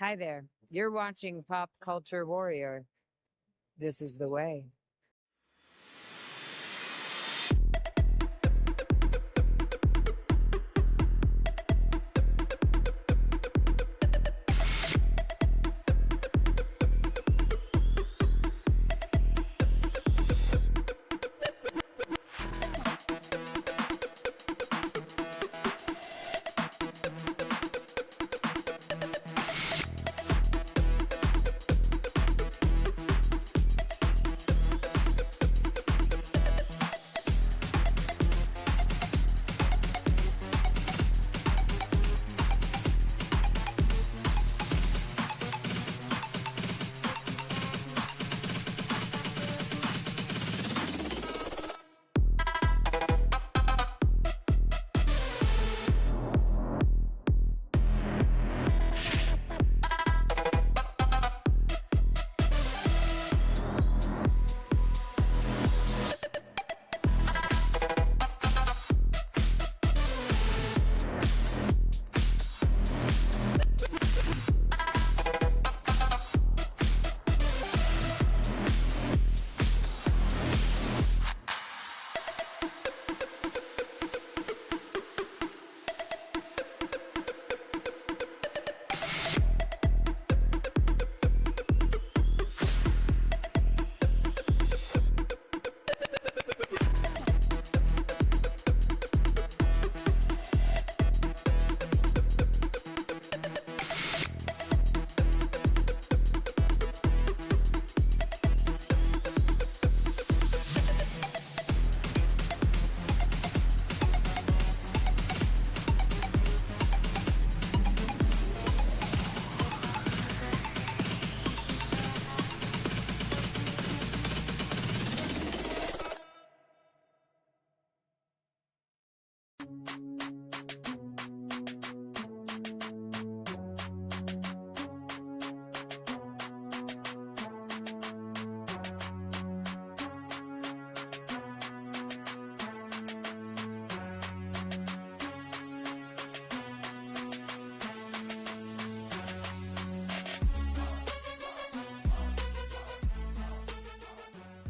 Hi there. You're watching Pop Culture Warrior. This is the way.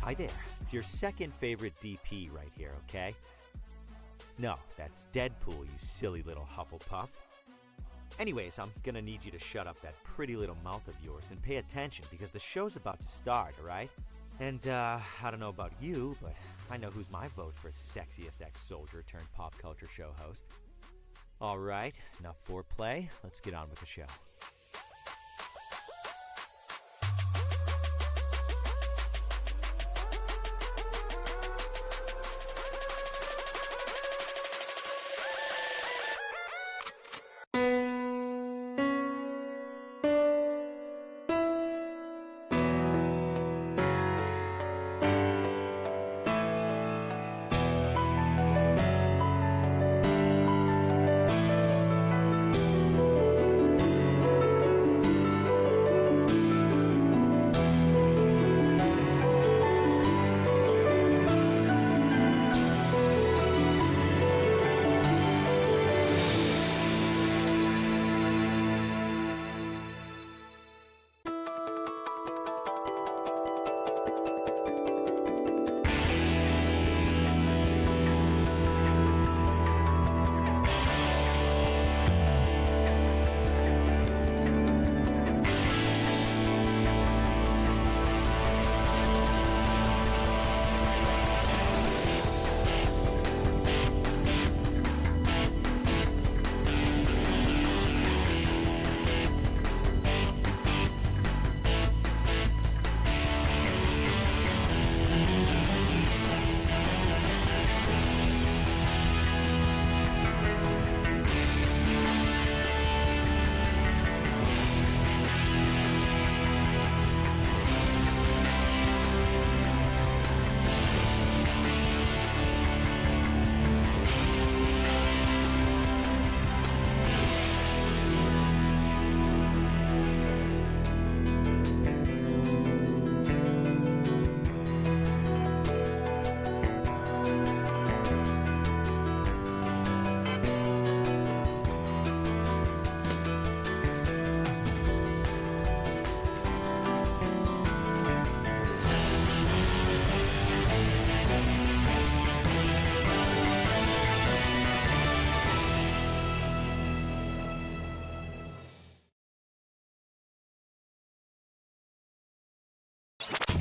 Hi there, it's your second favorite DP right here, okay? No, that's Deadpool, you silly little Hufflepuff. Anyways, I'm gonna need you to shut up that pretty little mouth of yours and pay attention because the show's about to start, alright? And, I don't know about you, but I know who's my vote for sexiest ex-soldier turned pop culture show host. Alright, enough foreplay, let's get on with the show.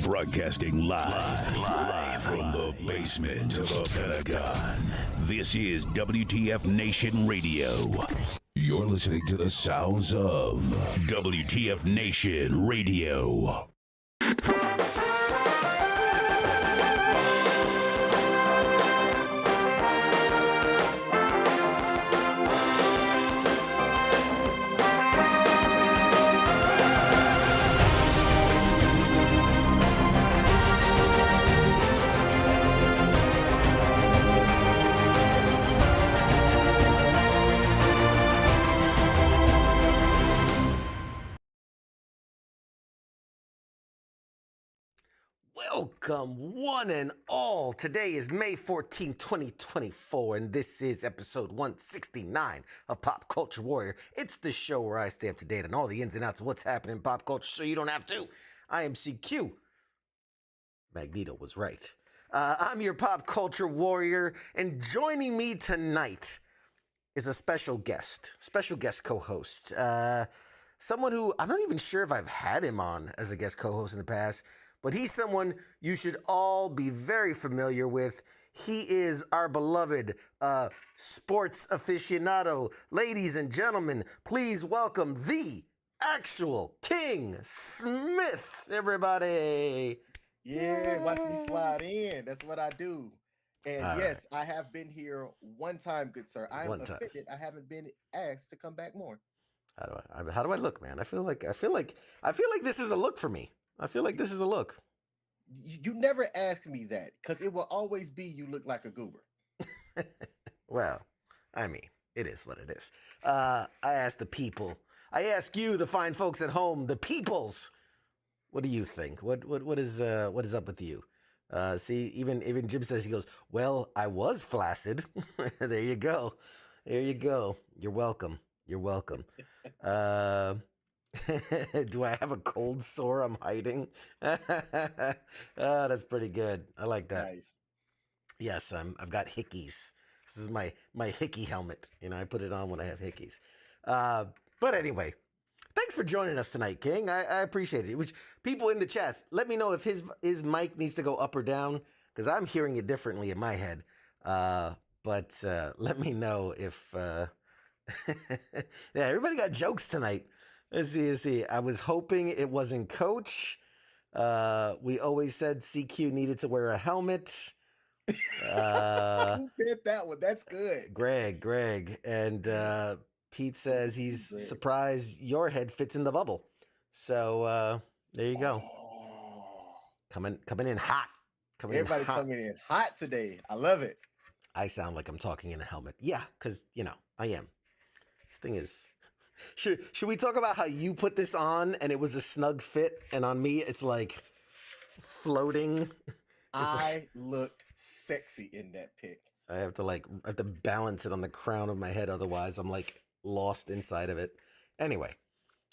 Broadcasting live from the basement of the Pentagon. This is W.T.F. Nation Radio. You're listening to the sounds of W.T.F. Nation Radio. Welcome, one and all. Today is May 14, 2024, and this is episode 169 of Pop Culture Warrior. It's the show where I stay up to date on all the ins and outs of what's happening in pop culture so you don't have to. I am CQ. Magneto was right. I'm your Pop Culture Warrior, and joining me tonight is a special guest co-host. Someone who I'm not even sure if I've had him on as a guest co-host in the past, but he's someone you should all be very familiar with. He is our beloved sports aficionado. Ladies and gentlemen, please welcome the actual King Smith, everybody. Yeah, watch me slide in. That's what I do. And All yes, I have been here one time, good sir. I am One time. offended. I haven't been asked to come back more. How do I look, man? I feel like this is a look for me. I feel like this is a look. You never ask me that because it will always be you look like a goober. Well, I mean, it is what it is. I ask the people. I ask you, the fine folks at home, the peoples. What do you think? What is up with you? See, even Jim says, he goes, well, I was flaccid. There you go. There you go. You're welcome. You're welcome. Do I have a cold sore I'm hiding? Oh, that's pretty good. I like that. Nice. Yes, I've got hickeys. This is my hickey helmet. You know, I put it on when I have hickeys. But anyway, thanks for joining us tonight, King. I appreciate it. Which people in the chats, let me know if his mic needs to go up or down, because I'm hearing it differently in my head. But let me know if yeah, everybody got jokes tonight. Let's see. I was hoping it wasn't Coach. We always said CQ needed to wear a helmet. Who said that one? That's good. Greg. And Pete says he's surprised your head fits in the bubble. So there you go. Oh. Coming in hot. Everybody coming in hot today. I love it. I sound like I'm talking in a helmet. Yeah, because, I am. This thing is... Should we talk about how you put this on and it was a snug fit, and on me it's like floating? I looked sexy in that pic. I have to balance it on the crown of my head, otherwise I'm like lost inside of it. Anyway,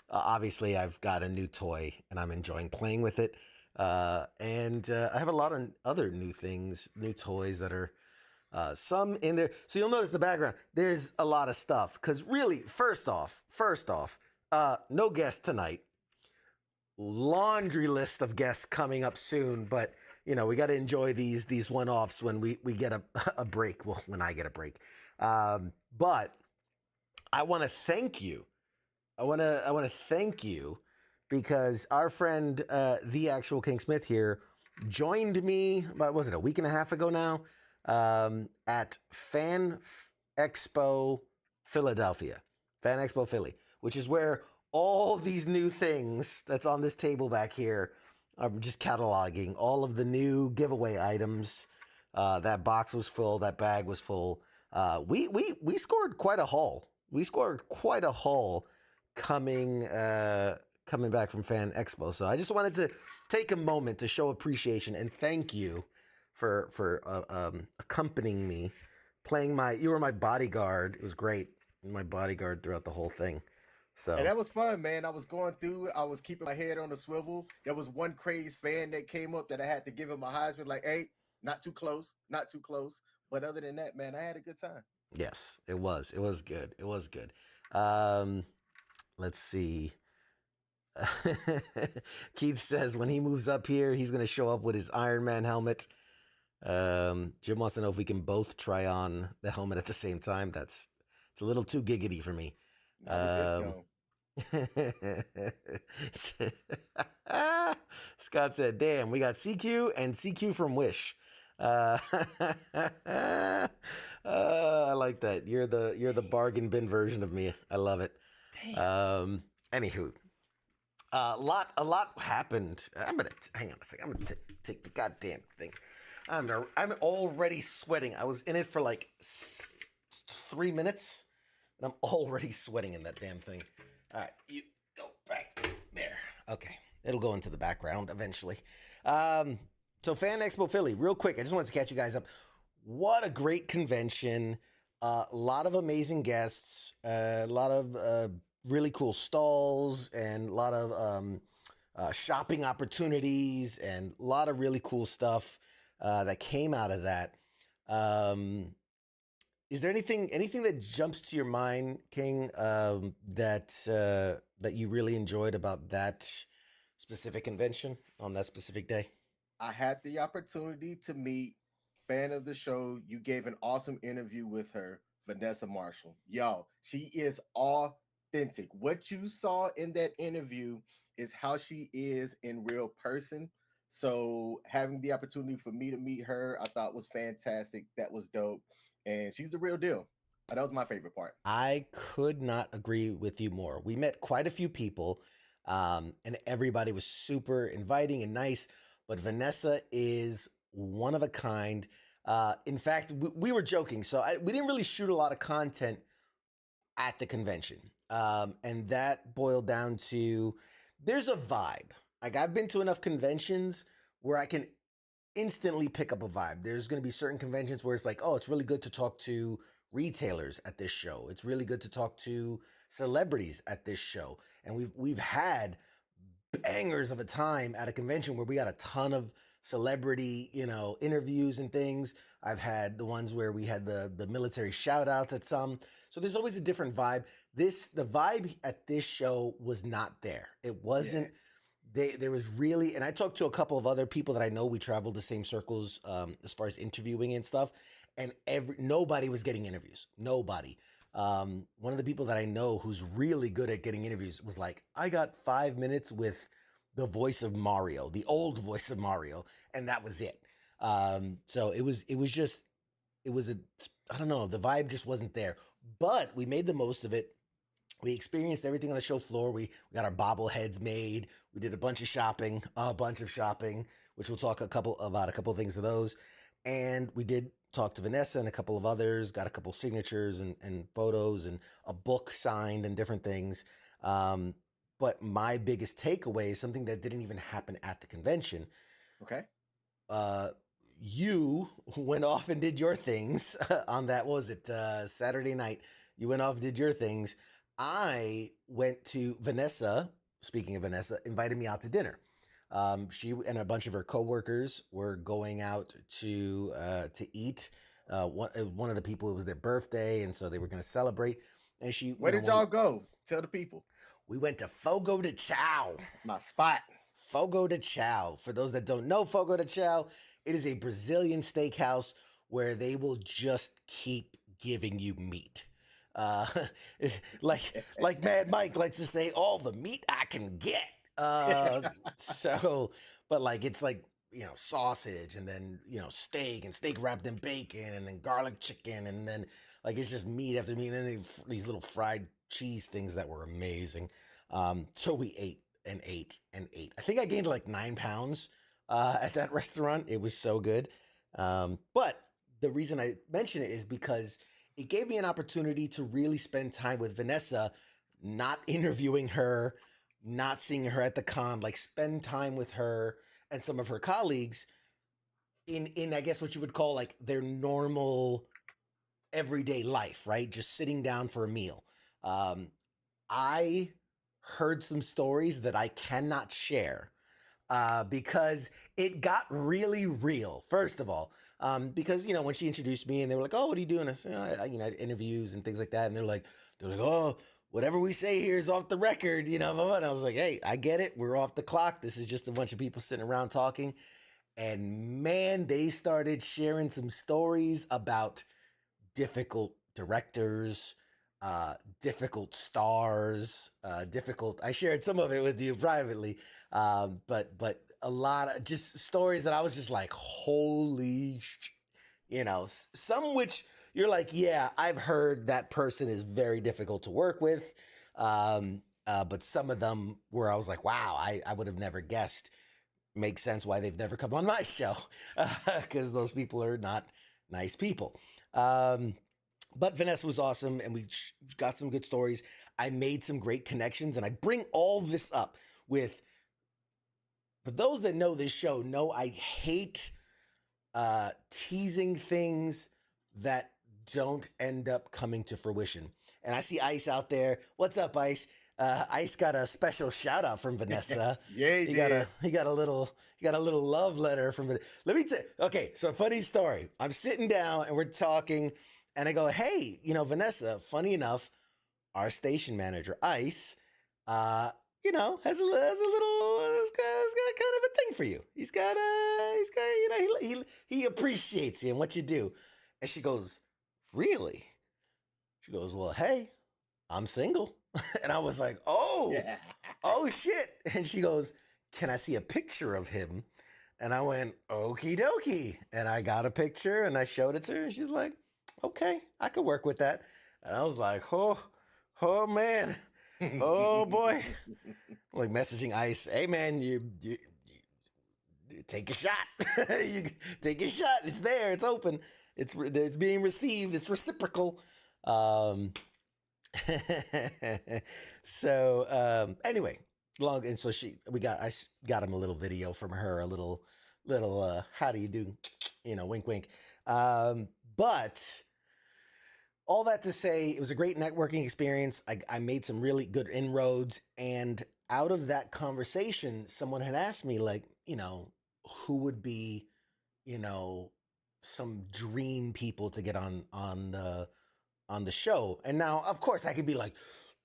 obviously I've got a new toy and I'm enjoying playing with it. And I have a lot of other new things, new toys that are some in there. So you'll notice the background. There's a lot of stuff. Because really, first off, no guest tonight. Laundry list of guests coming up soon. But, we got to enjoy these one-offs when we get a break. Well, when I get a break. But I want to thank you. I want to thank you because our friend, the actual King Smith here, joined me, what was it, a week and a half ago now? At Fan Expo Philadelphia, Fan Expo Philly, which is where all these new things that's on this table back here, I'm just cataloging all of the new giveaway items. That box was full, that bag was full. We scored quite a haul. We scored quite a haul coming back from Fan Expo. So I just wanted to take a moment to show appreciation and thank you for accompanying me, you were my bodyguard. It was great. My bodyguard throughout the whole thing. So and that was fun, man. I was going through, I was keeping my head on the swivel. There was one crazed fan that came up that I had to give him a Heisman, like, hey, not too close. But other than that, man, I had a good time. Yes, it was good. Let's see. Keith says when he moves up here, he's going to show up with his Iron Man helmet. Jim wants to know if we can both try on the helmet at the same time. It's a little too giggity for me. Not with this gone. Scott said, "Damn, we got CQ and CQ from Wish." I like that. You're the bargain bin version of me. I love it. Anywho, a lot happened. Hang on a second. I'm gonna take the goddamn thing. I'm already sweating. I was in it for like 3 minutes, and I'm already sweating in that damn thing. All right, you go back there. Okay, it'll go into the background eventually. So Fan Expo Philly, real quick. I just wanted to catch you guys up. What a great convention. A lot of amazing guests. A lot of really cool stalls and a lot of shopping opportunities and a lot of really cool stuff that came out of that. Is there anything that jumps to your mind, King, that you really enjoyed about that specific convention on that specific day? I had the opportunity to meet fan of the show. You gave an awesome interview with her, Vanessa Marshall. Yo, she is authentic. What you saw in that interview is how she is in real person. So having the opportunity for me to meet her, I thought was fantastic. That was dope. And she's the real deal. That was my favorite part. I could not agree with you more. We met quite a few people, and everybody was super inviting and nice. But Vanessa is one of a kind. In fact, we were joking. So we didn't really shoot a lot of content at the convention. And that boiled down to there's a vibe. Like I've been to enough conventions where I can instantly pick up a vibe. There's going to be certain conventions where it's like, oh, it's really good to talk to retailers at this show. It's really good to talk to celebrities at this show. And we've had bangers of a time at a convention where we got a ton of celebrity, interviews and things. I've had the ones where we had the military shout outs at some. So there's always a different vibe. The vibe at this show was not there. It wasn't. There was really, and I talked to a couple of other people that I know. We traveled the same circles as far as interviewing and stuff, and nobody was getting interviews. Nobody. One of the people that I know who's really good at getting interviews was like, I got 5 minutes with the voice of Mario, the old voice of Mario, and that was it. So it was I don't know, the vibe just wasn't there, but we made the most of it. We experienced everything on the show floor. We got our bobbleheads made. We did a bunch of shopping, which we'll talk about a couple of things of those. And we did talk to Vanessa and a couple of others, got a couple signatures and photos and a book signed and different things. But my biggest takeaway is something that didn't even happen at the convention. Okay. You went off and did your things on that, what was it, Saturday night? You went off and did your things. I went to Vanessa, speaking of Vanessa, invited me out to dinner. She and a bunch of her coworkers were going out to eat. One of the people, it was their birthday, and so they were going to celebrate. And where did y'all go? Tell the people. We went to Fogo de Chao. My spot. Fogo de Chao. For those that don't know Fogo de Chao, it is a Brazilian steakhouse where they will just keep giving you meat. Like Mad Mike likes to say, all the meat I can get. But like, it's like, sausage and then, steak and steak wrapped in bacon and then garlic chicken. And then like, it's just meat after meat. And then these little fried cheese things that were amazing. So we ate and ate and ate. I think I gained like 9 pounds, at that restaurant. It was so good. But the reason I mention it is because it gave me an opportunity to really spend time with Vanessa, not interviewing her, not seeing her at the con, like spend time with her and some of her colleagues in I guess what you would call like their normal everyday life, right? Just sitting down for a meal. I heard some stories that I cannot share because it got really real, first of all. Because, when she introduced me and they were like, oh, what are you doing? I said, I had interviews and things like that. And they're like, oh, whatever we say here is off the record, you know. And I was like, hey, I get it. We're off the clock. This is just a bunch of people sitting around talking. And man, they started sharing some stories about difficult directors, difficult stars, difficult. I shared some of it with you privately, but a lot of just stories that I was just like, holy, some which you're like, yeah, I've heard that person is very difficult to work with, but some of them where I was like, wow, I would have never guessed. Makes sense why they've never come on my show, because those people are not nice people. But Vanessa was awesome, and we got some good stories. I made some great connections, and I bring all this up for those that know this show, know I hate teasing things that don't end up coming to fruition. And I see Ice out there. What's up, Ice? Ice got a special shout out from Vanessa. Yeah, he got a little love letter from Vanessa. Let me tell you. Okay, so funny story. I'm sitting down and we're talking, and I go, "Hey, Vanessa. Funny enough, our station manager, Ice, has a little, he's got kind of a thing for you. He's got he appreciates you and what you do." And she goes, "Really?" She goes, "Well, hey, I'm single." And I was like, oh shit. And she goes, "Can I see a picture of him?" And I went, okie dokie. And I got a picture and I showed it to her. And she's like, okay, I could work with that. And I was like, oh man. Oh boy. Like messaging Ice, hey man, you take a shot. You take a shot. It's there. It's open. It's being received. It's reciprocal. So anyway, so I got him a little video from her, a little how do you do, wink wink. But all that to say, it was a great networking experience. I made some really good inroads, and out of that conversation, someone had asked me, like, who would be, some dream people to get on the show. And now, of course, I could be like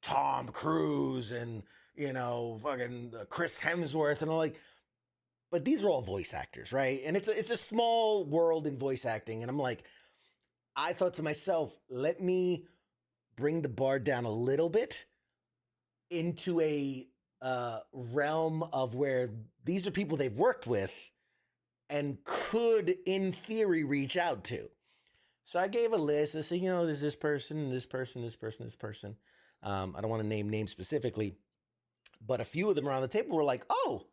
Tom Cruise and, fucking Chris Hemsworth and all, like, but these are all voice actors, right? And it's a small world in voice acting. And I'm like, I thought to myself, let me bring the bar down a little bit into a realm of where these are people they've worked with and could, in theory, reach out to. So I gave a list. I said, there's this person, this person, this person, this person. I don't want to name names specifically, but a few of them around the table were like, oh,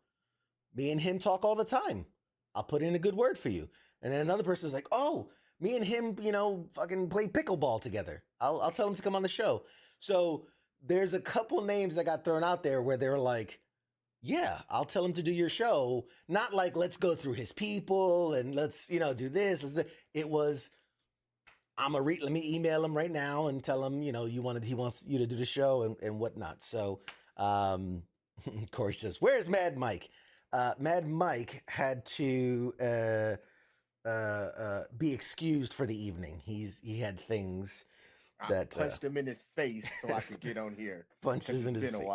me and him talk all the time. I'll put in a good word for you. And then another person's like, oh, me and him, fucking play pickleball together. I'll tell him to come on the show. So there's a couple names that got thrown out there where they're like, yeah, I'll tell him to do your show. Not like, let's go through his people and let's, do this. It was, let me email him right now and tell him, he wants you to do the show and whatnot. So, Corey says, where's Mad Mike? Mad Mike had to be excused for the evening. He had things that punched him in his face so I could get on here. Punches in his face. It's been a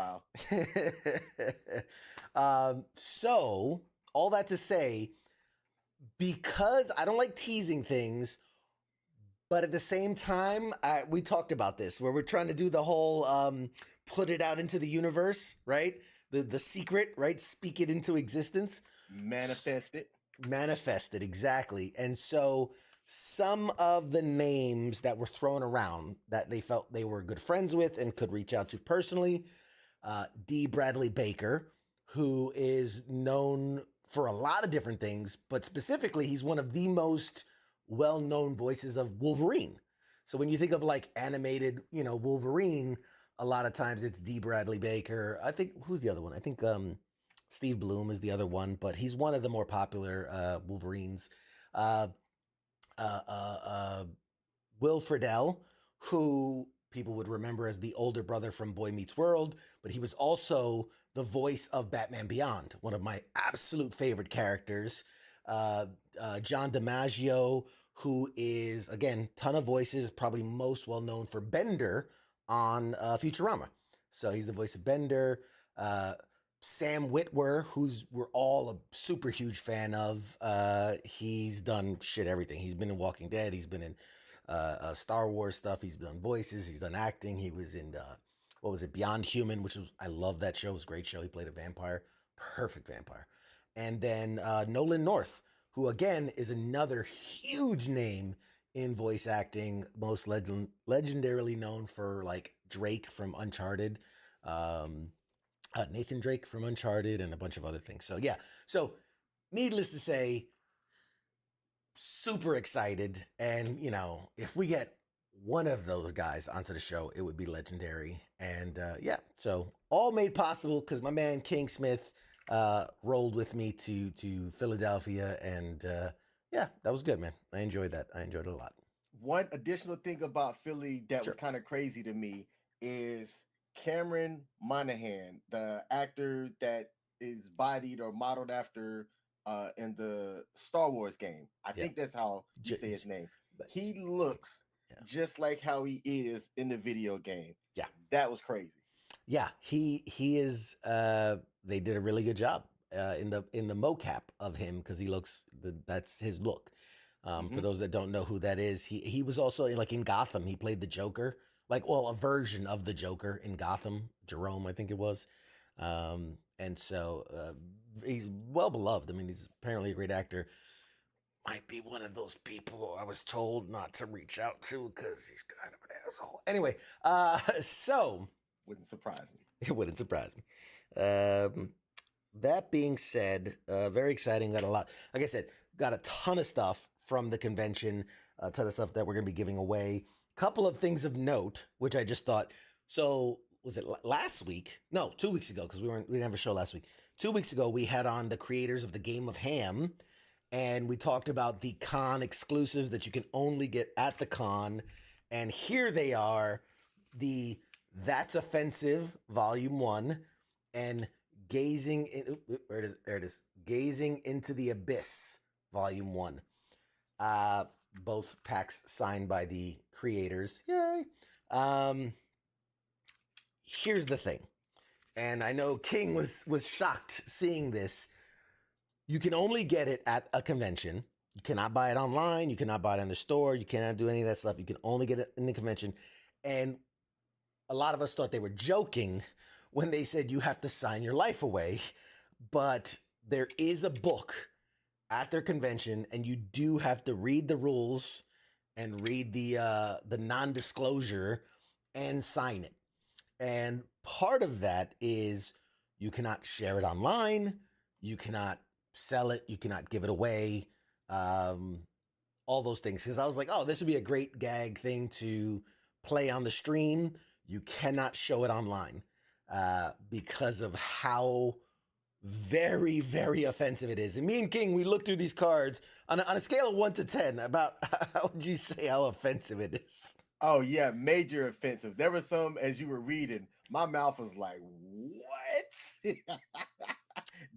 while. So all that to say, because I don't like teasing things, but at the same time, we talked about this where we're trying to do the whole put it out into the universe, right? The secret, right? Speak it into existence. Manifest it, exactly. And so some of the names that were thrown around that they felt they were good friends with and could reach out to personally, D. Bradley Baker, who is known for a lot of different things, but specifically he's one of the most well-known voices of Wolverine. So when you think of like animated, Wolverine, a lot of times it's D. Bradley Baker. I think, who's the other one? I think Steve Bloom is the other one, but he's one of the more popular Wolverines. Will Friedle, who people would remember as the older brother from Boy Meets World, but he was also the voice of Batman Beyond, one of my absolute favorite characters. John DiMaggio, who is, again, ton of voices, probably most well known for Bender on Futurama. So he's the voice of Bender. Sam Witwer, who's we're all a super huge fan of. He's done everything. He's been in Walking Dead. He's been in Star Wars stuff. He's done voices. He's done acting. He was in what was it, Beyond Human, which was, I love that show. It was a great show. He played a vampire, perfect vampire. And then Nolan North, who again is another huge name in voice acting, most legendarily known for like Drake from Uncharted, Nathan Drake from Uncharted, and a bunch of other things. So yeah, so needless to say, super excited. And you know, if we get one of those guys onto the show, it would be legendary. And yeah, so all made possible because my man King Smith rolled with me to Philadelphia, and yeah, that was good, man. I enjoyed that. I enjoyed it a lot. One additional thing about Philly that Sure. was kind of crazy to me is Cameron Monaghan, the actor that is bodied or modeled after in the Star Wars game. I think that's how you say his name. He looks just like how he is in the video game. Yeah. That was crazy. Yeah, he is they did a really good job in the mocap of him, because he looks that's his look. For those that don't know who that is, he was also in Gotham. He played the Joker, a version of the Joker in Gotham. Jerome, I think it was. And so he's well beloved. I mean, he's apparently a great actor. Might be one of those people I was told not to reach out to because he's kind of an asshole. Anyway, so wouldn't surprise me. It wouldn't surprise me. That being said, very exciting. Got a lot. Like I said, got a ton of stuff from the convention. A ton of stuff that we're going to be giving away. Couple of things of note, which I just thought. So was it last week? No, 2 weeks ago, because we didn't have a show last week. 2 weeks ago, we had on the creators of the Game of Ham, and we talked about the con exclusives that you can only get at the con. And here they are, the That's Offensive Volume 1 and Gazing into the Abyss Volume 1. Both packs signed by the creators. Yay. Here's the thing. And I know King was shocked seeing this. You can only get it at a convention. You cannot buy it online. You cannot buy it in the store. You cannot do any of that stuff. You can only get it in the convention. And a lot of us thought they were joking when they said you have to sign your life away. But there is a book at their convention, and you do have to read the rules and read the non-disclosure and sign it. And part of that is you cannot share it online. You cannot sell it. You cannot give it away. All those things. Because I was like, oh, this would be a great gag thing to play on the stream. You cannot show it online because of how very, very offensive it is. And me and King, we looked through these cards on a scale of 1 to 10 about how would you say how offensive it is? Oh, yeah, major offensive. There were some, as you were reading, my mouth was like, what?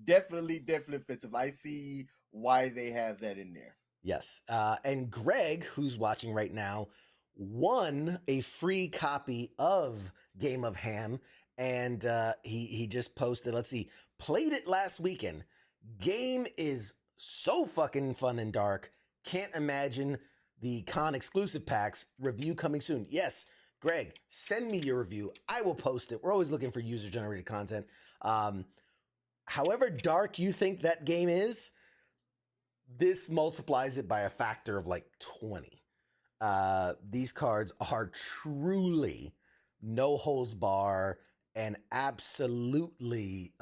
Definitely offensive. I see why they have that in there. Yes. And Greg, who's watching right now, won a free copy of Game of Ham. And he just posted, let's see, played it last weekend. Game is so fucking fun and dark. Can't imagine the con exclusive packs. Review coming soon. Yes, Greg, send me your review. I will post it. We're always looking for user generated content. However dark you think that game is, this multiplies it by a factor of like 20. These cards are truly no holds bar and absolutely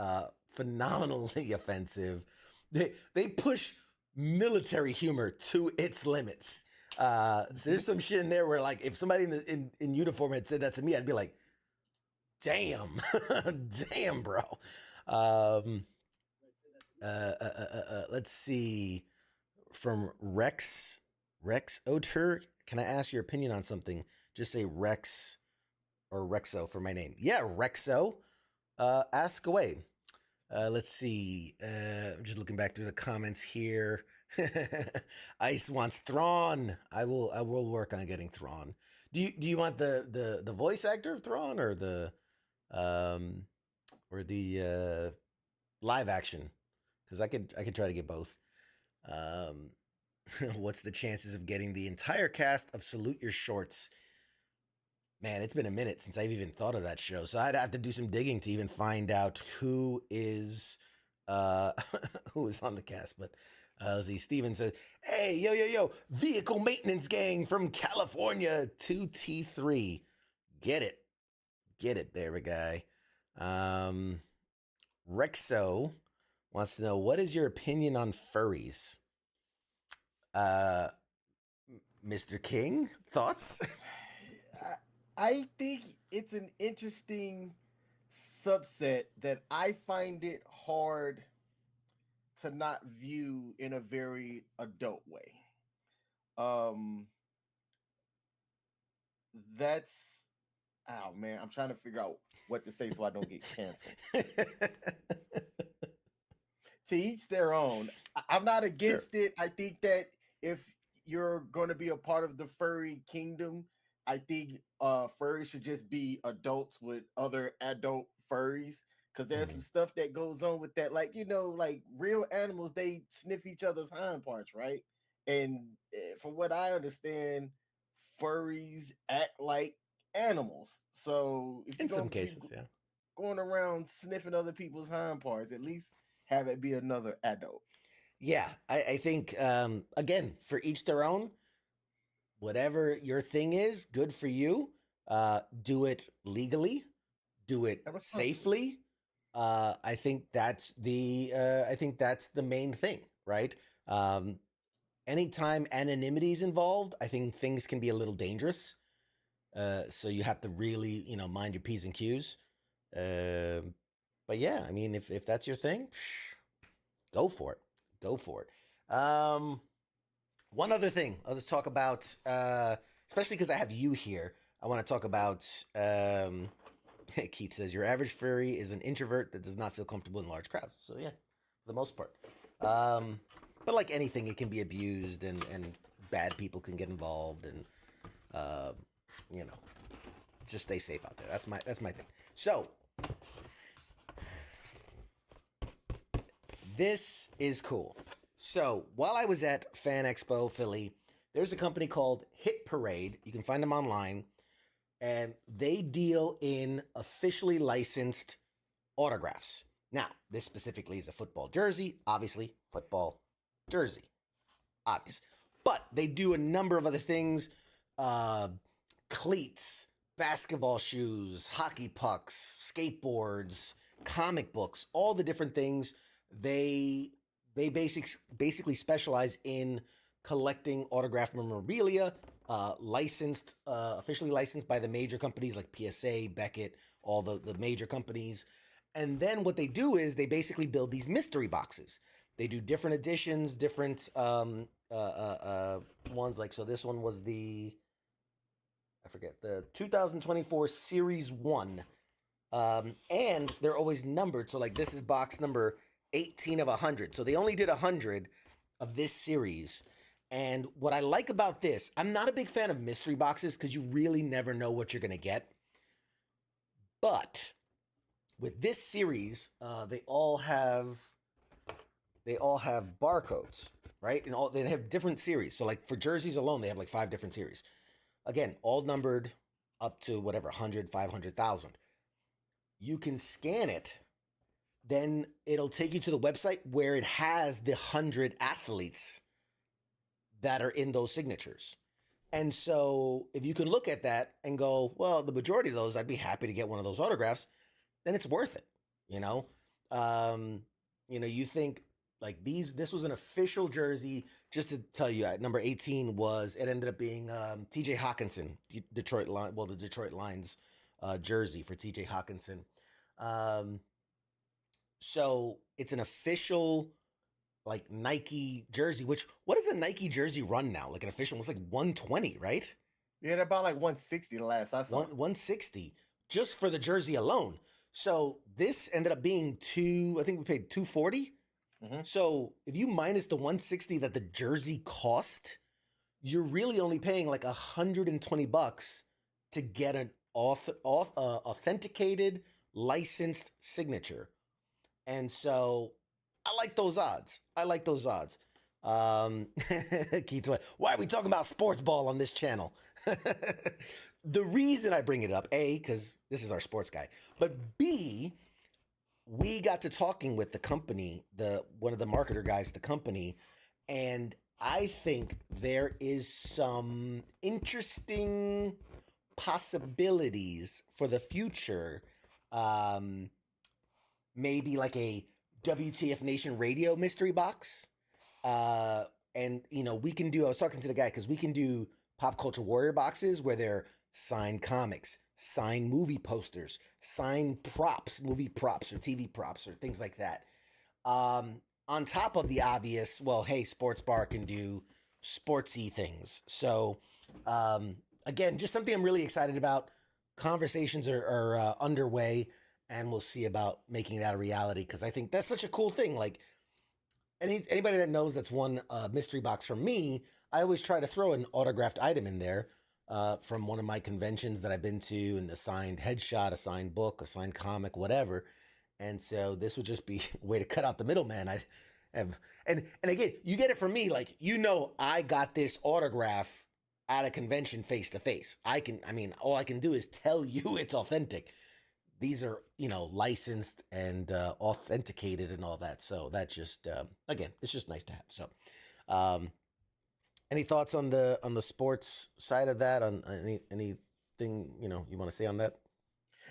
phenomenally offensive. They push military humor to its limits. So there's some shit in there where, like, if somebody in uniform had said that to me, I'd be like, damn, damn, bro. Let's see. From Rex Otur, can I ask your opinion on something? Just say Rex or Rexo for my name. Yeah, Rexo. Ask away. Let's see. I'm just looking back through the comments here. Ice wants Thrawn. I will work on getting Thrawn. Do you want the voice actor of Thrawn or the um live action? Because I could try to get both. Um, what's the chances of getting the entire cast of Salute Your Shorts? Man, it's been a minute since I've even thought of that show, so I'd have to do some digging to even find out who is uh who is on the cast. But let's see, Steven says, "Hey, yo, vehicle maintenance gang from California, 2T3, get it, there, guy." Um, Rexo wants to know, what is your opinion on furries? Uh, Mr. King, thoughts? I think it's an interesting subset that I find it hard to not view in a very adult way. Um, that's oh man, I'm trying to figure out what to say so I don't get canceled. To each their own. I'm not Sure. against it. I think that if you're going to be a part of the furry kingdom, I think furries should just be adults with other adult furries, because there's some Mhm. stuff that goes on with that. Like, like real animals, they sniff each other's hind parts, right? And from what I understand, furries act like animals. So if In you're some going to be cases, yeah. going around sniffing other people's hind parts, at least have it be another adult. Yeah, I think, again, for each their own. Whatever your thing is, good for you. Do it legally, do it And responsibly. safely. I think that's the main thing, right? Um, anytime anonymity is involved, I think things can be a little dangerous. So you have to really, mind your P's and Q's. Um, but yeah, I mean, if that's your thing, go for it. Go for it. One other thing, I'll just talk about, especially because I have you here. I want to talk about. Keith says your average furry is an introvert that does not feel comfortable in large crowds. So yeah, for the most part. But like anything, it can be abused, and bad people can get involved, and uh, you know, just stay safe out there. That's my thing. So this is cool. So while I was at Fan Expo Philly, there's a company called Hit Parade. You can find them online, and they deal in officially licensed autographs. Now, this specifically is a football jersey, obviously, football jersey, obvious. But they do a number of other things, uh, cleats, basketball shoes, hockey pucks, skateboards, comic books, all the different things. They basically specialize in collecting autographed memorabilia, officially licensed by the major companies like PSA, Beckett, all the major companies. And then what they do is they basically build these mystery boxes. They do different editions, different ones. Like, so this one was I forget, the 2024 Series 1. And they're always numbered. So like this is box number 18 of 100. So they only did 100 of this series. And what I like about this, I'm not a big fan of mystery boxes because you really never know what you're going to get. But with this series, they all have barcodes, right? And they have different series. So like for jerseys alone, they have like 5 different series. Again, all numbered up to whatever, 100, 500,000. You can scan it, then it'll take you to the website where it has the 100 athletes that are in those signatures. And so if you can look at that and go, well, the majority of those, I'd be happy to get one of those autographs, then it's worth it, you know? You think like this was an official jersey. Just to tell you, at number 18 it ended up being TJ Hawkinson, the Detroit Lions jersey for TJ Hawkinson. So it's an official like Nike jersey, what does a Nike jersey run now? Like an official, it's like 120, right? Yeah, they're about like 160 the last I saw. 160 just for the jersey alone. So this ended up being I think we paid 240. Mm-hmm. So if you minus the 160 that the jersey cost, you're really only paying like $120 to get an authenticated, licensed signature. And so I like those odds. I like those odds. Keith, why are we talking about sports ball on this channel? The reason I bring it up, A, because this is our sports guy, but B, we got to talking with the company, one of the marketer guys at the company, and I think there is some interesting possibilities for the future. Maybe like a WTF Nation radio mystery box. And we can do, I was talking to the guy because we can do Pop Culture Warrior boxes where they're signed comics, signed movie posters, signed props, movie props or TV props or things like that. On top of the obvious, well, hey, Sports Bar can do sportsy things. So, again, just something I'm really excited about. Conversations are underway, and we'll see about making that a reality because I think that's such a cool thing. Like, anybody that knows that's won a mystery box from me, I always try to throw an autographed item in there from one of my conventions that I've been to, and a signed headshot, a signed book, a signed comic, whatever. And so this would just be a way to cut out the middleman. I have, and again, you get it from me. Like, I got this autograph at a convention face to face. All I can do is tell you it's authentic. These are, licensed and authenticated and all that. So that just, again, it's just nice to have. So, any thoughts on the sports side of that? On anything, you want to say on that?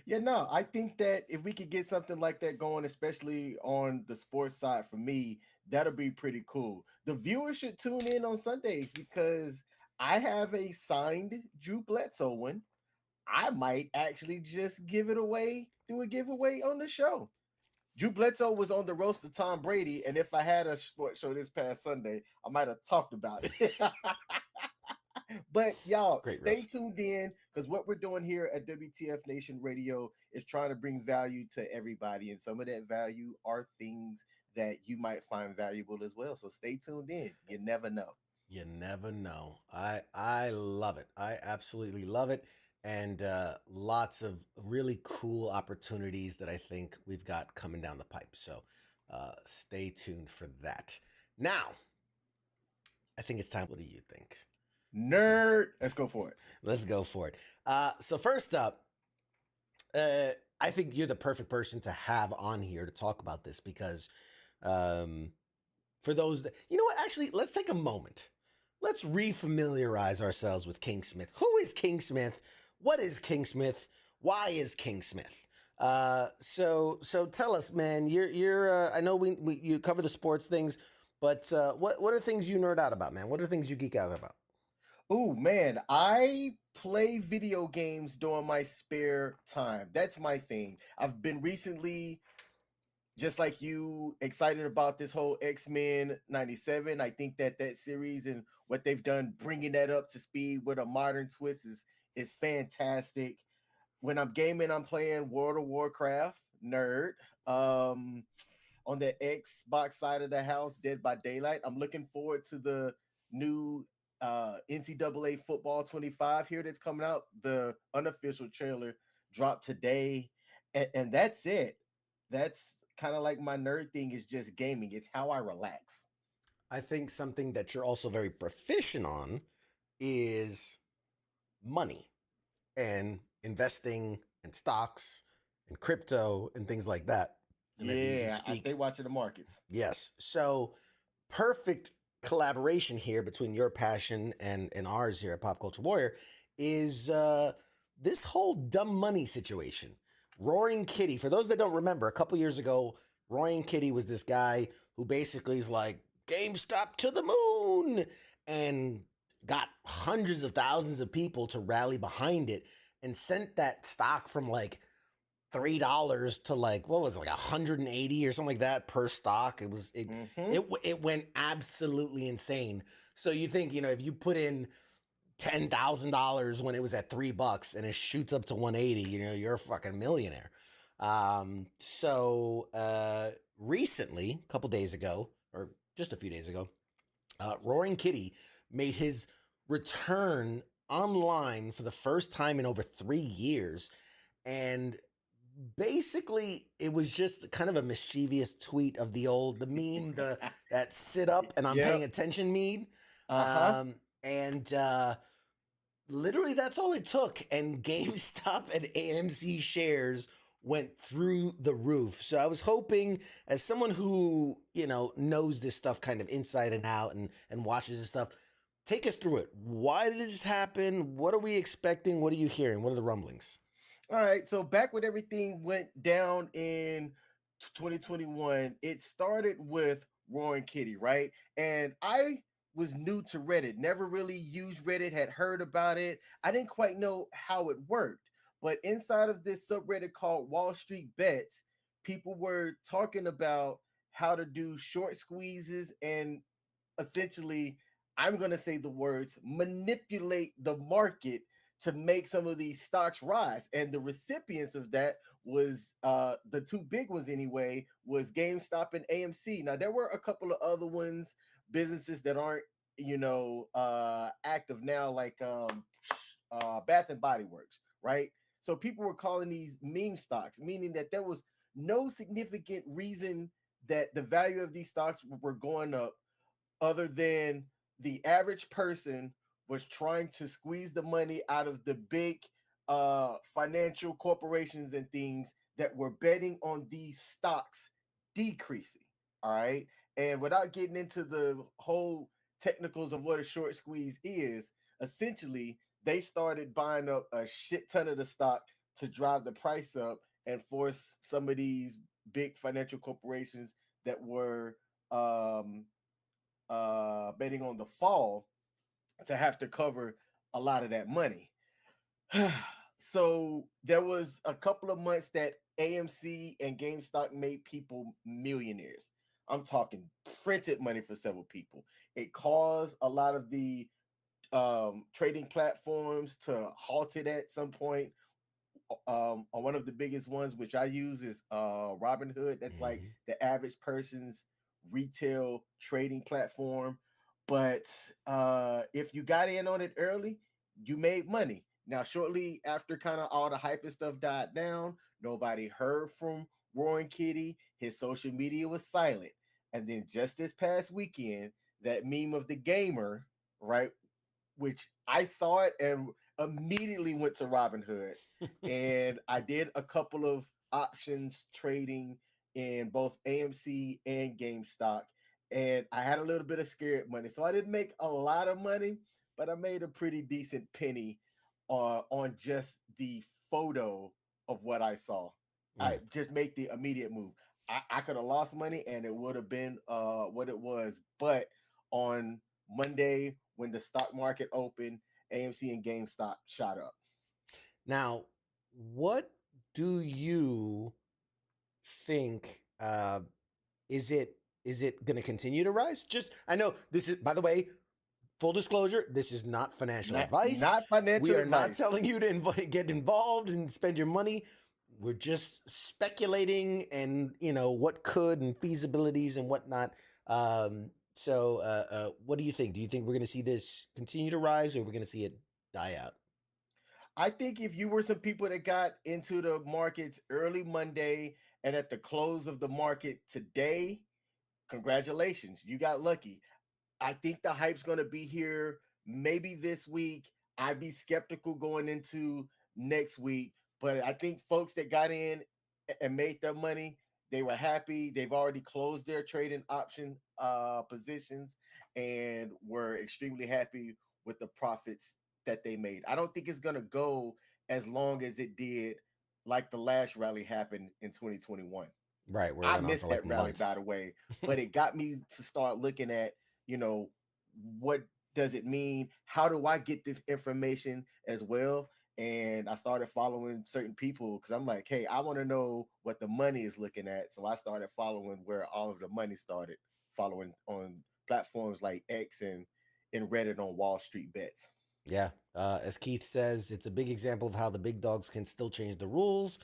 Yeah, no, I think that if we could get something like that going, especially on the sports side for me, that'll be pretty cool. The viewers should tune in on Sundays because I have a signed Drew Bledsoe one. I might actually just give it away, do a giveaway on the show. Drew Bledsoe was on the roast of Tom Brady, and if I had a sports show this past Sunday, I might have talked about it. But y'all, stay tuned in because what we're doing here at WTF Nation Radio is trying to bring value to everybody, and some of that value are things that you might find valuable as well. So stay tuned in. You never know. You never know. I love it. I absolutely love it. And lots of really cool opportunities that I think we've got coming down the pipe. So stay tuned for that. Now, I think it's time. What do you think? Nerd. Let's go for it. Let's go for it. So first up, I think you're the perfect person to have on here to talk about this because for those that, you know what, actually, let's take a moment. Let's refamiliarize ourselves with King Smith. Who is King Smith? What is King Smith? Why is King Smith? So tell us, man. You're I know you cover the sports things, but what are things you nerd out about, man? What are things you geek out about? Oh man, I play video games during my spare time. That's my thing. I've been recently, just like you, excited about this whole X-Men 97. I think that series and what they've done, bringing that up to speed with a modern twist is fantastic. When I'm gaming, I'm playing World of Warcraft, nerd. On the Xbox side of the house, Dead by Daylight. I'm looking forward to the new NCAA football 25 here that's coming out. The unofficial trailer dropped today, and that's it. That's kind of like my nerd thing is just gaming. It's how I relax. I think something that you're also very proficient on is money and investing in stocks and crypto and things like that. And yeah, I stay watching the markets. Yes. So perfect collaboration here between your passion and ours here at Pop Culture Warrior is this whole dumb money situation. Roaring Kitty, for those that don't remember, a couple years ago, Roaring Kitty was this guy who basically is like, GameStop to the moon, and got hundreds of thousands of people to rally behind it and sent that stock from like $3 to like, what was it, like 180 or something like that per stock. It went absolutely insane. So you think, if you put in $10,000 when it was at $3 and it shoots up to 180, you're a fucking millionaire. So recently, a couple days ago, or just a few days ago, Roaring Kitty made his return online for the first time in over 3 years. And basically, it was just kind of a mischievous tweet of the meme, that sit up and I'm Yep. paying attention meme. Uh-huh. And literally that's all it took. And GameStop and AMC shares went through the roof. So I was hoping, as someone who, knows this stuff kind of inside and out and watches this stuff, take us through it. Why did this happen? What are we expecting? What are you hearing? What are the rumblings? All right. So back when everything went down in 2021, it started with Roaring Kitty, right? And I was new to Reddit, never really used Reddit, had heard about it. I didn't quite know how it worked. But inside of this subreddit called Wall Street Bets, people were talking about how to do short squeezes and essentially, I'm going to say the words, manipulate the market to make some of these stocks rise. And the recipients of that was the two big ones anyway, was GameStop and AMC. Now there were a couple of other ones, businesses that aren't, active now, like Bath and Body Works, right? So people were calling these meme stocks, meaning that there was no significant reason that the value of these stocks were going up other than the average person was trying to squeeze the money out of the big financial corporations and things that were betting on these stocks decreasing. All right. And without getting into the whole technicals of what a short squeeze is, essentially they started buying up a shit ton of the stock to drive the price up and force some of these big financial corporations that were betting on the fall to have to cover a lot of that money. So there was a couple of months that AMC and GameStop made people millionaires. I'm talking printed money for several people. It caused a lot of the trading platforms to halt it at some point. On one of the biggest ones, which I use, is Robinhood. That's like the average person's retail trading platform. But if you got in on it early, you made money. Now, shortly after kind of all the hype and stuff died down, nobody heard from Roaring Kitty. His social media was silent. And then just this past weekend, that meme of the gamer, right, which I saw it and immediately went to Robinhood. And I did a couple of options trading in both AMC and GameStop. And I had a little bit of scared money. So I didn't make a lot of money, but I made a pretty decent penny on just the photo of what I saw. I just make the immediate move. I could have lost money and it would have been what it was. But on Monday, when the stock market opened, AMC and GameStop shot up. Now, what do you think? Is it going to continue to rise? Just, I know this is, by the way, full disclosure, this is not financial advice. Not financial We are advice. not telling you to get involved and spend your money. We're just speculating and, what could and feasibilities and whatnot. So what do you think? Do you think we're going to see this continue to rise, or we're going to see it die out? I think if you were some people that got into the markets early Monday and at the close of the market today, congratulations, you got lucky. I think the hype's going to be here maybe this week. I'd be skeptical going into next week, but I think folks that got in and made their money, they were happy. They've already closed their trading option positions and were extremely happy with the profits that they made. I don't think it's going to go as long as it did, like the last rally happened in 2021. Right. I missed that rally, by the way, but it got me to start looking at, what does it mean? How do I get this information as well? And I started following certain people because I'm like, hey, I want to know what the money is looking at. So I started following where all of the money started, following on platforms like X and Reddit on Wall Street Bets. Yeah. As Keith says, it's a big example of how the big dogs can still change the rules.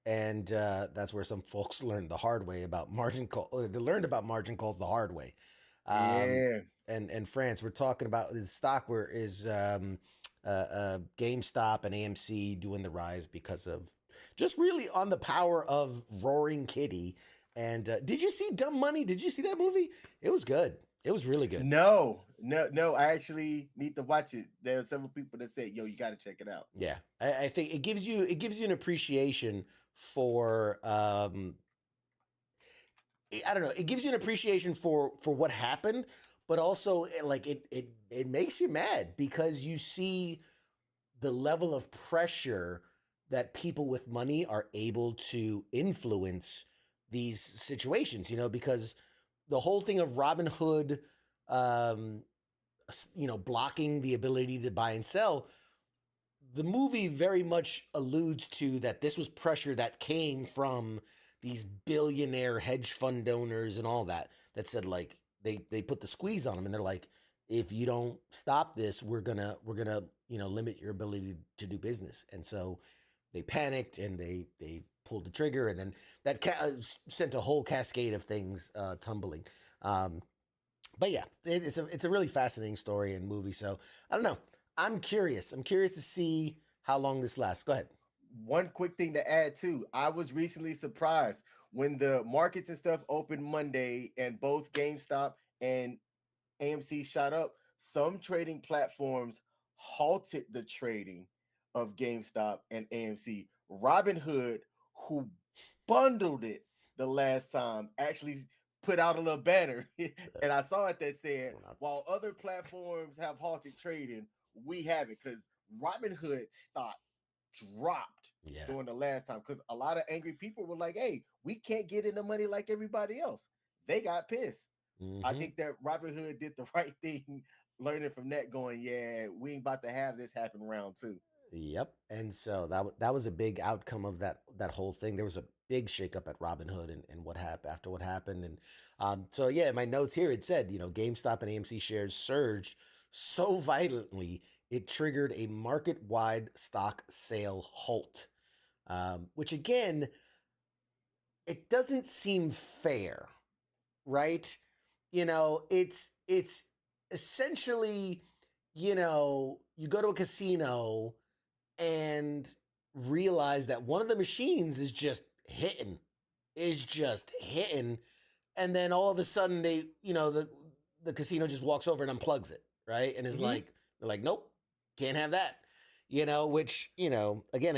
And that's where some folks learned the hard way about margin call. They learned about margin calls the hard way. Yeah. And France, we're talking about the stock where is GameStop and AMC doing the rise because of just really on the power of Roaring Kitty. And did you see Dumb Money? Did you see that movie? It was good. It was really good. No. I actually need to watch it. There are several people that said, "Yo, you got to check it out." Yeah, I think it gives you an appreciation for I don't know. It gives you an appreciation for what happened, but also like it makes you mad because you see the level of pressure that people with money are able to influence these situations. You know, because the whole thing of Robin Hood, blocking the ability to buy and sell. The movie very much alludes to that this was pressure that came from these billionaire hedge fund owners and all that said like they put the squeeze on them and they're like, if you don't stop this, we're gonna limit your ability to do business. And so they panicked and they pulled the trigger, and then that sent a whole cascade of things tumbling. But yeah, it's a really fascinating story and movie. So I don't know. I'm curious. I'm curious to see how long this lasts. Go ahead. One quick thing to add too. I was recently surprised when the markets and stuff opened Monday and both GameStop and AMC shot up. Some trading platforms halted the trading of GameStop and AMC. Robinhood, who bundled it the last time, actually put out a little banner, and I saw it that said, "While other platforms have halted trading, we have it," because Robinhood stock dropped during the last time because a lot of angry people were like, "Hey, we can't get in the money like everybody else." They got pissed. I think that Robinhood did the right thing, learning from that, going, "Yeah, we ain't about to have this happen round two." Yep. And so that was a big outcome of that whole thing. There was a big shakeup at Robinhood and what happened after what happened. And so yeah, in my notes here it said, GameStop and AMC shares surged so violently it triggered a market-wide stock sale halt. Which again, it doesn't seem fair, right? It's essentially, you go to a casino and realize that one of the machines is just hitting, and then all of a sudden the casino just walks over and unplugs it, right? And is like, they're like, nope, can't have that. Which, again,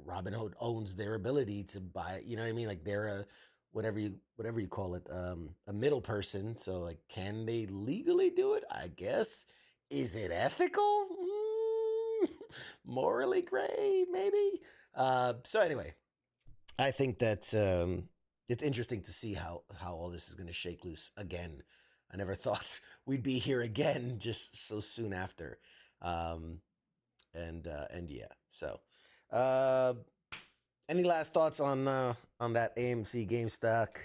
Robinhood owns their ability to buy, you know what I mean? Like they're a whatever you call it, a middle person. So like, can they legally do it? I guess. Is it ethical? Morally gray, maybe. So anyway, I think that it's interesting to see how all this is going to shake loose again. I never thought we'd be here again just so soon after. And yeah. So, any last thoughts on that AMC GameStop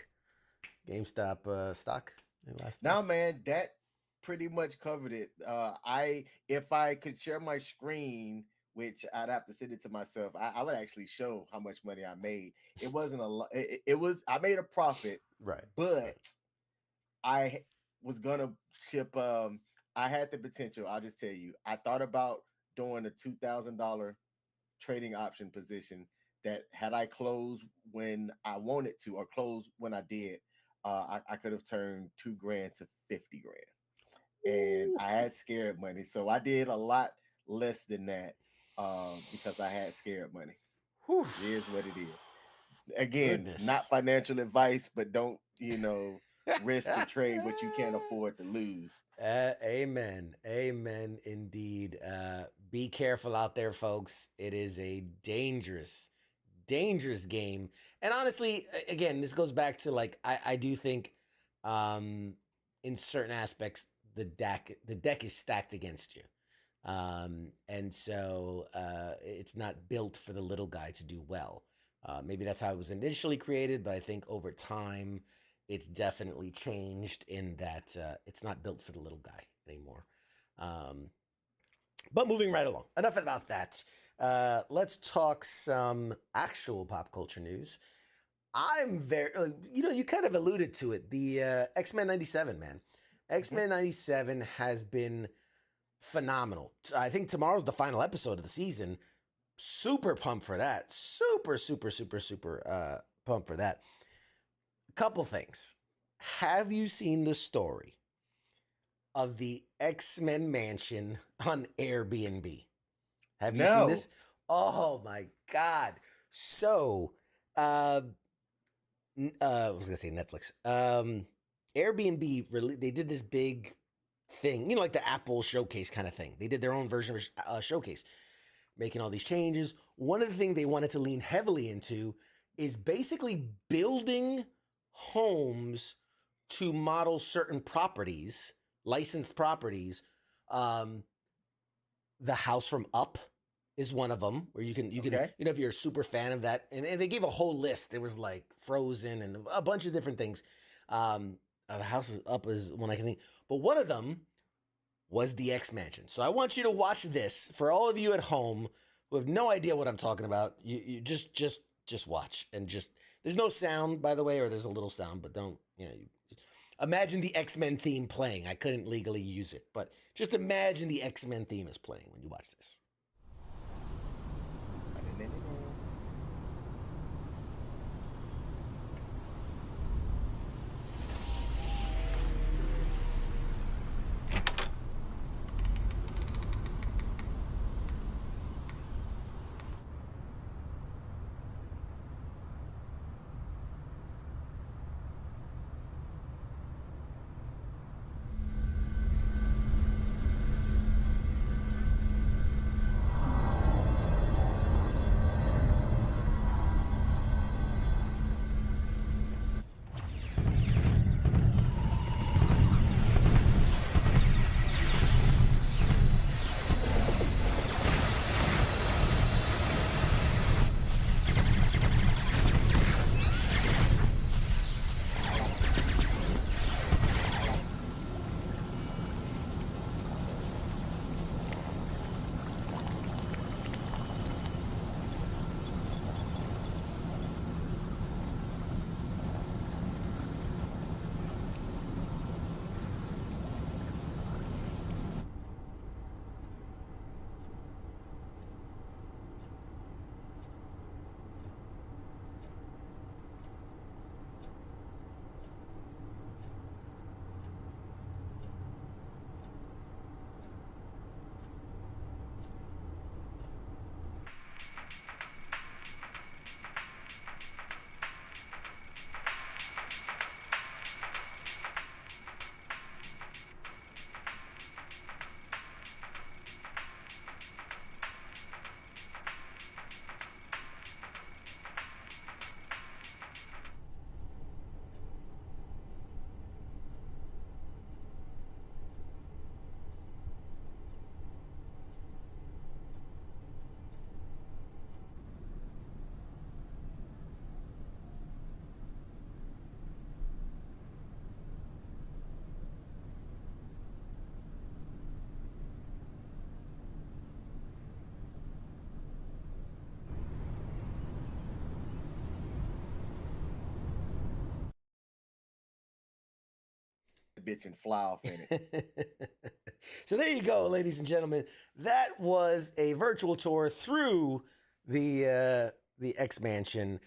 stock? Any last Now, thoughts? man, that pretty much covered it. If I could share my screen, which I'd have to send it to myself, I would actually show how much money I made. It wasn't a lot. It was, I made a profit, Right. but I was gonna ship. I had the potential. I'll just tell you. I thought about doing a $2,000 trading option position that had I closed when I wanted to or closed when I did, I could have turned $2,000 to $50,000. And I had scared money, so I did a lot less than that because I had scared money. Whew. It is what it is. Again, Goodness. not financial advice, but don't risk to trade what you can't afford to lose. Amen. Amen indeed. Be careful out there, folks. It is a dangerous game. And honestly, again, this goes back to like, I do think in certain aspects, the deck is stacked against you. And so it's not built for the little guy to do well. Maybe that's how it was initially created, but I think over time, it's definitely changed in that it's not built for the little guy anymore. But moving right along, enough about that. Let's talk some actual pop culture news. I'm very, you kind of alluded to it, the X-Men 97, man. X-Men 97 has been phenomenal. I think tomorrow's the final episode of the season. Super pumped for that. Super pumped for that. Couple things. Have you seen the story of the X-Men mansion on Airbnb? Have you seen this? Oh my God. So, I was gonna say Netflix. Airbnb really, they did this big thing, like the Apple showcase kind of thing. They did their own version of a showcase, making all these changes. One of the things they wanted to lean heavily into is basically building homes to model certain properties, licensed properties. The house from Up is one of them, where you can if you're a super fan of that, and they gave a whole list. There was like Frozen and a bunch of different things. The house is Up is one I can think, but one of them was the X Mansion. So I want you to watch this for all of you at home who have no idea what I'm talking about. You just watch, and there's no sound, by the way, or there's a little sound, but don't imagine the X-Men theme playing. I couldn't legally use it, but just imagine the X-Men theme is playing when you watch this. Bitch and fly off in it. So there you go, ladies and gentlemen. That was a virtual tour through the X Mansion.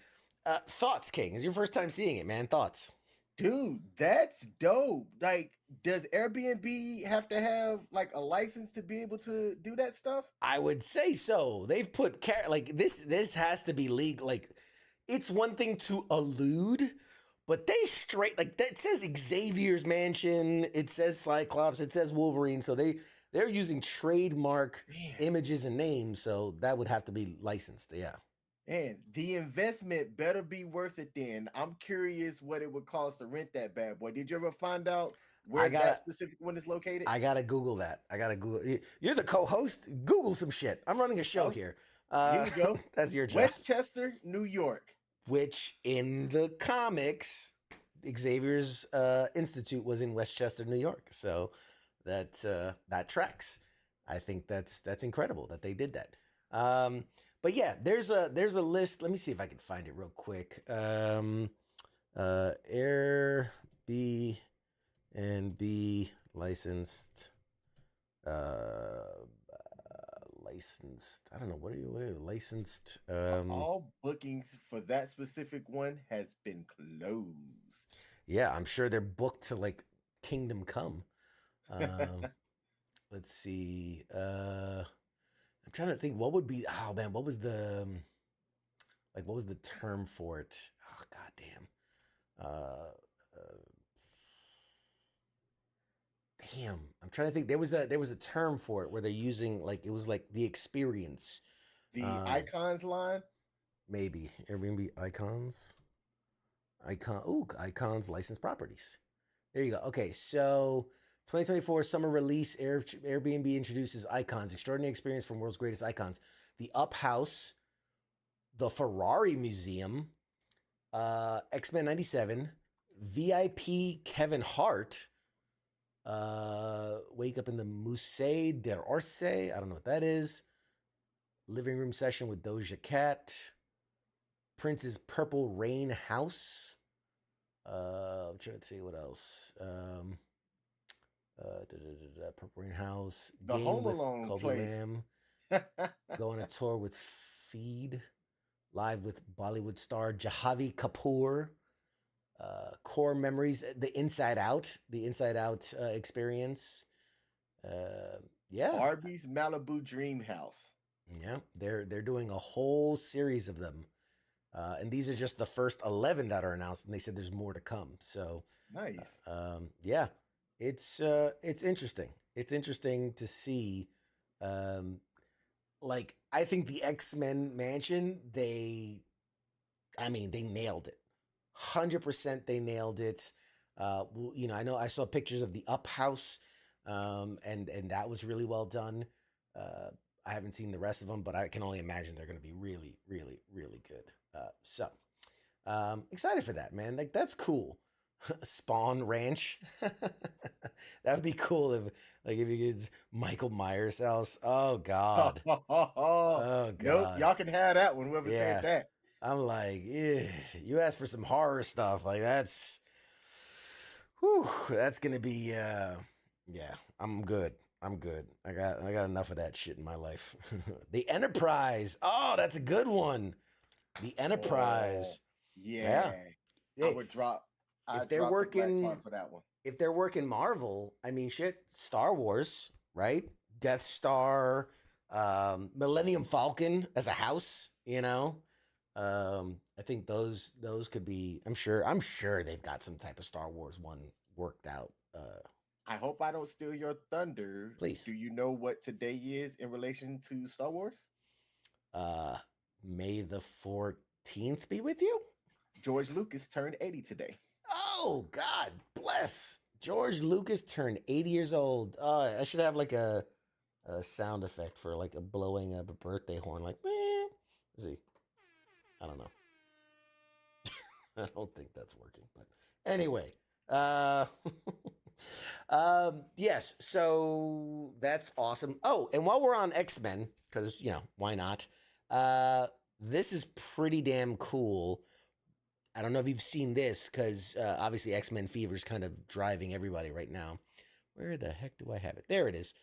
Thoughts, King? It's your first time seeing it, man. Thoughts? Dude, that's dope. Like, does Airbnb have to have like a license to be able to do that stuff? I would say so. They've put like this. This has to be legal. Like, it's one thing to allude, but they straight like that. It says Xavier's Mansion. It says Cyclops. It says Wolverine. So they're using trademark images and names. So that would have to be licensed. Yeah. Man, the investment better be worth it then. I'm curious what it would cost to rent that bad boy. Did you ever find out where that specific one is located? I gotta Google that. You're the co-host. Google some shit. I'm running a show here. Here you go. That's your job. Westchester, New York. Which in the comics, Xavier's Institute was in Westchester, New York. So that tracks. I think that's incredible that they did that. But yeah, there's a list. Let me see if I can find it real quick. Airbnb and B, licensed. Licensed. I don't know. What are you licensed? All bookings for that specific one has been closed. Yeah, I'm sure they're booked to like Kingdom Come. Let's see. I'm trying to think what would be. Oh man, what was the like? What was the term for it? Oh goddamn. Damn, I'm trying to think. There was a term for it where they're using like it was like the experience. The icons line. Maybe Airbnb icons. Icons licensed properties. There you go. Okay, so 2024 summer release. Airbnb introduces icons, extraordinary experience from world's greatest icons. The Up House, the Ferrari Museum, X-Men 97, VIP Kevin Hart, Wake Up in the Musée d'Orsay. I don't know what that is. Living room session with Doja Cat. Prince's Purple Rain House. I'm trying to see what else. Purple Rain House. The Game Home with Alone Kobe place. Lamb. Go on a tour with Feed. Live with Bollywood star Jahavi Kapoor. Core Memories. The Inside Out experience. Yeah. Barbie's Malibu Dream House. Yeah, they're doing a whole series of them. And these are just the first 11 that are announced, and they said there's more to come. So Nice. yeah, it's interesting. It's interesting to see. Like I think the X-Men mansion, they nailed it. 100% they nailed it. Well, I know I saw pictures of the Up House, and that was really well done. I haven't seen the rest of them, but I can only imagine they're going to be really, really, really good. So excited for that, man. Like that's cool. Spawn Ranch. That would be cool if you could Michael Myers house. Oh God. Oh God. Nope, y'all can have that one. Whoever Yeah. said that. I'm like, yeah, you asked for some horror stuff. Like that's gonna be yeah, I'm good. I got enough of that shit in my life. The Enterprise. Oh, that's a good one. The Enterprise. Yeah. Hey, I would drop. if they're drop the black working card for that one. If they're working Marvel, I mean shit, Star Wars, right? Death Star, Millennium Falcon as a house, I think those could be. I'm sure they've got some type of Star Wars one worked out. I hope I don't steal your thunder. Please. Do you know what today is in relation to Star Wars? May the 14th be with you. George Lucas turned 80 today. Oh, God bless. George Lucas turned 80 years old. I should have like a sound effect for like a blowing up a birthday horn. Like, meh. Let's see. I don't know. I don't think that's working. But anyway, yes. So that's awesome. Oh, and while we're on X-Men, because, why not? This is pretty damn cool. I don't know if you've seen this because obviously X-Men Fever is kind of driving everybody right now. Where the heck do I have it? There it is.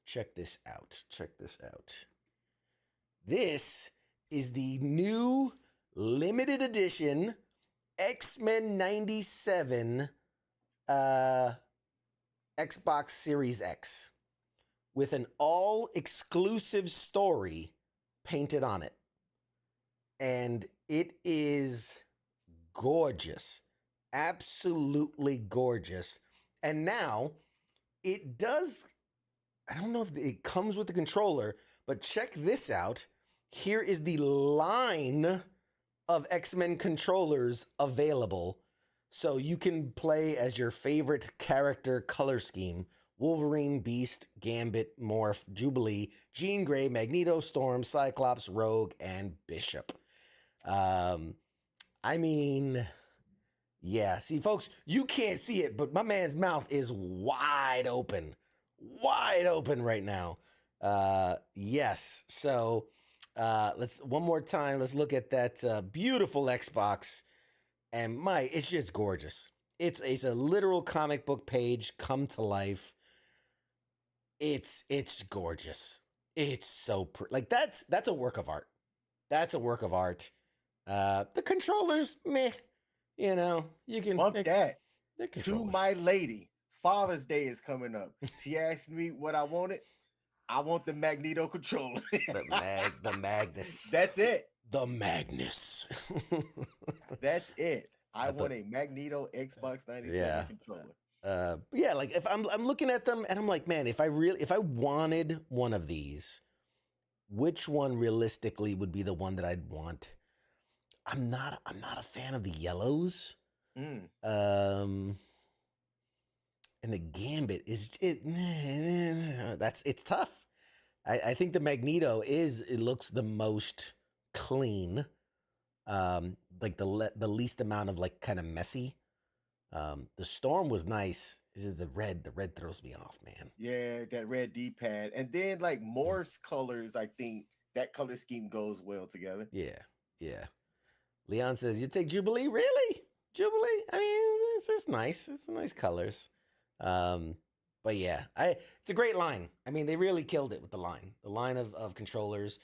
Check this out. This is the new limited edition X-Men 97 Xbox Series X with an all-exclusive story painted on it. And it is gorgeous. Absolutely gorgeous. And now it does, I don't know if it comes with the controller, but check this out. Here is the line of X-Men controllers available. So you can play as your favorite character color scheme. Wolverine, Beast, Gambit, Morph, Jubilee, Jean Grey, Magneto, Storm, Cyclops, Rogue, and Bishop. I mean, yeah. See, folks, you can't see it, but my man's mouth is wide open right now. Yes. So, let's one more time. Let's look at that beautiful Xbox, and it's just gorgeous. It's a literal comic book page come to life. It's gorgeous. It's so like that's a work of art. That's a work of art. The controllers, meh. You know, you can Bump that. they're To controllers. my lady, Father's Day is coming up. She asked me what I wanted. I want the Magneto controller. the Magnus. That's it. The Magnus. That's it. I I thought- want a Magneto Xbox 97 Yeah. controller. Yeah, like if I'm looking at them and I'm like, man, if I wanted one of these, which one realistically would be the one that I'd want? I'm not a fan of the yellows. Mm. And the Gambit is it's tough. I think the Magneto it looks the most clean. Like the least amount of like kind of messy. The Storm was nice. Is it the red? The red throws me off, man. Yeah, that red D-pad. And then like Morse colors, I think that color scheme goes well together. Yeah. Leon says, you take Jubilee? Really? Jubilee? I mean, it's nice. It's nice colors. But yeah, it's a great line. I mean, they really killed it with the line of controllers.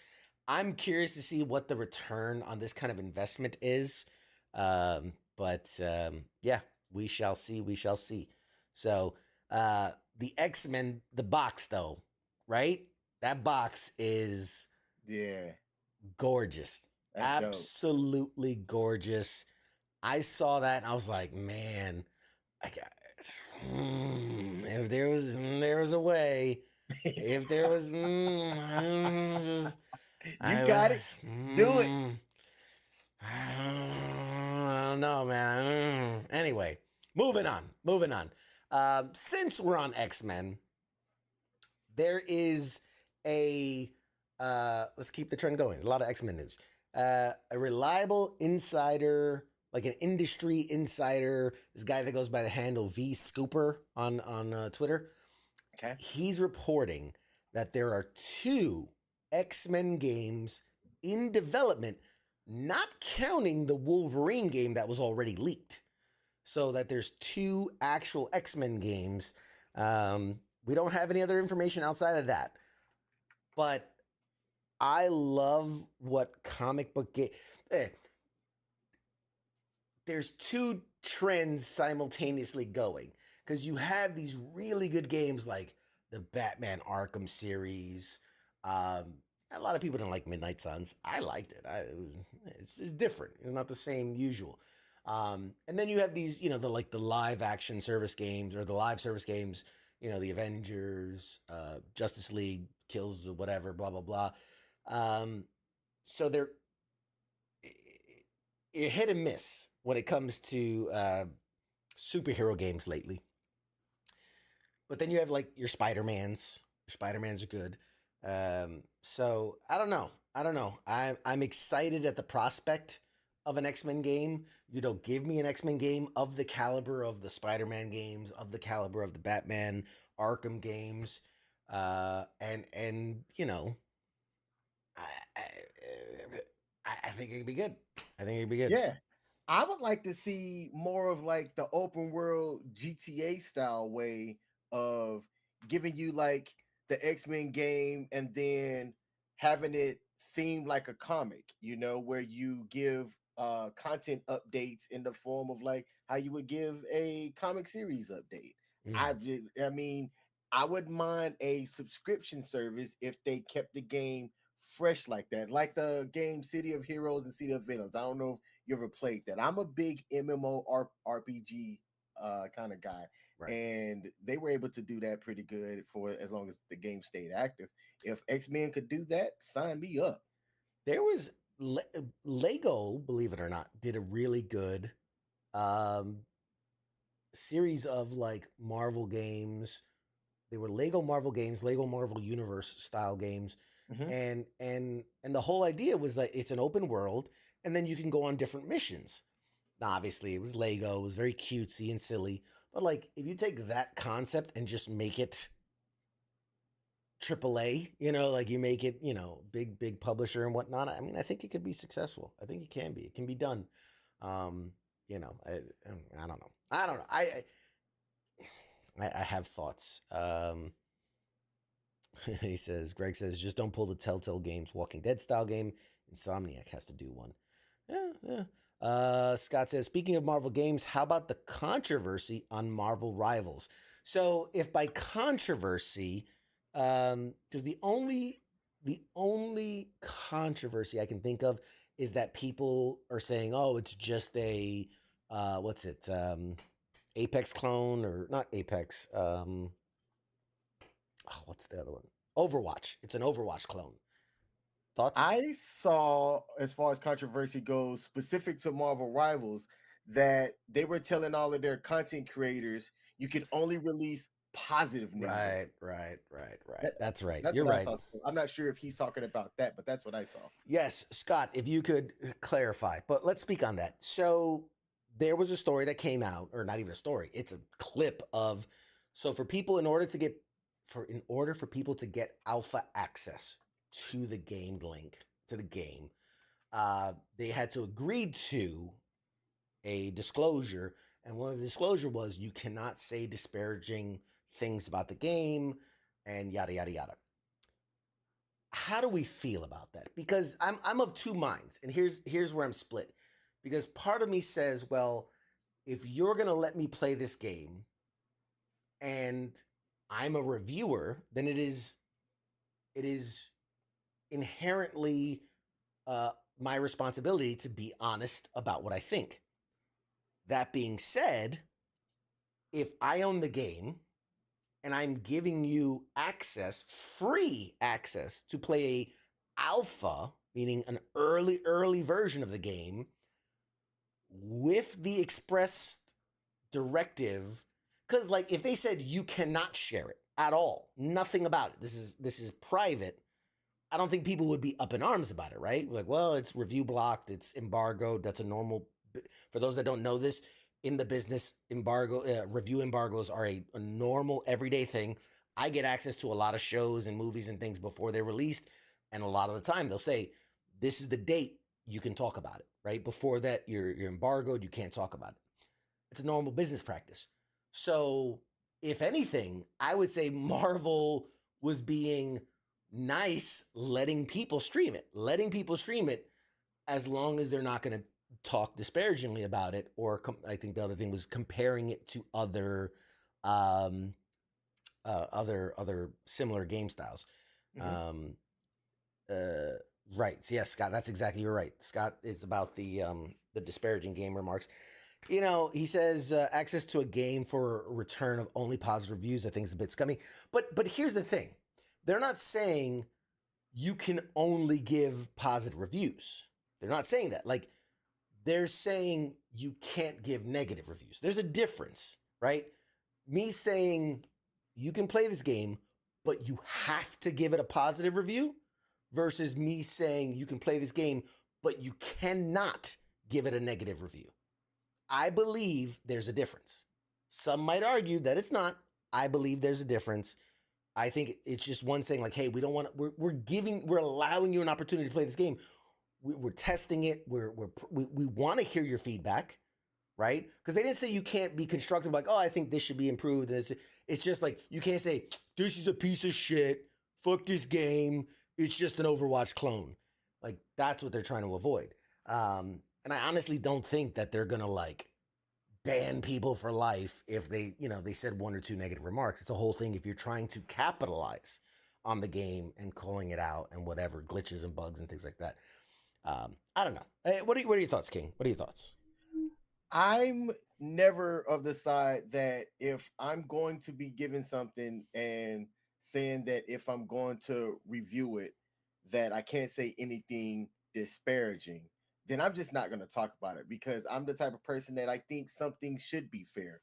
I'm curious to see what the return on this kind of investment is. But yeah, we shall see. We shall see. So the X-Men, the box though, right? That box is gorgeous. That's Absolutely dope. Gorgeous. I saw that and I was like, man, if there was a way, if there was, you got it. Do it. I don't know, man. Anyway, moving on. Since we're on X-Men, there is let's keep the trend going. There's a lot of X-Men news. A reliable insider, like an industry insider, this guy that goes by the handle V Scooper on Twitter. Okay. He's reporting that there are 2 X-Men games in development, not counting the Wolverine game that was already leaked. So that there's 2 actual X-Men games. We don't have any other information outside of that. But I love what comic book game. There's 2 trends simultaneously going. Because you have these really good games like the Batman Arkham series. A lot of people don't like Midnight Suns. I liked it. It's different. It's not the same usual. And then you have these, the live action service games or the live service games, the Avengers, Justice League, Kills, whatever, blah, blah, blah. So they're hit and miss when it comes to superhero games lately. But then you have like your Spider-Mans. Your Spider-Mans are good. So I don't know. I'm excited at the prospect of an X-Men game. Give me an X-Men game of the caliber of the Spider-Man games, of the caliber of the Batman Arkham games. And I think it'd be good. Yeah. I would like to see more of like the open world GTA style way of giving you like the X-Men game and then having it themed like a comic, where you give content updates in the form of like how you would give a comic series update. I mean, I wouldn't mind a subscription service if they kept the game fresh like that, like the game City of Heroes and City of Villains. I don't know if you ever played that. I'm a big MMO RPG kind of guy. Right. And they were able to do that pretty good for as long as the game stayed active. If X-Men could do that, sign me up. There was Lego, believe it or not, did a really good series of like Marvel games. They were Lego Marvel games, Lego Marvel Universe style games. Mm-hmm. And the whole idea was that it's an open world and then you can go on different missions. Now, obviously it was Lego, it was very cutesy and silly. But like, if you take that concept and just make it AAA, like you make it, big publisher and whatnot. I mean, I think it could be successful. I think it can be. It can be done. you know, I don't know. I don't know. I have thoughts. He says, Greg says, just don't pull the Telltale Games Walking Dead style game. Insomniac has to do one. Yeah. Scott says, speaking of Marvel games, how about the controversy on Marvel Rivals? So if by controversy, because the only controversy I can think of is that people are saying, oh, it's just a, what's it? Apex clone, or not Apex. What's the other one? Overwatch. It's an Overwatch clone. Thoughts? I saw, as far as controversy goes, specific to Marvel Rivals, that they were telling all of their content creators you can only release positive news. Right. That's right. That's You're what I right. saw. I'm not sure if he's talking about that, but that's what I saw. Yes, Scott, if you could clarify, but let's speak on that. So there was a story that came out, or not even a story, it's a clip of, so for people, in order for people to get alpha access to the game link, to the game, they had to agree to a disclosure. And one of the disclosure was you cannot say disparaging things about the game and yada, yada, yada. How do we feel about that? Because I'm of two minds, and here's where I'm split. Because part of me says, well, if you're gonna let me play this game and I'm a reviewer, then it is inherently my responsibility to be honest about what I think. That being said, if I own the game and I'm giving you access, free access to play a alpha, meaning an early version of the game, with the expressed directive, because like if they said you cannot share it at all, nothing about it, this is private, I don't think people would be up in arms about it, right? Like, well, it's review blocked, it's embargoed. That's a normal. For those that don't know this, in the business, review embargoes are a normal everyday thing. I get access to a lot of shows and movies and things before they're released, and a lot of the time they'll say, "This is the date you can talk about it." Right before that, you're embargoed. You can't talk about it. It's a normal business practice. So, if anything, I would say Marvel was being nice, letting people stream it as long as they're not going to talk disparagingly about it, or I think the other thing was comparing it to other similar game styles. Right. So yes, Scott, that's exactly, you're right. Scott is about the disparaging game remarks. You know, he says access to a game for return of only positive reviews, I think is a bit scummy. But here's the thing. They're not saying you can only give positive reviews. They're not saying that. Like, they're saying you can't give negative reviews. There's a difference, right? Me saying you can play this game, but you have to give it a positive review, versus me saying you can play this game, but you cannot give it a negative review. I believe there's a difference. Some might argue that it's not. I believe there's a difference. I think it's just one saying like, hey, we don't want to, we're allowing you an opportunity to play this game. We're testing it. We want to hear your feedback, right? Because they didn't say you can't be constructive, like, oh, I think this should be improved. And it's just like, you can't say, this is a piece of shit. Fuck this game. It's just an Overwatch clone. Like, that's what they're trying to avoid. And I honestly don't think that they're going to like ban people for life if they said one or two negative remarks. It's a whole thing if you're trying to capitalize on the game and calling it out and whatever, glitches and bugs and things like that. I don't know. What are your thoughts, King? What are your thoughts? I'm never of the side that if I'm going to be given something and saying that if I'm going to review it, that I can't say anything disparaging, then I'm just not going to talk about it, because I'm the type of person that I think something should be fair.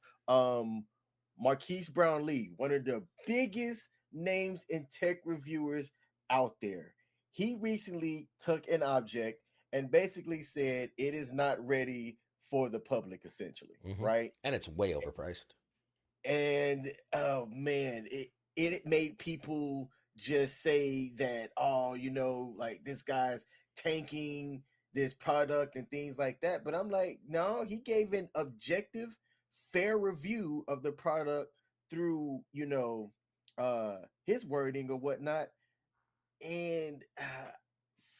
Marquise Brownlee, one of the biggest names in tech reviewers out there, he recently took an object and basically said it is not ready for the public, essentially, right? And it's way overpriced. And oh man, it made people just say that, oh, like this guy's tanking this product and things like that. But I'm like, no, he gave an objective, fair review of the product through, his wording or whatnot. And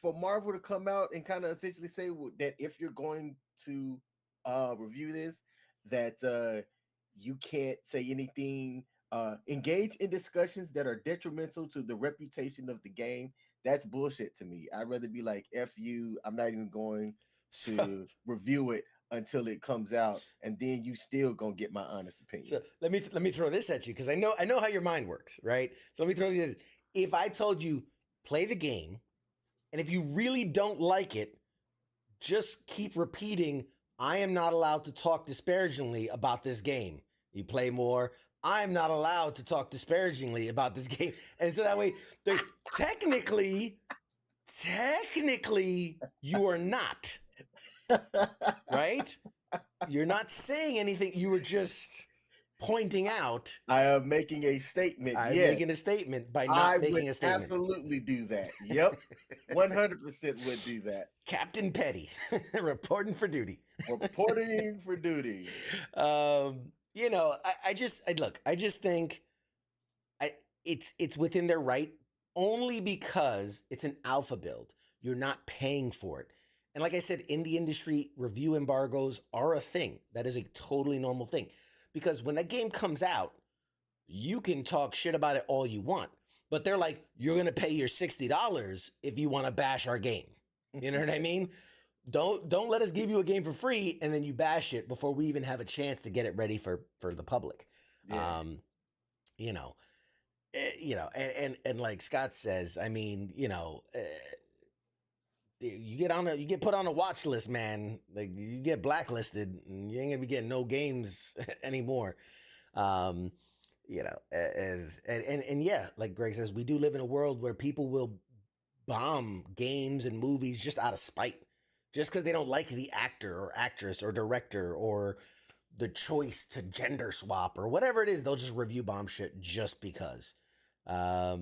for Marvel to come out and kind of essentially say that if you're going to review this, that you can't say anything, engage in discussions that are detrimental to the reputation of the game. That's bullshit to me. I'd rather be like, F you, I'm not even going to review it until it comes out, and then you still gonna get my honest opinion. So let me throw this at you, because I know how your mind works, right? So let me throw this. If I told you play the game, and if you really don't like it, just keep repeating, I am not allowed to talk disparagingly about this game. You play more, I am not allowed to talk disparagingly about this game. And so that way, technically, you are not, right? You're not saying anything. You were just pointing out. I am making a statement. I'm making a statement by not making a statement. Absolutely do that. Yep. 100% would do that. Captain Petty, reporting for duty. Reporting for duty. I just think it's within their right, only because it's an alpha build. You're not paying for it. And like I said, in the industry, review embargoes are a thing. That is a totally normal thing. Because when that game comes out, you can talk shit about it all you want. But they're like, you're going to pay your $60 if you want to bash our game. You know what I mean? Don't let us give you a game for free and then you bash it before we even have a chance to get it ready for the public. Yeah. And like Scott says, I mean, you get put on a watch list, man. Like, you get blacklisted and you ain't gonna be getting no games anymore. And like Greg says, we do live in a world where people will bomb games and movies just out of spite, just because they don't like the actor or actress or director or the choice to gender swap or whatever it is. They'll just review bomb shit just because. But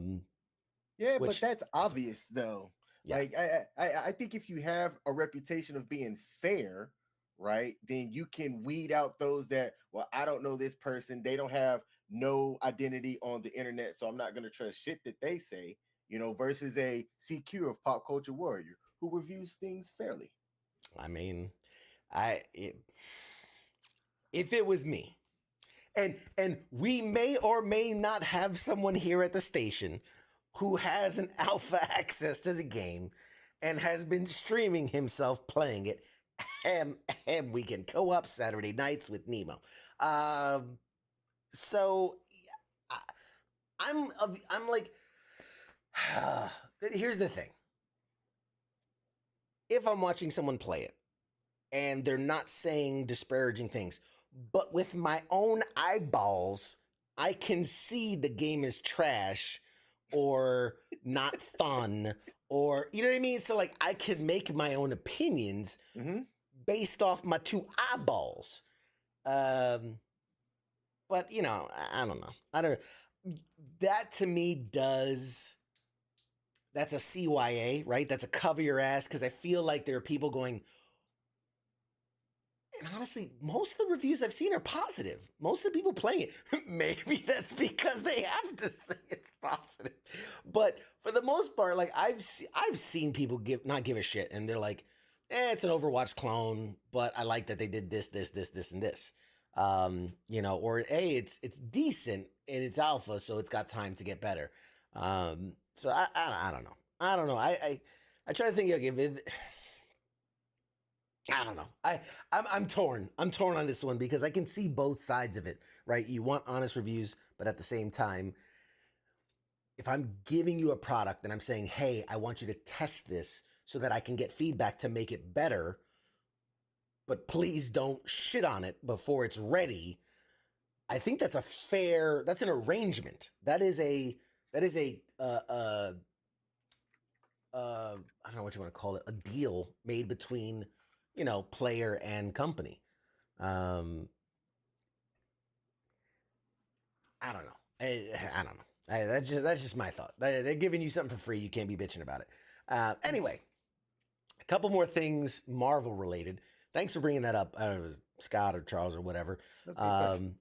that's obvious though. Yeah. Like I think if you have a reputation of being fair, right, then you can weed out those that, well, I don't know this person. They don't have no identity on the internet, so I'm not going to trust shit that they say, versus a CQ of Pop Culture Warrior who reviews things fairly. I mean, if it was me, and we may or may not have someone here at the station who has an alpha access to the game and has been streaming himself playing it, and we can co-op Saturday nights with Nemo. So I'm like, here's the thing. If I'm watching someone play it and they're not saying disparaging things, but with my own eyeballs, I can see the game is trash or not fun, or, you know what I mean? So like, I could make my own opinions based off my two eyeballs. But I don't know. That to me that's a CYA, right? That's a cover your ass, because I feel like there are people going, and honestly, most of the reviews I've seen are positive. Most of the people playing it, maybe that's because they have to say it's positive. But for the most part, like I've seen people not give a shit, and they're like, it's an Overwatch clone, but I like that they did this, and this. Or hey, it's decent and it's alpha, so it's got time to get better. So I don't know. I try to think, if it. I don't know. I'm torn. I'm torn on this one because I can see both sides of it, right? You want honest reviews, but at the same time, if I'm giving you a product and I'm saying, hey, I want you to test this so that I can get feedback to make it better, but please don't shit on it before it's ready. I think that's that's an arrangement. That is a I don't know what you want to call it, a deal made between, player and company. I don't know. I don't know. That's just my thought. They're giving you something for free. You can't be bitching about it. Anyway, A couple more things Marvel related. Thanks for bringing that up. I don't know if it was Scott or Charles or whatever. That's a good question.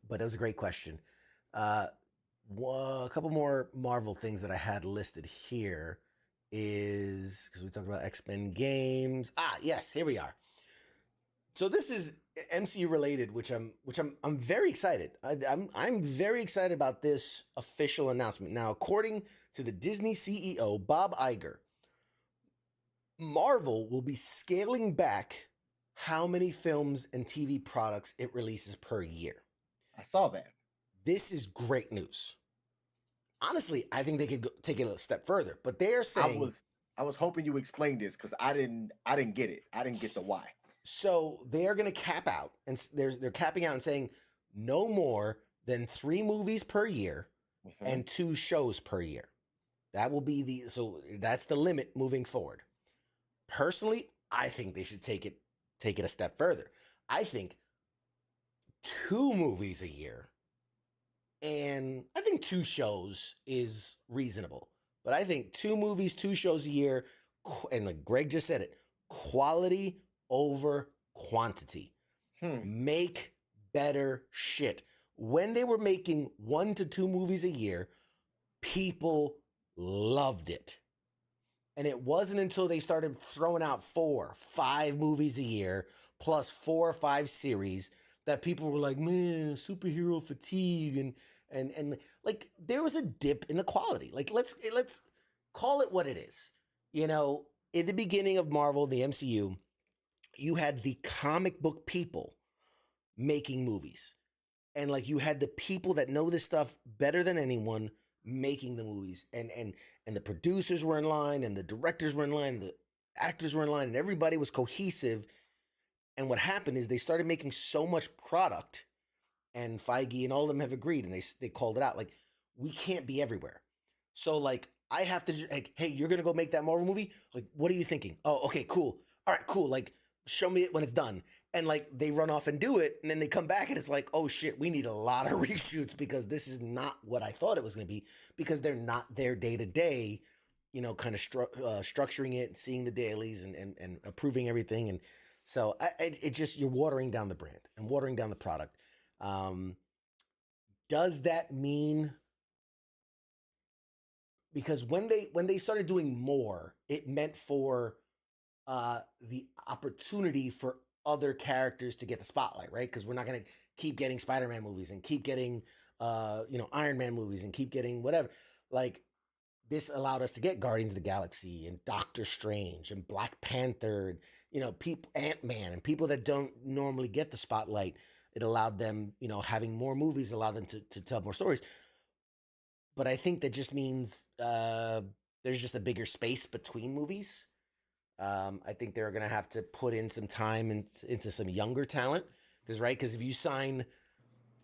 But that was a great question. Uh, a couple more Marvel things that I had listed here is because we talked about X-Men games. Yes, here we are. So this is MCU related, which I'm very excited. I'm very excited about this official announcement. Now, according to the Disney CEO Bob Iger, Marvel will be scaling back how many films and TV products it releases per year. I saw that. This is great news. Honestly, I think they could take it a step further, but they are saying I was hoping you explained this because I didn't get it. I didn't get the why. so they are going to cap out, and they're capping out and saying no more than 3 movies per year and 2 shows per year. That will be that's the limit moving forward. Personally, I think they should take it a step further. I think 2 movies a year, and I think 2 shows is reasonable. But I think 2 movies, 2 shows a year, and like Greg just said it, quality over quantity. Make better shit. When they were making 1 to 2 movies a year, people loved it. And it wasn't until they started throwing out 4, 5 movies a year, plus 4 or 5 series, that people were like, man, superhero fatigue. And like, there was a dip in the quality. Like, let's call it what it is. You know, in the beginning of Marvel, the MCU, you had the comic book people making movies. And like, you had the people that know this stuff better than anyone making the movies. And the producers were in line, and the directors were in line, and the actors were in line, and everybody was cohesive. And what happened is they started making so much product, and Feige and all of them have agreed, and they called it out. Like, we can't be everywhere. So like, I have to, like, hey, you're gonna go make that Marvel movie? Like, what are you thinking? Oh, okay, cool. All right, cool. Like, show me it when it's done. And like, they run off and do it, and then they come back and it's like, oh shit, we need a lot of reshoots because this is not what I thought it was gonna be, because they're not there day to day, you know, kind of structuring it, seeing the dailies, and approving everything. And so it just, you're watering down the brand and watering down the product. Does that mean, because when they started doing more, it meant for the opportunity for other characters to get the spotlight, right? Because we're not going to keep getting Spider-Man movies and keep getting Iron Man movies and keep getting whatever. Like, this allowed us to get Guardians of the Galaxy and Doctor Strange and Black Panther and, you know, Ant-Man, and people that don't normally get the spotlight. It allowed them, you know, having more movies allowed them to tell more stories. But I think that just means there's just a bigger space between movies. I think they're going to have to put in some time into some younger talent. Because if you sign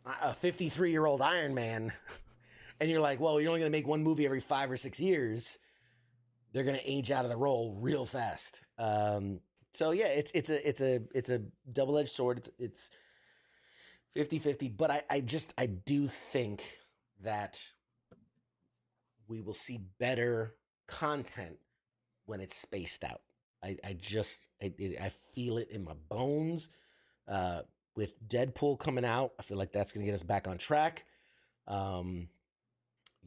a 53-year-old Iron Man and you're like, well, you're only going to make 1 movie every 5 or 6 years, they're going to age out of the role real fast. So yeah, it's a double-edged sword. It's 50-50, but I do think that we will see better content when it's spaced out. I feel it in my bones. With Deadpool coming out, I feel like that's going to get us back on track. You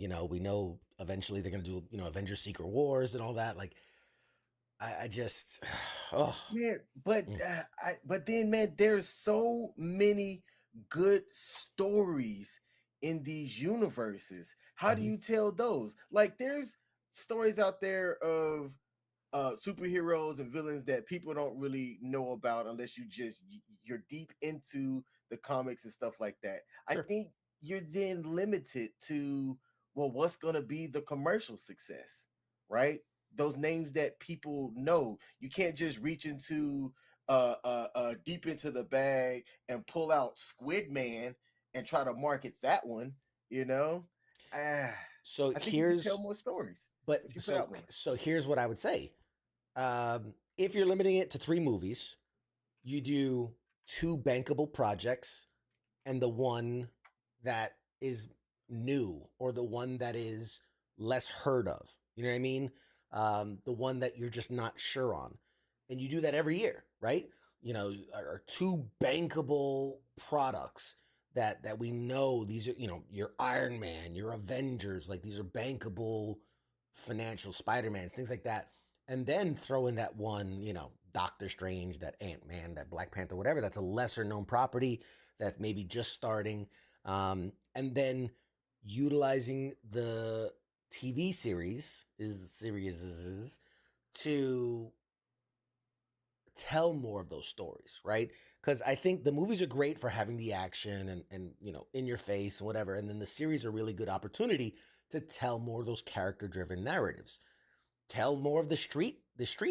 know, we know eventually they're going to do, you know, Avengers Secret Wars and all that. Like, I just, oh Man, but then, man, there's so many good stories in these universes. How do you tell those? Like, there's stories out there of superheroes and villains that people don't really know about unless you're deep into the comics and stuff like that. Sure. I think you're then limited to, well, what's going to be the commercial success, right? Those names that people know. You can't just reach into deep into the bag and pull out Squid Man and try to market that one, you know. So I think you can tell more stories. but if you put out more. so here's what I would say. If you're limiting it to 3 movies, you do 2 bankable projects and the one that is new or the one that is less heard of. You know what I mean? the one that you're just not sure on. And you do that every year, right? You know, are two bankable products that we know these are, you know, your Iron Man, your Avengers, like these are bankable financial Spider-Mans, things like that. And then throw in that one, you know, Doctor Strange, that Ant-Man, that Black Panther, whatever, that's a lesser known property that's maybe just starting. And then utilizing the TV series to tell more of those stories, right? Because I think the movies are great for having the action and you know, in your face and whatever, and then the series are a really good opportunity to tell more of those character driven narratives, tell more of the street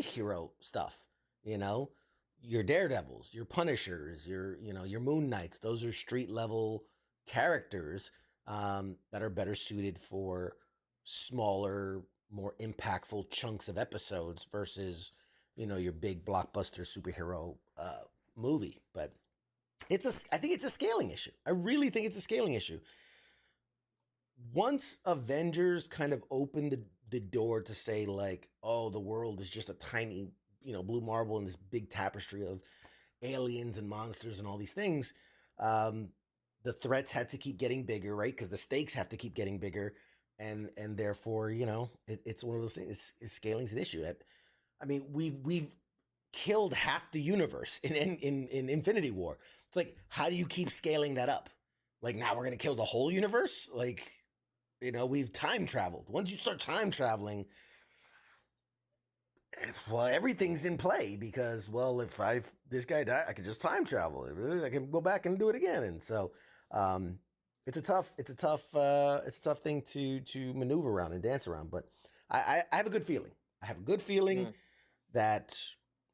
hero stuff. You know, your Daredevils, your Punishers, your, you know, your Moon Knights. Those are street level characters that are better suited for smaller, more impactful chunks of episodes versus, you know, your big blockbuster superhero movie. But I think it's a scaling issue. I really think it's a scaling issue. Once Avengers kind of opened the door to say, like, oh, the world is just a tiny, you know, blue marble in this big tapestry of aliens and monsters and all these things, the threats had to keep getting bigger, right? Because the stakes have to keep getting bigger, and therefore, you know, it's one of those things. Scaling's an issue. I mean, we've killed half the universe in Infinity War. It's like, how do you keep scaling that up? Like, now we're gonna kill the whole universe? Like, you know, we've time traveled. Once you start time traveling, well, everything's in play because, well, if this guy died, I could just time travel. I can go back and do it again. And so, it's a tough thing to maneuver around and dance around. But I have a good feeling. I have a good feeling that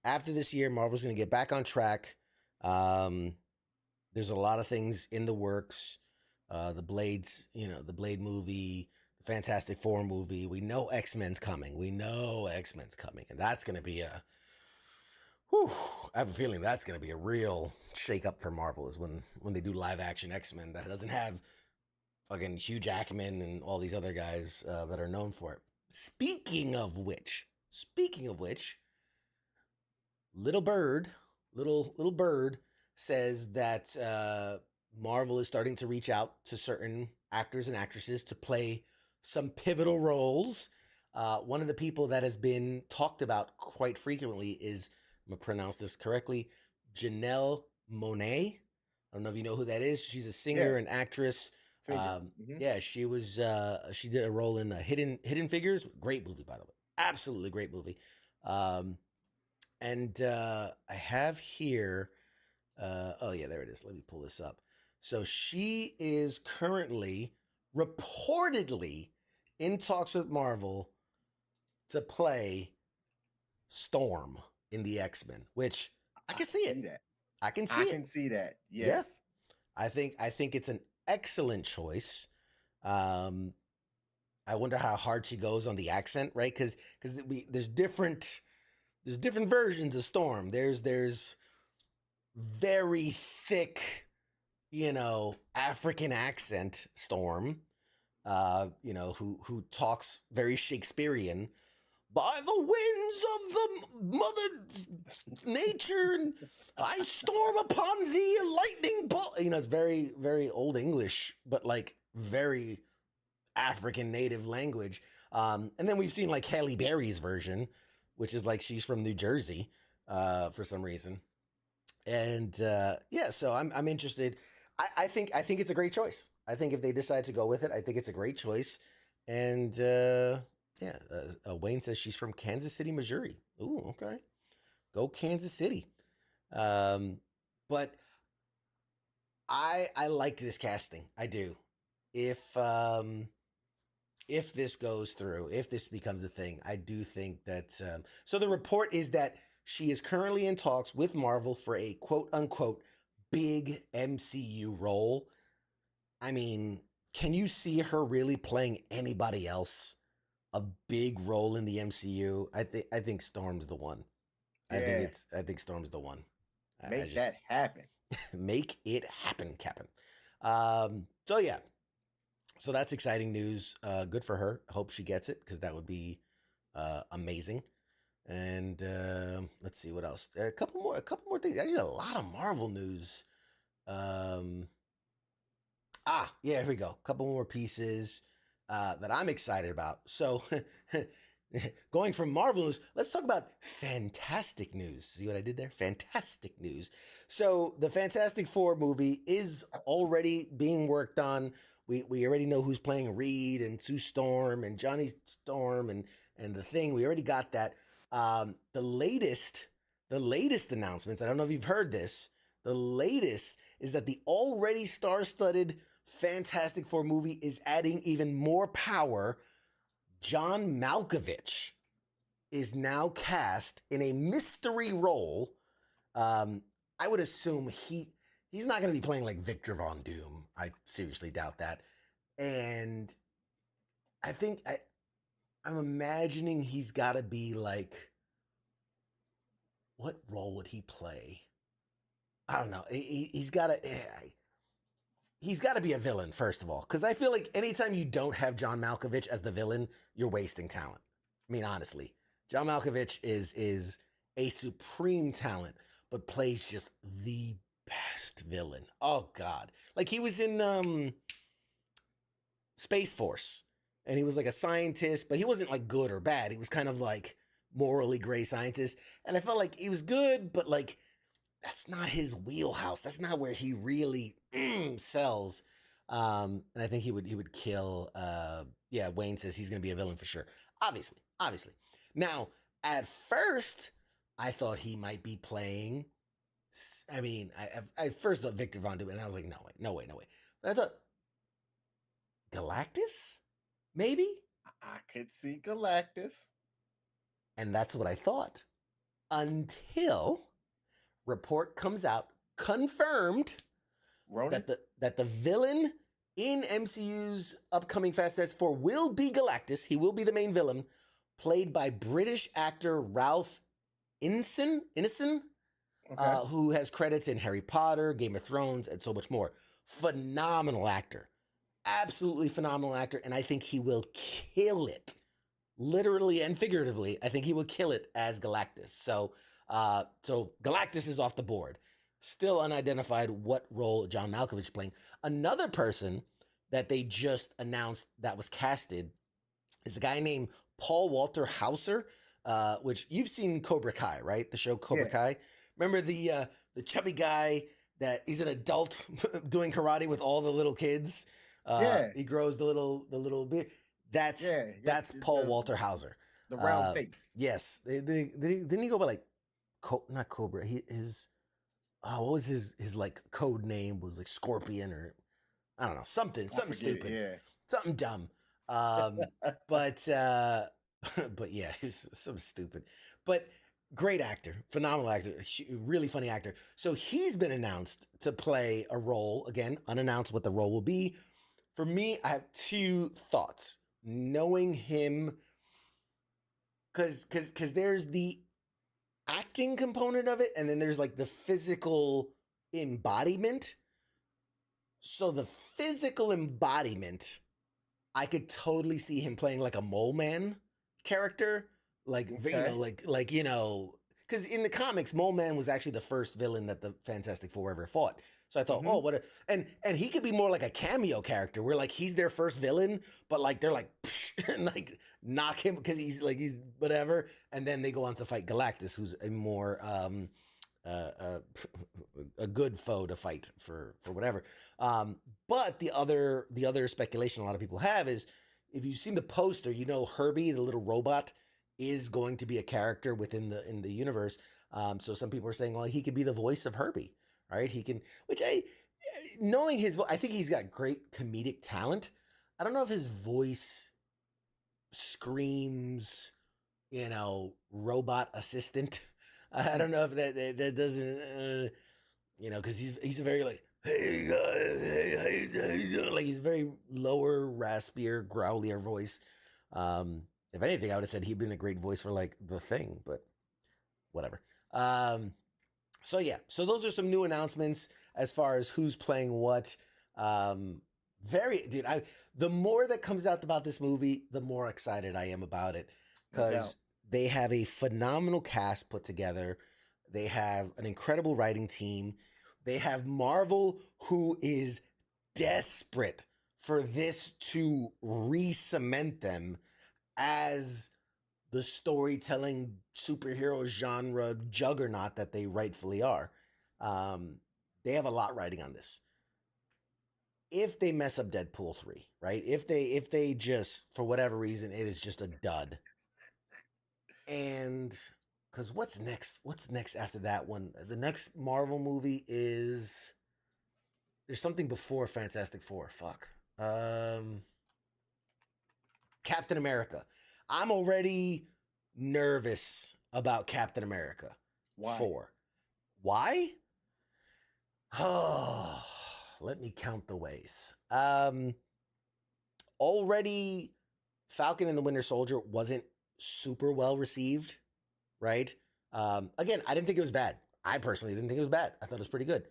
after this year, Marvel's going to get back on track. There's a lot of things in the works. The Blades, you know, the Blade movie, Fantastic Four movie. We know X-Men's coming. And that's going to be I have a feeling that's going to be a real shake-up for Marvel is when they do live-action X-Men that doesn't have fucking Hugh Jackman and all these other guys that are known for it. Speaking of which, little bird says that Marvel is starting to reach out to certain actors and actresses to play some pivotal roles. One of the people that has been talked about quite frequently is, I'm going to pronounce this correctly, Janelle Monáe. I don't know if you know who that is. She's a singer and actress. Yeah, she was. She did a role in Hidden Figures. Great movie, by the way. Absolutely great movie. And I have here. Oh yeah, there it is. Let me pull this up. So she is currently reportedly in talks with Marvel to play Storm in the X-Men, which I can see it. I can see that. Yes. Yeah. I think it's an excellent choice. I wonder how hard she goes on the accent, right? Because there's different versions of Storm. There's very thick, you know, African accent Storm, you know, who talks very Shakespearean. By the winds of the mother nature, and I storm upon thee a lightning bolt. You know, it's very, very old English, but like very African native language. And then we've seen like Halle Berry's version, which is like she's from New Jersey for some reason. And yeah, so I'm interested. I think it's a great choice. I think if they decide to go with it, I think it's a great choice. And yeah, Wayne says she's from Kansas City, Missouri. Ooh, okay. Go Kansas City. But I like this casting. I do. If this goes through, if this becomes a thing, I do think that. So the report is that she is currently in talks with Marvel for a quote unquote big MCU role. I mean, can you see her really playing anybody else a big role in the MCU? I think Storm's the one. Yeah. I think Storm's the one. Make that happen. Make it happen, Captain. So yeah. So that's exciting news. Good for her. Hope she gets it because that would be amazing. And let's see what else. There are a couple more things. Actually, a lot of Marvel news. Yeah, here we go. A couple more pieces that I'm excited about. So, going from Marvel news, let's talk about fantastic news. See what I did there? Fantastic news. So, the Fantastic Four movie is already being worked on. We already know who's playing Reed and Sue Storm and Johnny Storm and the Thing. We already got that. The latest announcements. I don't know if you've heard this. The latest is that the already star-studded Fantastic Four movie is adding even more power. John Malkovich is now cast in a mystery role. I would assume he's not going to be playing like Victor Von Doom. I seriously doubt that. And I think I'm imagining he's got to be like, what role would he play? I don't know. He's got to. He's got to be a villain, first of all, because I feel like anytime you don't have John Malkovich as the villain, you're wasting talent. I mean, honestly, John Malkovich is a supreme talent, but plays just the best villain. Oh God, like he was in Space Force, and he was like a scientist, but he wasn't like good or bad. He was kind of like morally gray scientist, and I felt like he was good, but like that's not his wheelhouse. That's not where he really sells. And I think he would kill. Yeah, Wayne says he's going to be a villain for sure. Obviously. Now, at first, I thought he might be playing. I mean, I first thought Victor Von Doom, and I was like, no way. But I thought Galactus, maybe. I could see Galactus, and that's what I thought until report comes out confirmed that the villain in MCU's upcoming Fast Furious 4 will be Galactus. He will be the main villain, played by British actor Ralph Ineson, who has credits in Harry Potter, Game of Thrones, and so much more. Phenomenal actor. Absolutely phenomenal actor, and I think he will kill it. Literally and figuratively, I think he will kill it as Galactus. So Galactus is off the board. Still unidentified what role John Malkovich is playing. Another person that they just announced that was casted is a guy named Paul Walter Hauser, which you've seen Cobra Kai, right? The show Cobra Kai. Remember the chubby guy that he's an adult doing karate with all the little kids. He grows the little beard. That's Paul Walter Hauser. The round face. Yes. Didn't he go by like not Cobra? What was his like code name? Was like Scorpion or I don't know, something stupid, something dumb. But yeah, he's something stupid. But great actor, phenomenal actor, really funny actor. So he's been announced to play a role again, unannounced what the role will be. For me, I have two thoughts. Knowing him, because there's the acting component of it, and then there's like the physical embodiment. So the physical embodiment, I could totally see him playing like a mole man character, like because in the comics, Mole Man was actually the first villain that the Fantastic Four ever fought. So I thought, and he could be more like a cameo character where like he's their first villain, but like they're like and like knock him because he's whatever, and then they go on to fight Galactus, who's a more a good foe to fight for whatever. But the other speculation a lot of people have is if you've seen the poster, Herbie, the little robot, is going to be a character within the universe. So some people are saying, well, he could be the voice of Herbie, right? He can, knowing his voice, I think he's got great comedic talent. I don't know if his voice screams, robot assistant. I don't know if that doesn't, because he's a very like, hey guys, hey, like he's very lower, raspier, growlier voice. If anything, I would have said he'd been a great voice for like The Thing, but whatever. So those are some new announcements as far as who's playing what. The more that comes out about this movie, the more excited I am about it. No doubt. because they have a phenomenal cast put together. They have an incredible writing team. They have Marvel, who is desperate for this to re-cement them as the storytelling superhero genre juggernaut that they rightfully are. They have a lot riding on this. If they mess up Deadpool 3, right? If they just, for whatever reason, it is just a dud. And because what's next? What's next after that one? The next Marvel movie is, there's something before Fantastic Four. Fuck. Captain America. I'm already nervous about Captain America. Why? 4. Why? Oh, let me count the ways. Already Falcon and the Winter Soldier wasn't super well received, right? Again, I didn't think it was bad. I personally didn't think it was bad. I thought it was pretty good.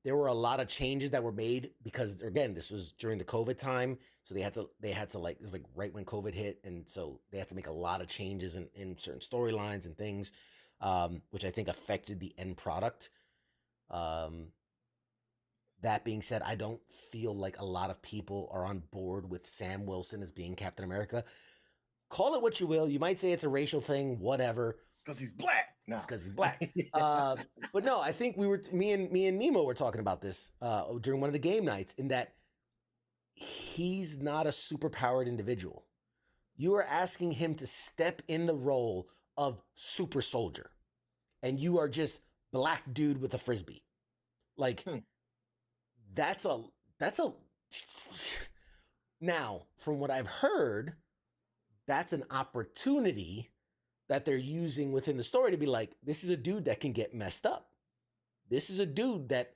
There were a lot of changes that were made because, again, this was during the COVID time, so they had to like, it was like right when COVID hit, and so they had to make a lot of changes in certain storylines and things, which I think affected the end product. That being said, I don't feel like a lot of people are on board with Sam Wilson as being Captain America. Call it what you will. You might say it's a racial thing, whatever. Because he's black. No. It's because he's black. But no, I think me and Nemo were talking about this during one of the game nights, in that he's not a superpowered individual. You are asking him to step in the role of super soldier, and you are just black dude with a frisbee. Like, that's a now, from what I've heard, that's an opportunity that they're using within the story to be like, this is a dude that can get messed up. This is a dude that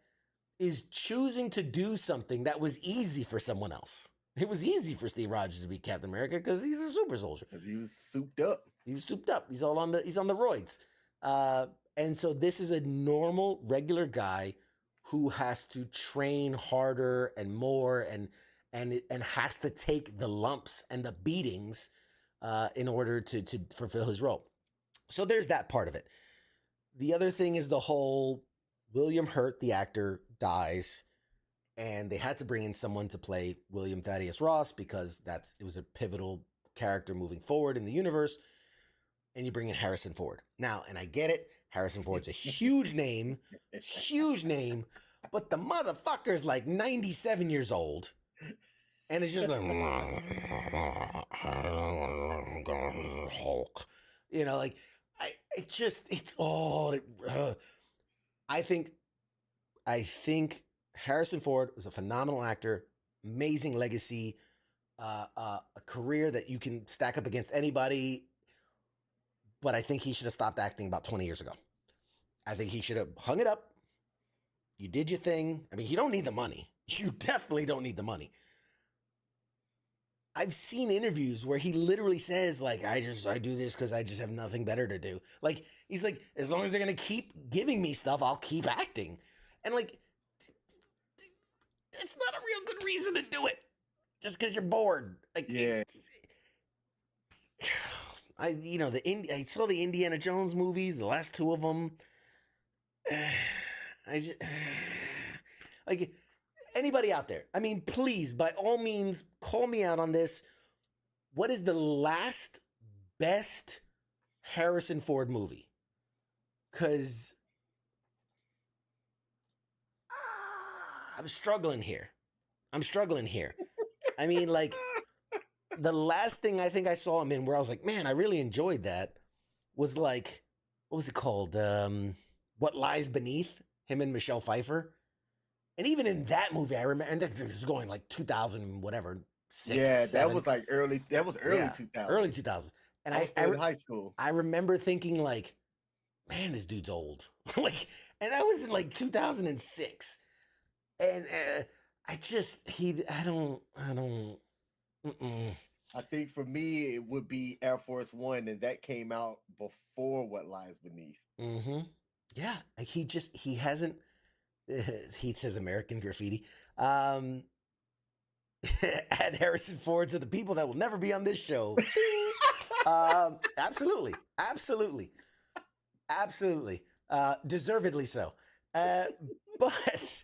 is choosing to do something that was easy for someone else. It was easy for Steve Rogers to be Captain America because he's a super soldier. Because he was souped up. He was souped up. He's on the roids. And so this is a normal, regular guy who has to train harder and more and has to take the lumps and the beatings in order to fulfill his role. So there's that part of it. The other thing is the whole William Hurt, the actor, dies, and they had to bring in someone to play William Thaddeus Ross because it was a pivotal character moving forward in the universe. And you bring in Harrison Ford. Now, and I get it, Harrison Ford's a huge name, but the motherfucker's like 97 years old. And it's just like, Hulk. You know, like, I think Harrison Ford was a phenomenal actor, amazing legacy, a career that you can stack up against anybody. But I think he should have stopped acting about 20 years ago. I think he should have hung it up. You did your thing. I mean, you don't need the money. You definitely don't need the money. I've seen interviews where he literally says, like, I do this because I just have nothing better to do. Like, he's like, as long as they're going to keep giving me stuff, I'll keep acting. And like, that's not a real good reason to do it. Just because you're bored. Like, Yeah. I saw the Indiana Jones movies, the last 2 of them. Like, anybody out there, I mean, please, by all means, call me out on this. What is the last best Harrison Ford movie? Because I'm struggling here. I mean, like, the last thing I think I saw him in where I was like, man, I really enjoyed that was like, what was it called? What Lies Beneath? Him and Michelle Pfeiffer. And even in that movie, I remember, and this is going like 2000 whatever, 6, Yeah, 7. that was like early 2000s. Early 2000s. And I was still in high school. I remember thinking like, man, this dude's old. Like, and that was in like 2006. And I think for me, it would be Air Force One, and that came out before What Lies Beneath. Mm-hmm. Yeah, like he hasn't. He says American Graffiti. Add Harrison Ford to the people that will never be on this show. Absolutely, absolutely, absolutely, deservedly so. But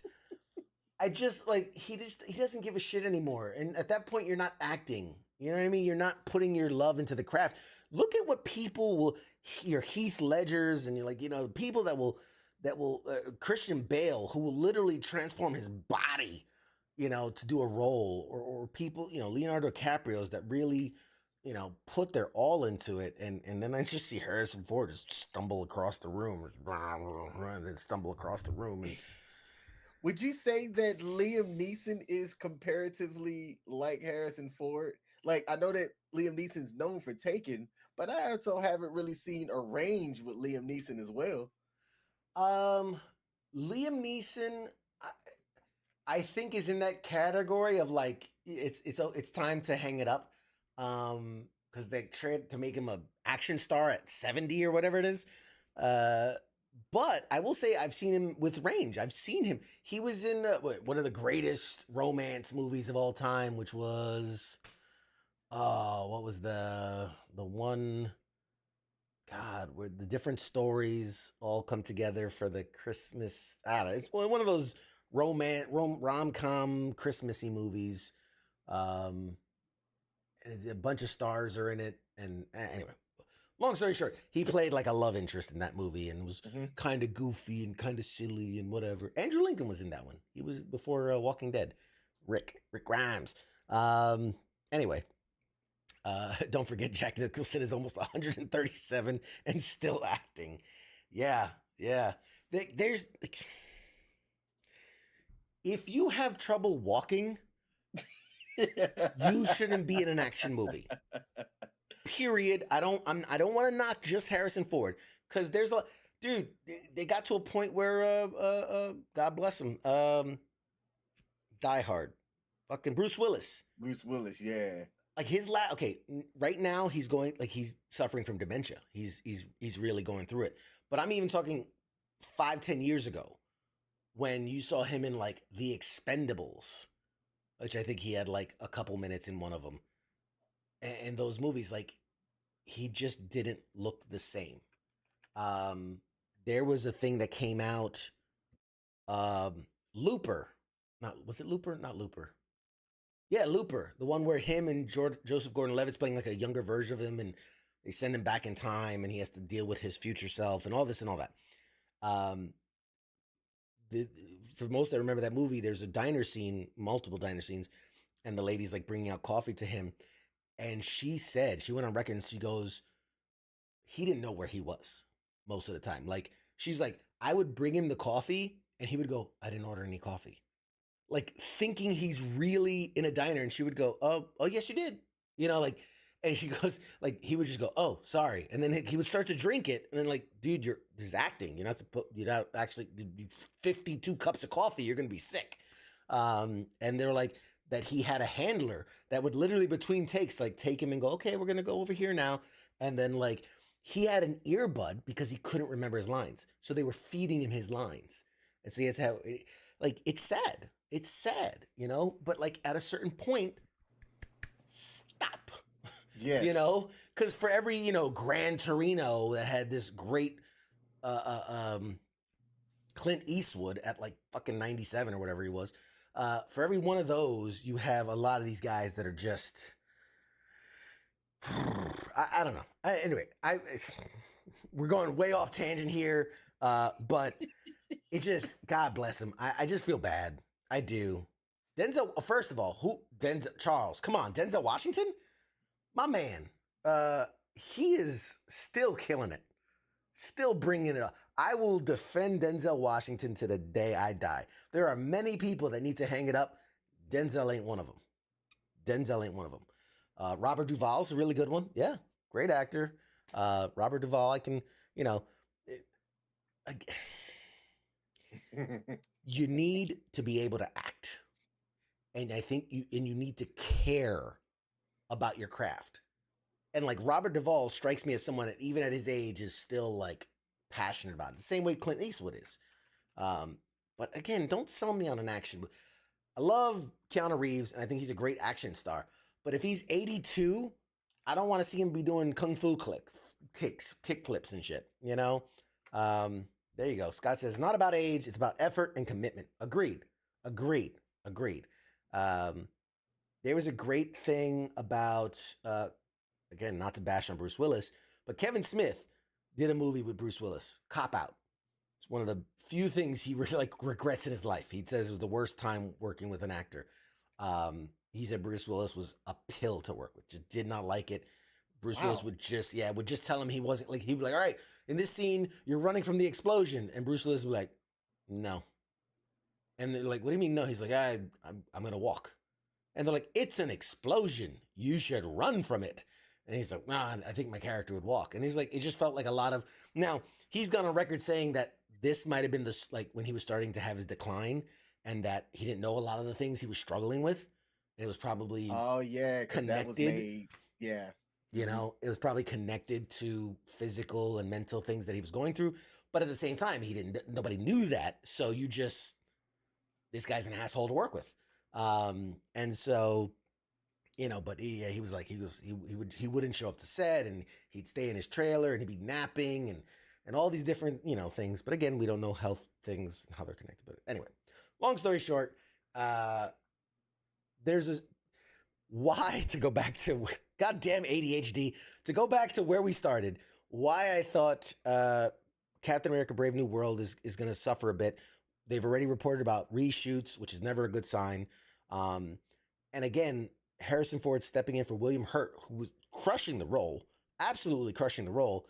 I just like he doesn't give a shit anymore. And at that point, you're not acting. You know what I mean? You're not putting your love into the craft. Look at what people will your Heath Ledgers and you're like people that will Christian Bale who will literally transform his body, to do a role or people Leonardo DiCaprio's that really put their all into it, and then I just see Harrison Ford just stumble across the room, and then stumble across the room and. Would you say that Liam Neeson is comparatively like Harrison Ford? Like, I know that Liam Neeson's known for Taken, but I also haven't really seen a range with Liam Neeson as well. Liam Neeson, I think is in that category of like it's time to hang it up, because they tried to make him a action star at 70 or whatever it is. But I will say I've seen him with range. I've seen him. He was in one of the greatest romance movies of all time, which was, what was the one? God, where the different stories all come together for the Christmas. I don't know. It's one of those rom-com Christmassy movies. And a bunch of stars are in it, and anyway. Long story short, he played like a love interest in that movie and was kind of goofy and kind of silly and whatever. Andrew Lincoln was in that one. He was before Walking Dead. Rick Grimes. Anyway, don't forget Jack Nicholson is almost 137 and still acting. Yeah. There's if you have trouble walking, you shouldn't be in an action movie. Period. I don't want to knock just Harrison Ford because there's a dude. They got to a point where God bless him. Die Hard, fucking Bruce Willis. Yeah. Like right now he's suffering from dementia. He's really going through it. But I'm even talking 5-10 years ago when you saw him in like The Expendables, which I think he had like a couple minutes in one of them. And those movies, like, he just didn't look the same. There was a thing that came out, Looper. Was it Looper? Not Looper. Yeah, Looper. The one where him and Joseph Gordon-Levitt's playing like a younger version of him, and they send him back in time, and he has to deal with his future self, and all this and all that. For most that remember that movie, there's a diner scene, multiple diner scenes, and the lady's like bringing out coffee to him. And she went on record and she goes, he didn't know where he was most of the time. Like, she's like, I would bring him the coffee and he would go, I didn't order any coffee. Like, thinking he's really in a diner, and she would go, oh, yes, you did. And she goes, like, he would just go, oh, sorry. And then he would start to drink it. And then, like, dude, this is acting. You're not actually 52 cups of coffee. You're going to be sick. And they're like, that he had a handler that would literally between takes, like, take him and go, okay, we're going to go over here now. And then, like, he had an earbud because he couldn't remember his lines. So they were feeding him his lines. And so he had to have, like, it's sad. It's sad, but like at a certain point, stop. Yeah. Because for every, Gran Torino that had this great Clint Eastwood at like fucking 97 or whatever he was, for every one of those, you have a lot of these guys that are just, I don't know. Anyway, we're going way off tangent here, but it just, God bless him. I just feel bad. I do. Denzel, first of all, Charles, come on, Denzel Washington? My man. He is still killing it. Still bringing it up. I will defend Denzel Washington to the day I die. There are many people that need to hang it up. Denzel ain't one of them. Robert Duvall's a really good one. Yeah, great actor. Robert Duvall, I can, you need to be able to act. And I think you need to care about your craft. And like Robert Duvall strikes me as someone that even at his age is still like passionate about it. The same way Clint Eastwood is. But again, don't sell me on an action. I love Keanu Reeves and I think he's a great action star. But if he's 82 I don't want to see him be doing kung fu kick flips and shit, you know? There you go. Scott says, not about age, it's about effort and commitment. Agreed. There was a great thing about, again, not to bash on Bruce Willis, but Kevin Smith did a movie with Bruce Willis, Cop Out. It's one of the few things he really regrets in his life. He says it was the worst time working with an actor. He said Bruce Willis was a pill to work with, just did not like it. Bruce Willis would just tell him he wasn't like, he'd be like, all right, in this scene, you're running from the explosion. And Bruce Willis would be like, no. And they're like, what do you mean no? He's like, I'm going to walk. And they're like, it's an explosion. You should run from it. And he's like, nah, I think my character would walk. And he's like, it just felt like a lot of, now he's gone on record saying that this might've been when he was starting to have his decline and that he didn't know a lot of the things he was struggling with. And it was probably connected. That was made, you know, it was probably connected to physical and mental things that he was going through. But at the same time, nobody knew that. So this guy's an asshole to work with. And so, you know, but he was like, he wouldn't show up to set and he'd stay in his trailer and he'd be napping and all these different, you know, things. But again, we don't know health things and how they're connected. But anyway, long story short, why, to go back to goddamn ADHD, to go back to where we started, why I thought Captain America Brave New World is going to suffer a bit. They've already reported about reshoots, which is never a good sign. And again, Harrison Ford stepping in for William Hurt, who was crushing the role, absolutely crushing the role.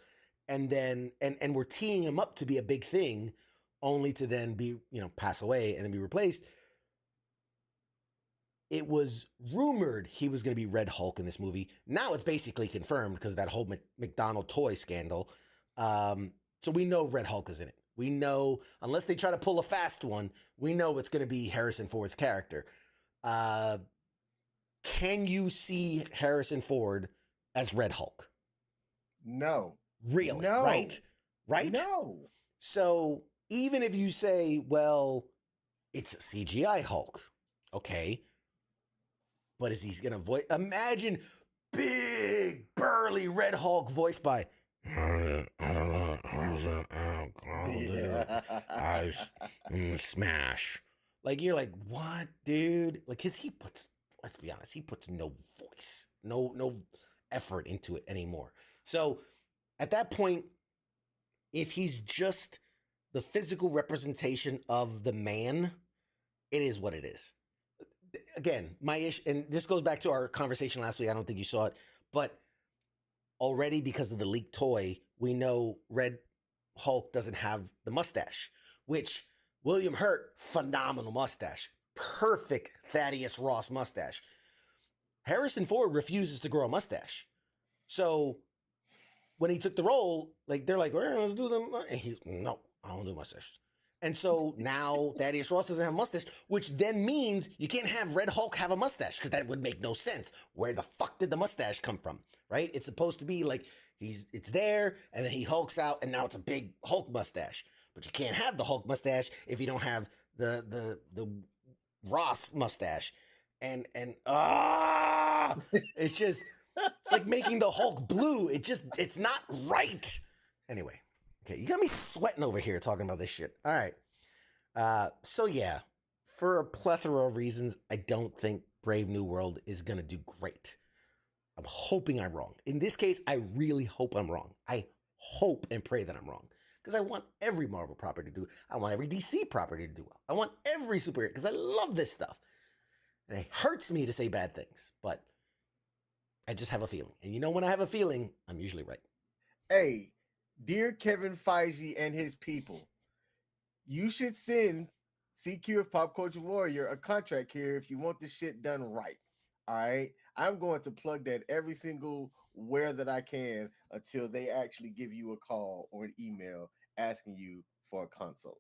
And then, and we're teeing him up to be a big thing, only to then be, you know, pass away and then be replaced. It was rumored he was going to be Red Hulk in this movie. Now it's basically confirmed because of that whole McDonald toy scandal. So we know Red Hulk is in it. We know, unless they try to pull a fast one, we know it's going to be Harrison Ford's character. Can you see Harrison Ford as Red Hulk? No. Really? No. Right? No. So even if you say, well, it's a CGI Hulk, okay, but is he going to voice? Imagine big, burly Red Hulk voiced by Smash. Like, you're like, what, dude? Like, cause let's be honest, he puts no voice, no effort into it anymore. So at that point, if he's just the physical representation of the man, it is what it is. Again, my issue, and this goes back to our conversation last week. I don't think you saw it, but already because of the leaked toy, we know Red Hulk doesn't have the mustache, which William Hurt, phenomenal mustache, perfect Thaddeus Ross mustache. Harrison Ford refuses to grow a mustache. So when he took the role, like, they're like, well, let's do them. And he's, no, I don't do mustaches. And so now Thaddeus Ross doesn't have a mustache, which then means you can't have Red Hulk have a mustache because that would make no sense. Where the fuck did the mustache come from, right? It's supposed to be like it's there and then he hulks out and now it's a big Hulk mustache. But you can't have the Hulk mustache if you don't have the Ross mustache. And it's just, it's like making the Hulk blue. It's not right. Anyway. Okay, you got me sweating over here talking about this shit. All right. So yeah, for a plethora of reasons, I don't think Brave New World is going to do great. I'm hoping I'm wrong. In this case, I really hope I'm wrong. I hope and pray that I'm wrong. Because I want every Marvel property to do. I want every DC property to do well. I want every superhero, because I love this stuff. And it hurts me to say bad things, but I just have a feeling. And you know, when I have a feeling, I'm usually right. Hey, dear Kevin Feige and his people, you should send CQ of Pop Culture Warrior a contract here if you want this shit done right. All right. I'm going to plug that every single where that I can until they actually give you a call or an email asking you for a consult.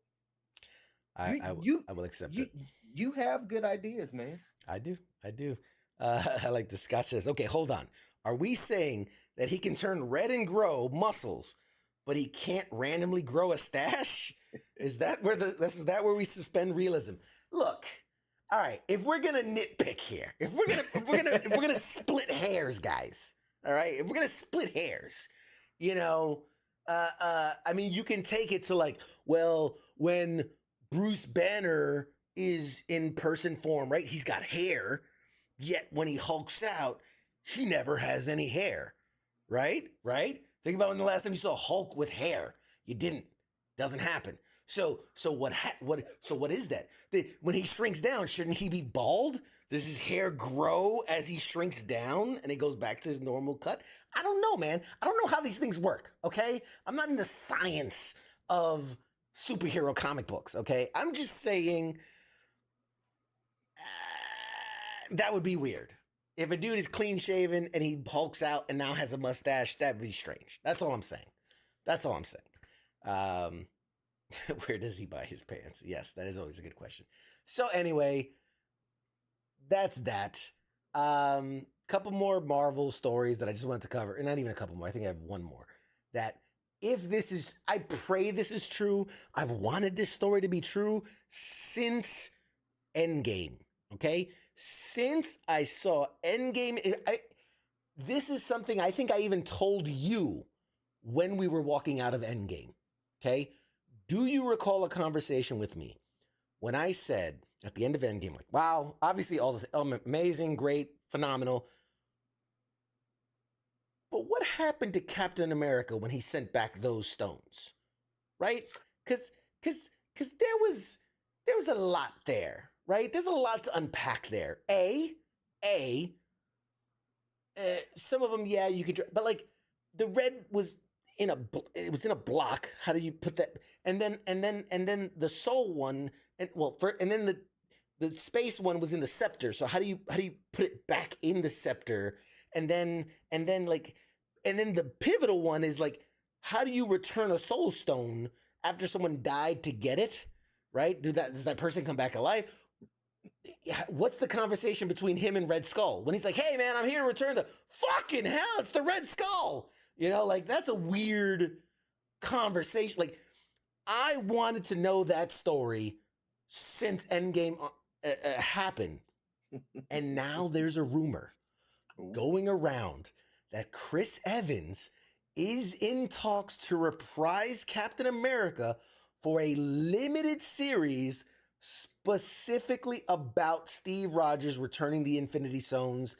I will accept it. You have good ideas, man. I do. I like this. Scott says, okay, hold on. Are we saying that he can turn red and grow muscles, but he can't randomly grow a stash? Is that where we suspend realism? Look, all right. If we're gonna nitpick here, if we're gonna split hairs, guys, All right, if we're gonna split hairs, you know, I mean, you can take it to like, well, when Bruce Banner is in person form, right? He's got hair, yet when he hulks out, he never has any hair, right? Right? Think about when the last time you saw Hulk with hair. You didn't. Doesn't happen. So what is that? When he shrinks down, shouldn't he be bald? Does his hair grow as he shrinks down and he goes back to his normal cut? I don't know, man. I don't know how these things work, okay? I'm not in the science of superhero comic books, okay? I'm just saying that would be weird. If a dude is clean shaven and he hulks out and now has a mustache, that would be strange. That's all I'm saying. That's all I'm saying. Where does he buy his pants? Yes, that is always a good question. So anyway, that's that. Couple more Marvel stories that I just wanted to cover, and not even a couple more. I think I have one more. That if this is, I pray this is true. I've wanted this story to be true since Endgame. Okay, since I saw Endgame, this is something I think I even told you when we were walking out of Endgame. Okay, do you recall a conversation with me when I said at the end of Endgame, like, wow, obviously all this amazing, great, phenomenal. But what happened to Captain America when he sent back those stones? Right? Because there was a lot there, right? There's a lot to unpack there. Some of them, yeah, you could, but like the red was in a block. How do you put that? And then the soul one, and then the space one was in the scepter. So how do you put it back in the scepter? And then the pivotal one is like, how do you return a soul stone after someone died to get it? Right? Does that person come back alive? What's the conversation between him and Red Skull when he's like, hey man, I'm here to return the fucking hell, it's the Red Skull. You know, like that's a weird conversation. Like I wanted to know that story since Endgame happened. And now there's a rumor going around that Chris Evans is in talks to reprise Captain America for a limited series specifically about Steve Rogers returning the Infinity Stones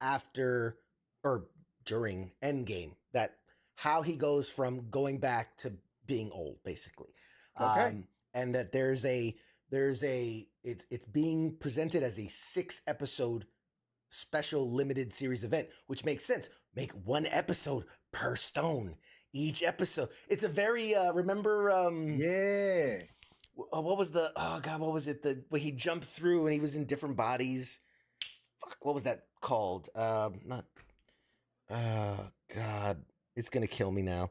after or during Endgame. That how he goes from going back to being old, basically. Okay. And that it's being presented as a 6-episode special limited series event, which makes sense. Make 1 episode per stone. Each episode. It's a very remember Yeah. what was where he jumped through and he was in different bodies. Fuck, what was that called? Not God, it's gonna kill me now.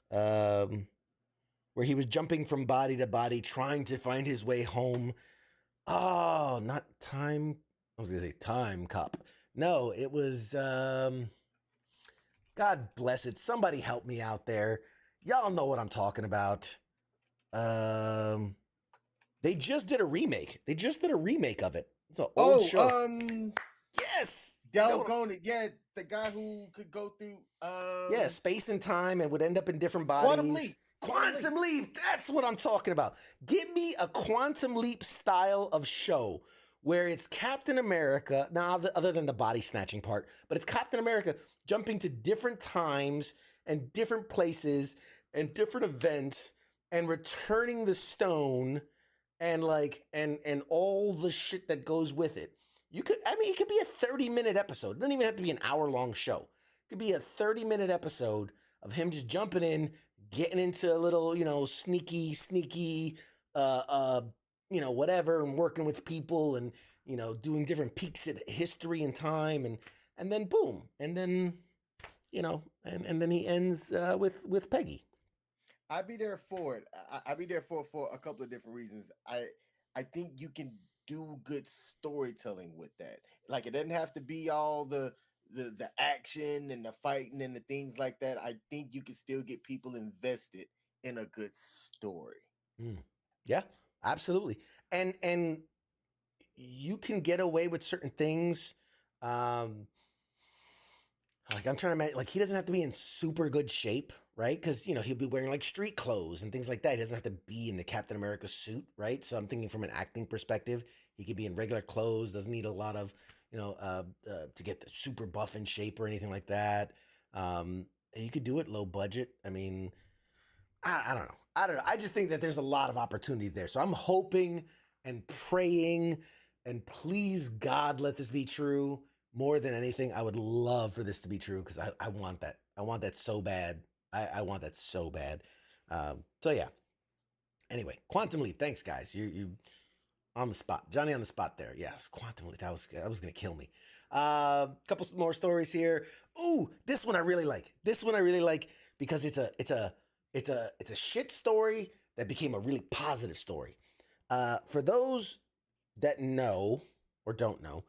Where he was jumping from body to body trying to find his way home. Oh, not Time. I was gonna say Time Cop. No, it was God bless it. Somebody help me out there. Y'all know what I'm talking about. They just did a remake. Of it. It's an old show. Yes. Yeah, the guy who could go through space and time and would end up in different bodies. Quantum Leap. That's what I'm talking about. Give me a Quantum Leap style of show where it's Captain America, now other than the body snatching part, but it's Captain America jumping to different times and different places and different events and returning the stone and all the shit that goes with it. It could be a 30-minute episode. It doesn't even have to be an hour-long show. It could be a 30-minute episode of him just jumping in, getting into a little, sneaky, whatever, and working with people and, doing different peeks at history and time and then boom. And then, and then he ends with Peggy. I'd be there for it. I'd be there for a couple of different reasons. I think you can do good storytelling with that. Like it doesn't have to be all the action and the fighting and the things like that. I think you can still get people invested in a good story. Yeah, absolutely. And you can get away with certain things. Like I'm trying to imagine, like he doesn't have to be in super good shape, right? Because you know he'll be wearing like street clothes and things like that. He doesn't have to be in the Captain America suit, right? So I'm thinking from an acting perspective, he could be in regular clothes. Doesn't need a lot of to get the super buff in shape or anything like that. And you could do it low budget. I mean, I don't know. I don't know. I just think that there's a lot of opportunities there. So I'm hoping and praying and please God let this be true. More than anything, I would love for this to be true because I want that. I want that so bad. I want that so bad. So yeah. Anyway, Quantum Leap. Thanks, guys. You on the spot. Johnny on the spot there. Yes, Quantum Leap. That was gonna kill me. Couple more stories here. Ooh, this one I really like. This one I really like because it's a shit story that became a really positive story. For those that know or don't know,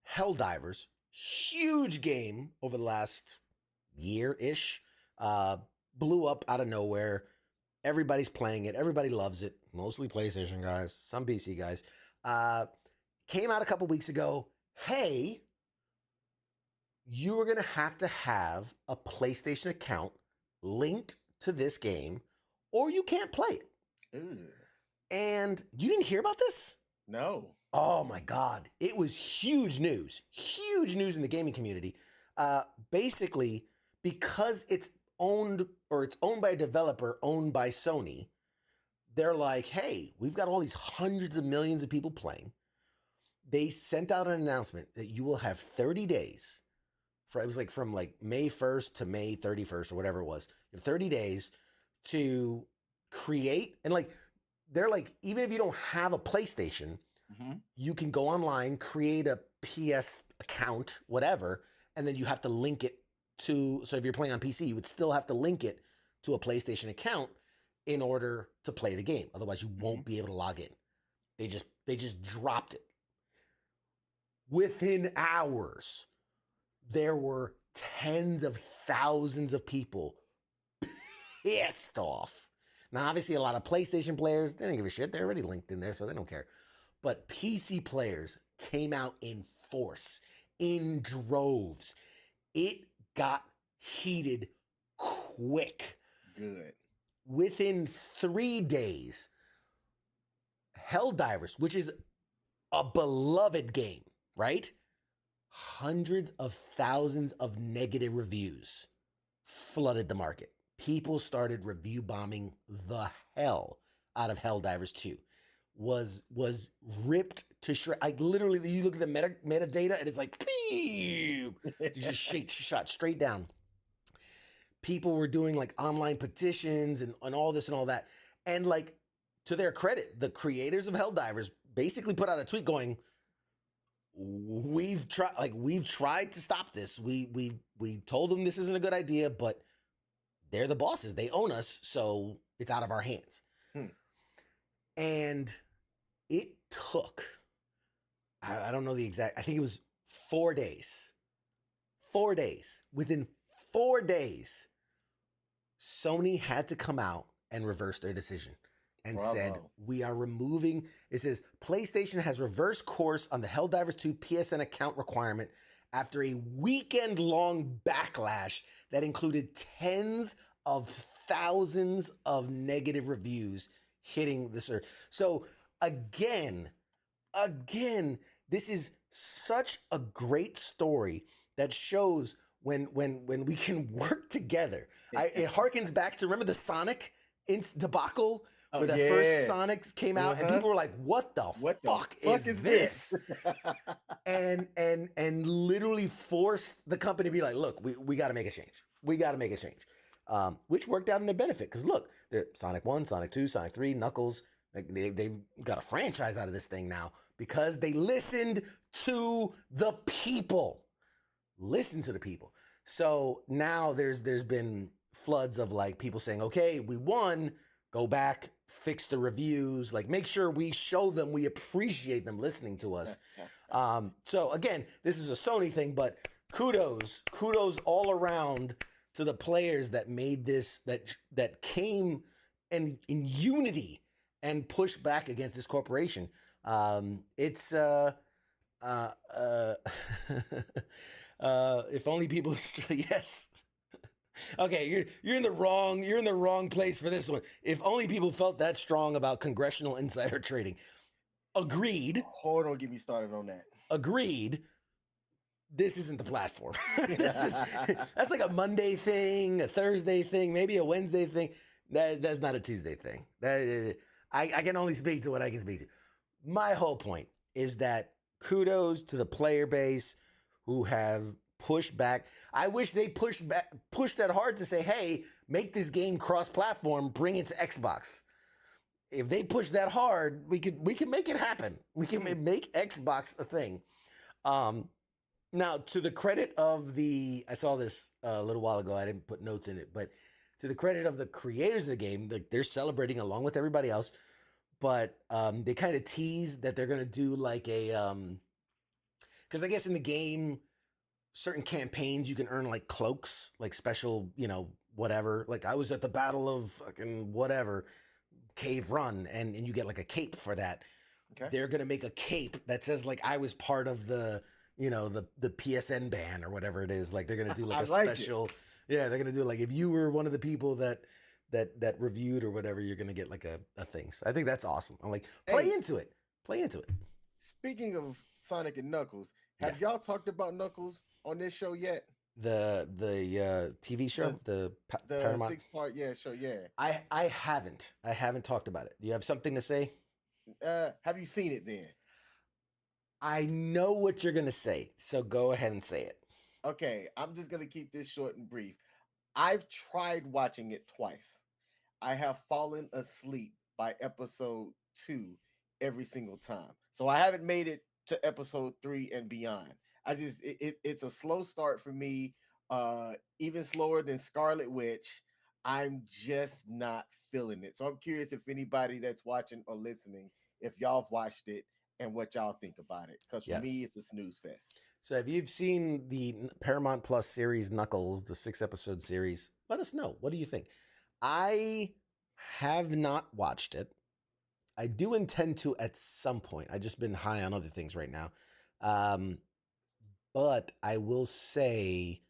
Helldivers, huge game over the last year-ish, blew up out of nowhere. Everybody's playing it. Everybody loves it. Mostly PlayStation guys, some PC guys. Came out a couple weeks ago. Hey, you are going to have a PlayStation account linked to this game or you can't play it. Ooh. And you didn't hear about this? No. Oh my God. It was huge news in the gaming community. Basically, because it's owned by a developer owned by Sony, they're like, hey, we've got all these hundreds of millions of people playing. They sent out an announcement that you will have 30 days. It was like from like May 1st to May 31st or whatever it was. You have 30 days to create. And like, they're like, even if you don't have a PlayStation, you can go online, create a PS account, whatever, and then you have to link it to, so if you're playing on PC, you would still have to link it to a PlayStation account in order to play the game. Otherwise, you won't be able to log in. They just dropped it. Within hours, there were tens of thousands of people pissed off. Now, obviously, a lot of PlayStation players, they didn't give a shit. They're already linked in there, so they don't care. But PC players came out in force, in droves. It got heated quick. Good. Within 3 days, Helldivers, which is a beloved game, right? Hundreds of thousands of negative reviews flooded the market. People started review bombing the hell out of Helldivers 2. Was ripped to shreds. Like literally, you look at the metadata and it's like, you just shot straight down. People were doing like online petitions and all this and all that. And like, to their credit, the creators of Helldivers basically put out a tweet going, we've tried to stop this. We told them this isn't a good idea, but they're the bosses. They own us, so it's out of our hands. And it took, I don't know the exact, I think it was 4 days. 4 days. Within 4 days, Sony had to come out and reverse their decision and said, we are removing, it says, PlayStation has reversed course on the Helldivers 2 PSN account requirement after a weekend-long backlash that included tens of thousands of negative reviews hitting the search. So again, this is such a great story that shows when we can work together. It harkens back to, remember the Sonic debacle where the first Sonic came out and people were like, what the fuck is this? and literally forced the company to be like, look, we got to make a change. We got to make a change. Which worked out in their benefit because look, Sonic 1, Sonic 2, Sonic 3, Knuckles, like they've got a franchise out of this thing now because they listened to the people. Listen to the people. So now there's been floods of like people saying, okay, we won, go back, fix the reviews, like make sure we show them we appreciate them listening to us. So again, this is a Sony thing, but kudos all around to the players that made this, that came and in unity and pushed back against this corporation. If only people yes. Okay, you're in the wrong place for this one. If only people felt that strong about congressional insider trading. Agreed. Hold on, get me started on that. Agreed. This isn't the platform. That's like a Monday thing, a Thursday thing, maybe a Wednesday thing. That's not a Tuesday thing. I can only speak to what I can speak to. My whole point is that kudos to the player base who have pushed back. I wish they pushed that hard to say, hey, make this game cross-platform, bring it to Xbox. If they push that hard, we can make it happen. We can make Xbox a thing. Now, to the credit of I saw this a little while ago. I didn't put notes in it, but to the credit of the creators of the game, they're celebrating along with everybody else. But they kind of teased that they're going to do like a, because I guess in the game, certain campaigns you can earn like cloaks, like special, whatever. Like I was at the Battle of fucking whatever Cave Run, and you get like a cape for that. Okay. They're going to make a cape that says like I was part of the PSN ban or whatever it is. Like they're going to do like a special. Yeah, they're going to do like if you were one of the people that reviewed or whatever, you're going to get like a thing. So I think that's awesome. I'm like, play into it. Speaking of Sonic and Knuckles, have y'all talked about Knuckles on this show yet? The TV show, the Paramount 6-part show, I haven't talked about it. Do you have something to say? Have you seen it then? I know what you're gonna say, so go ahead and say it. Okay, I'm just gonna keep this short and brief. I've tried watching it twice. I have fallen asleep by episode 2 every single time. So I haven't made it to episode 3 and beyond. It's a slow start for me, even slower than Scarlet Witch. I'm just not feeling it. So I'm curious if anybody that's watching or listening, if y'all have watched it and what y'all think about it. Because for me, it's a snooze fest. So if you've seen the Paramount Plus series Knuckles, the 6-episode series, let us know. What do you think? I have not watched it. I do intend to at some point. I've just been high on other things right now. But I will say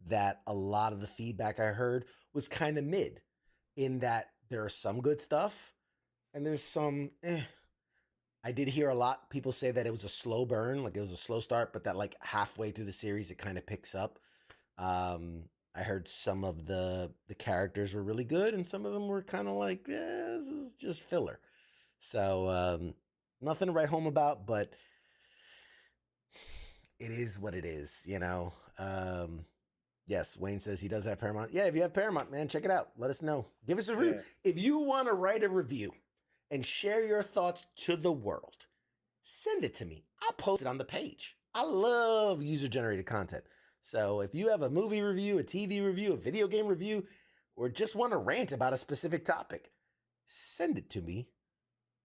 that a lot of the feedback I heard was kind of mid, in that there are some good stuff and there's some I did hear a lot people say that it was a slow burn, like it was a slow start, but that like halfway through the series it kind of picks up. I heard some of the characters were really good and some of them were kind of like, this is just filler. So nothing to write home about, but it is what it is, Yes, Wayne says he does have Paramount. Yeah, if you have Paramount, man, check it out. Let us know. Give us a review. If you want to write a review and share your thoughts to the world, send it to me. I'll post it on the page. I love user-generated content. So if you have a movie review, a TV review, a video game review, or just want to rant about a specific topic, send it to me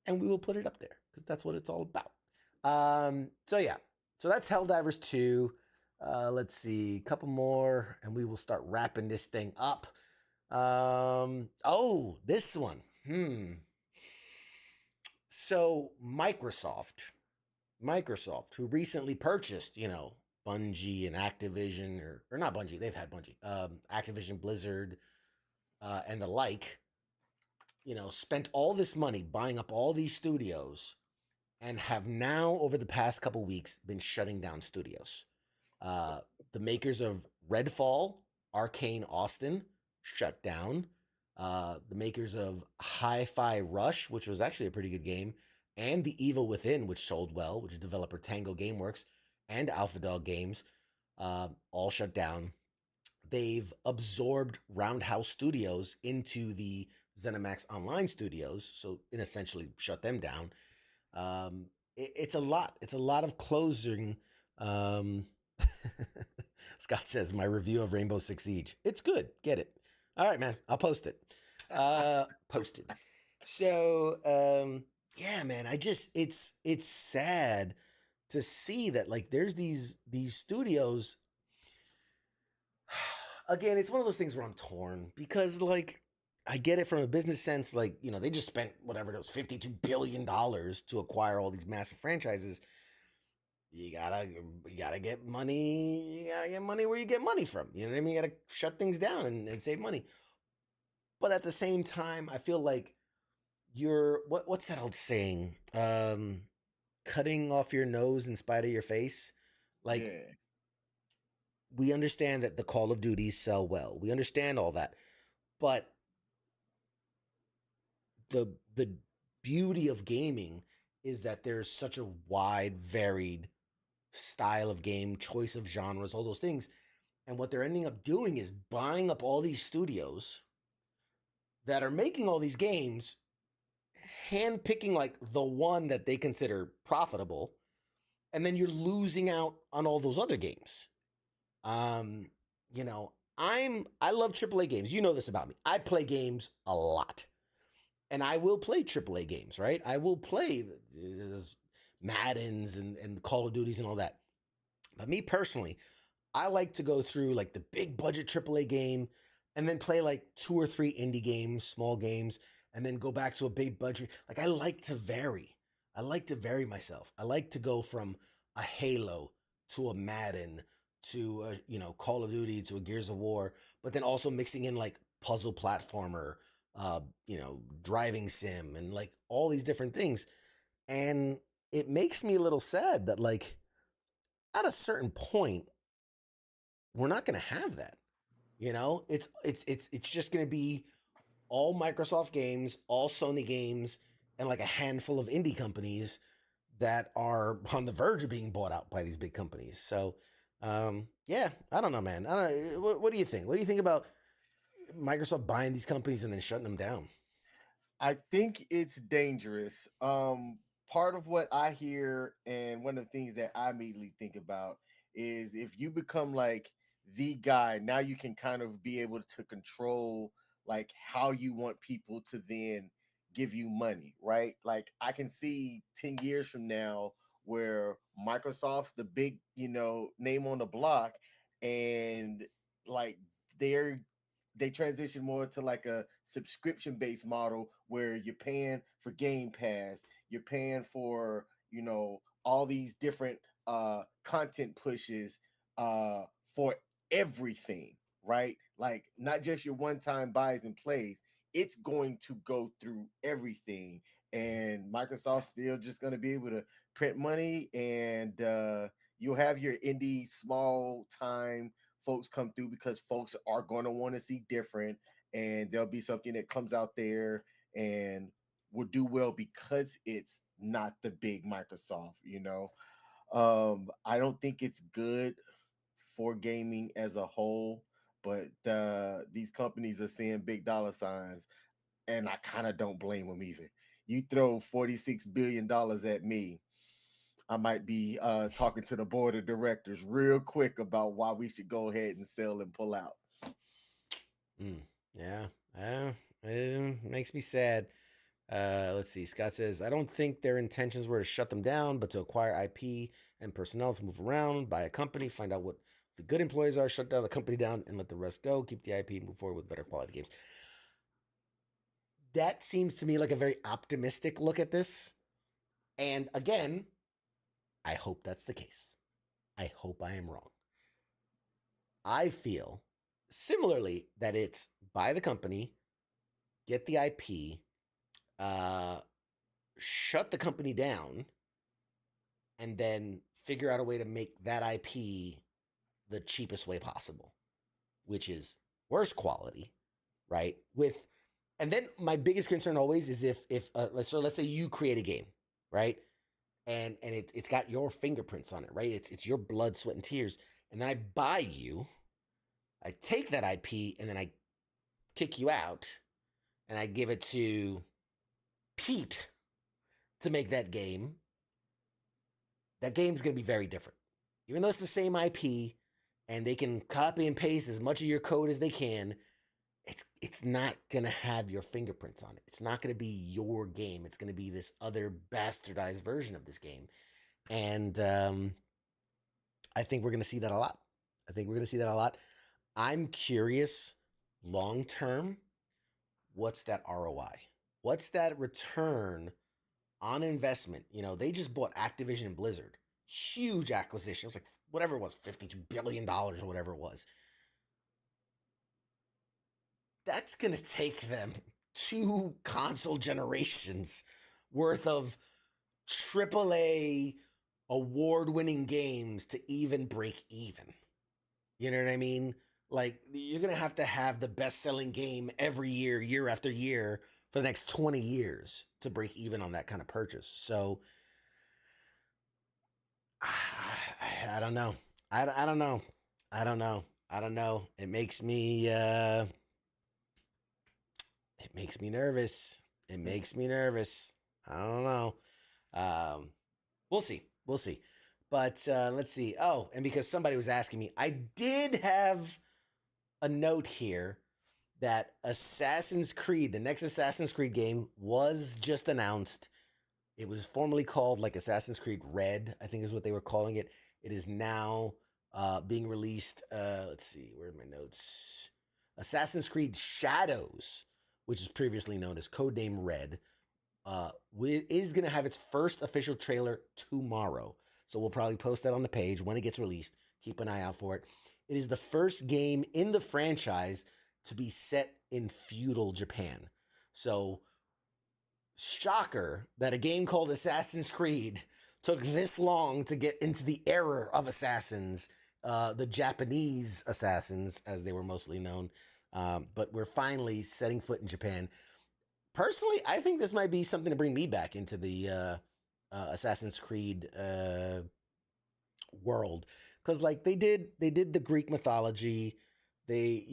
and we will put it up there because that's what it's all about. So that's Helldivers 2. Let's see, a couple more, and we will start wrapping this thing up. This one. So Microsoft, who recently purchased, Bungie and Activision, or not Bungie, they've had Bungie, Activision, Blizzard, and the like, spent all this money buying up all these studios and have now, over the past couple weeks, been shutting down studios. The makers of Redfall, Arcane Austin, shut down. The makers of Hi-Fi Rush, which was actually a pretty good game, and The Evil Within, which sold well, which is developer Tango Gameworks, and Alpha Dog Games, all shut down. They've absorbed Roundhouse Studios into the ZeniMax Online Studios, so it essentially shut them down. It's a lot. It's a lot of closing. Scott says, my review of Rainbow Six Siege. It's good. Get it. All right, man. I'll post it. Posted. So, yeah, man, it's sad to see that like there's these studios. Again, it's one of those things where I'm torn because like I get it from a business sense. Like, they just spent whatever it was, $52 billion to acquire all these massive franchises. you gotta get money. You gotta get money where you get money from. You know what I mean? You gotta shut things down and save money. But at the same time, I feel like what's that old saying? Cutting off your nose in spite of your face. Like, Yeah. we understand that the Call of Duties sell well. We understand all that. But the beauty of gaming is that there's such a wide, varied style of game, choice of genres, all those things. And what they're ending up doing is buying up all these studios that are making all these games, handpicking like the one that they consider profitable, and then you're losing out on all those other games. Um, you know, I love AAA games. You know this about me. I play games a lot. And I will play AAA games, right? I will play Maddens and Call of Duties and all that. But me personally, I like to go through like the big budget AAA game and then play like 2 or 3 indie games, small games, and then go back to a big budget. Like, I like to vary. I like to vary myself. I like to go from a Halo to a Madden to a, Call of Duty to a Gears of War, but then also mixing in like puzzle platformer, driving sim and like all these different things. And it makes me a little sad that like at a certain point we're not going to have that. It's just going to be all Microsoft games, all Sony games, and like a handful of indie companies that are on the verge of being bought out by these big companies. So, yeah, I don't know, man. I don't. What do you think? What do you think about Microsoft buying these companies and then shutting them down? I think it's dangerous. Part of what I hear and one of the things that I immediately think about is if you become like the guy, now you can kind of be able to control like how you want people to then give you money, right? Like I can see 10 years from now where Microsoft's the big, name on the block and like they're they transition more to like a subscription based model where you're paying for Game Pass, you're paying for, all these different content pushes for everything, right? Like not just your one-time buys and plays, it's going to go through everything. And Microsoft's still just going to be able to print money and you'll have your indie small time folks come through because folks are going to want to see different and there'll be something that comes out there and will do well because it's not the big Microsoft. I don't think it's good for gaming as a whole, but these companies are seeing big dollar signs and I kind of don't blame them either. You throw $46 billion at me, I might be talking to the board of directors real quick about why we should go ahead and sell and pull out. Yeah, it makes me sad. Let's see. Scott says, I don't think their intentions were to shut them down, but to acquire IP and personnel to move around, buy a company, find out what the good employees are, shut down the company down, and let the rest go. Keep the IP, move forward with better quality games. That seems to me like a very optimistic look at this. And again, I hope that's the case. I hope I am wrong. I feel similarly that it's buy the company, get the IP, shut the company down, and then figure out a way to make that IP the cheapest way possible, which is worse quality, right? And then my biggest concern always is if let's say you create a game, right? And it's got your fingerprints on it, right? It's your blood, sweat, and tears. And then I buy you, I take that IP, and then I kick you out, and I give it to Pete to make that game. That game's going to be very different. Even though it's the same IP, and they can copy and paste as much of your code as they can, it's not going to have your fingerprints on it. It's not going to be your game. It's going to be this other bastardized version of this game. And I think we're going to see that a lot. I'm curious, long term, what's that ROI? What's that return on investment? They just bought Activision and Blizzard. huge acquisition. It was like whatever it was, $52 billion or whatever it was. That's going to take them 2 console generations worth of AAA award-winning games to even break even. You know what I mean? Like, you're going to have the best-selling game every year, year after year, for the next 20 years to break even on that kind of purchase. So, I don't know. I don't know. I don't know. I don't know. It makes me nervous. It makes me nervous. I don't know. We'll see. We'll see. But let's see. Oh, and because somebody was asking me, I did have a note here that Assassin's Creed, the next Assassin's Creed game, was just announced. It was formerly called like Assassin's Creed Red, I think is what they were calling it. It is now being released. Let's see, where are my notes? Assassin's Creed Shadows, which is previously known as Codename Red, is going to have its first official trailer tomorrow. So we'll probably post that on the page when it gets released. Keep an eye out for it. It is the first game in the franchise to be set in feudal Japan. So, shocker that a game called Assassin's Creed took this long to get into the era of assassins, the Japanese assassins, as they were mostly known. But we're finally setting foot in Japan. Personally, I think this might be something to bring me back into the Assassin's Creed world, because like they did the Greek mythology. They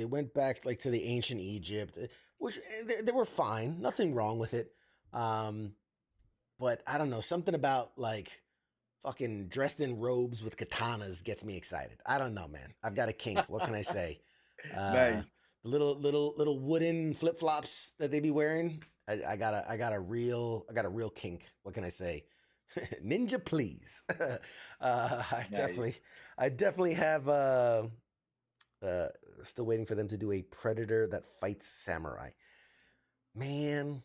went back like to the ancient Egypt, which they were fine, nothing wrong with it. But I don't know, something about like fucking dressed in robes with katanas gets me excited. I don't know, man. I've got a kink. What can I say? Nice. The little wooden flip flops that they be wearing. I got a real kink. What can I say? Ninja, please. I Nice. definitely have. Still waiting for them to do a Predator that fights samurai. Man,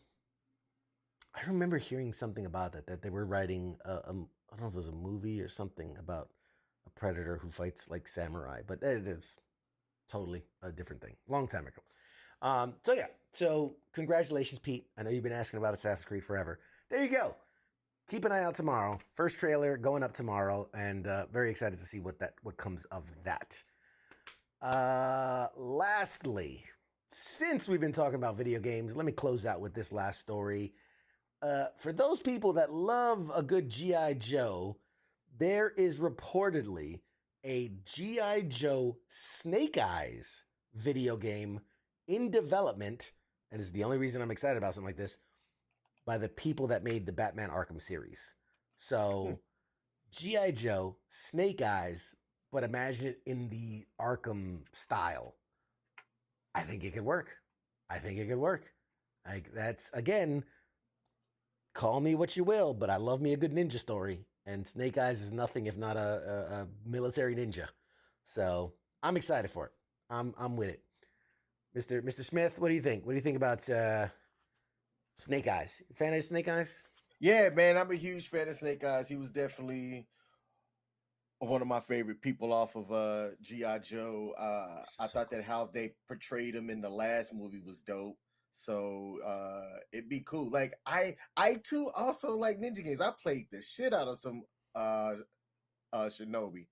I remember hearing something about that they were writing. I don't know if it was a movie or something about a Predator who fights like samurai, but it's totally a different thing. Long time ago. So congratulations, Pete. I know you've been asking about Assassin's Creed forever. There you go. Keep an eye out tomorrow. First trailer going up tomorrow, and very excited to see what comes of that. Lastly, since we've been talking about video games, let me close out with this last story. For those people that love a good G.I. Joe, there is reportedly a G.I. Joe Snake Eyes video game in development, and is the only reason I'm excited about something like this, by the people that made the Batman Arkham series. So, G.I. Joe Snake Eyes, but imagine it in the Arkham style. I think it could work. Like, that's, again, call me what you will, but I love me a good ninja story. And Snake Eyes is nothing if not a military ninja. So I'm excited for it. I'm with it. Mr. Smith, what do you think? What do you think about Snake Eyes? Fan of Snake Eyes? Yeah, man, I'm a huge fan of Snake Eyes. He was definitely one of my favorite people off of G.I. Joe. I thought that how they portrayed him in the last movie was dope. So it'd be cool. Like I too also like ninja games. I played the shit out of some Shinobi.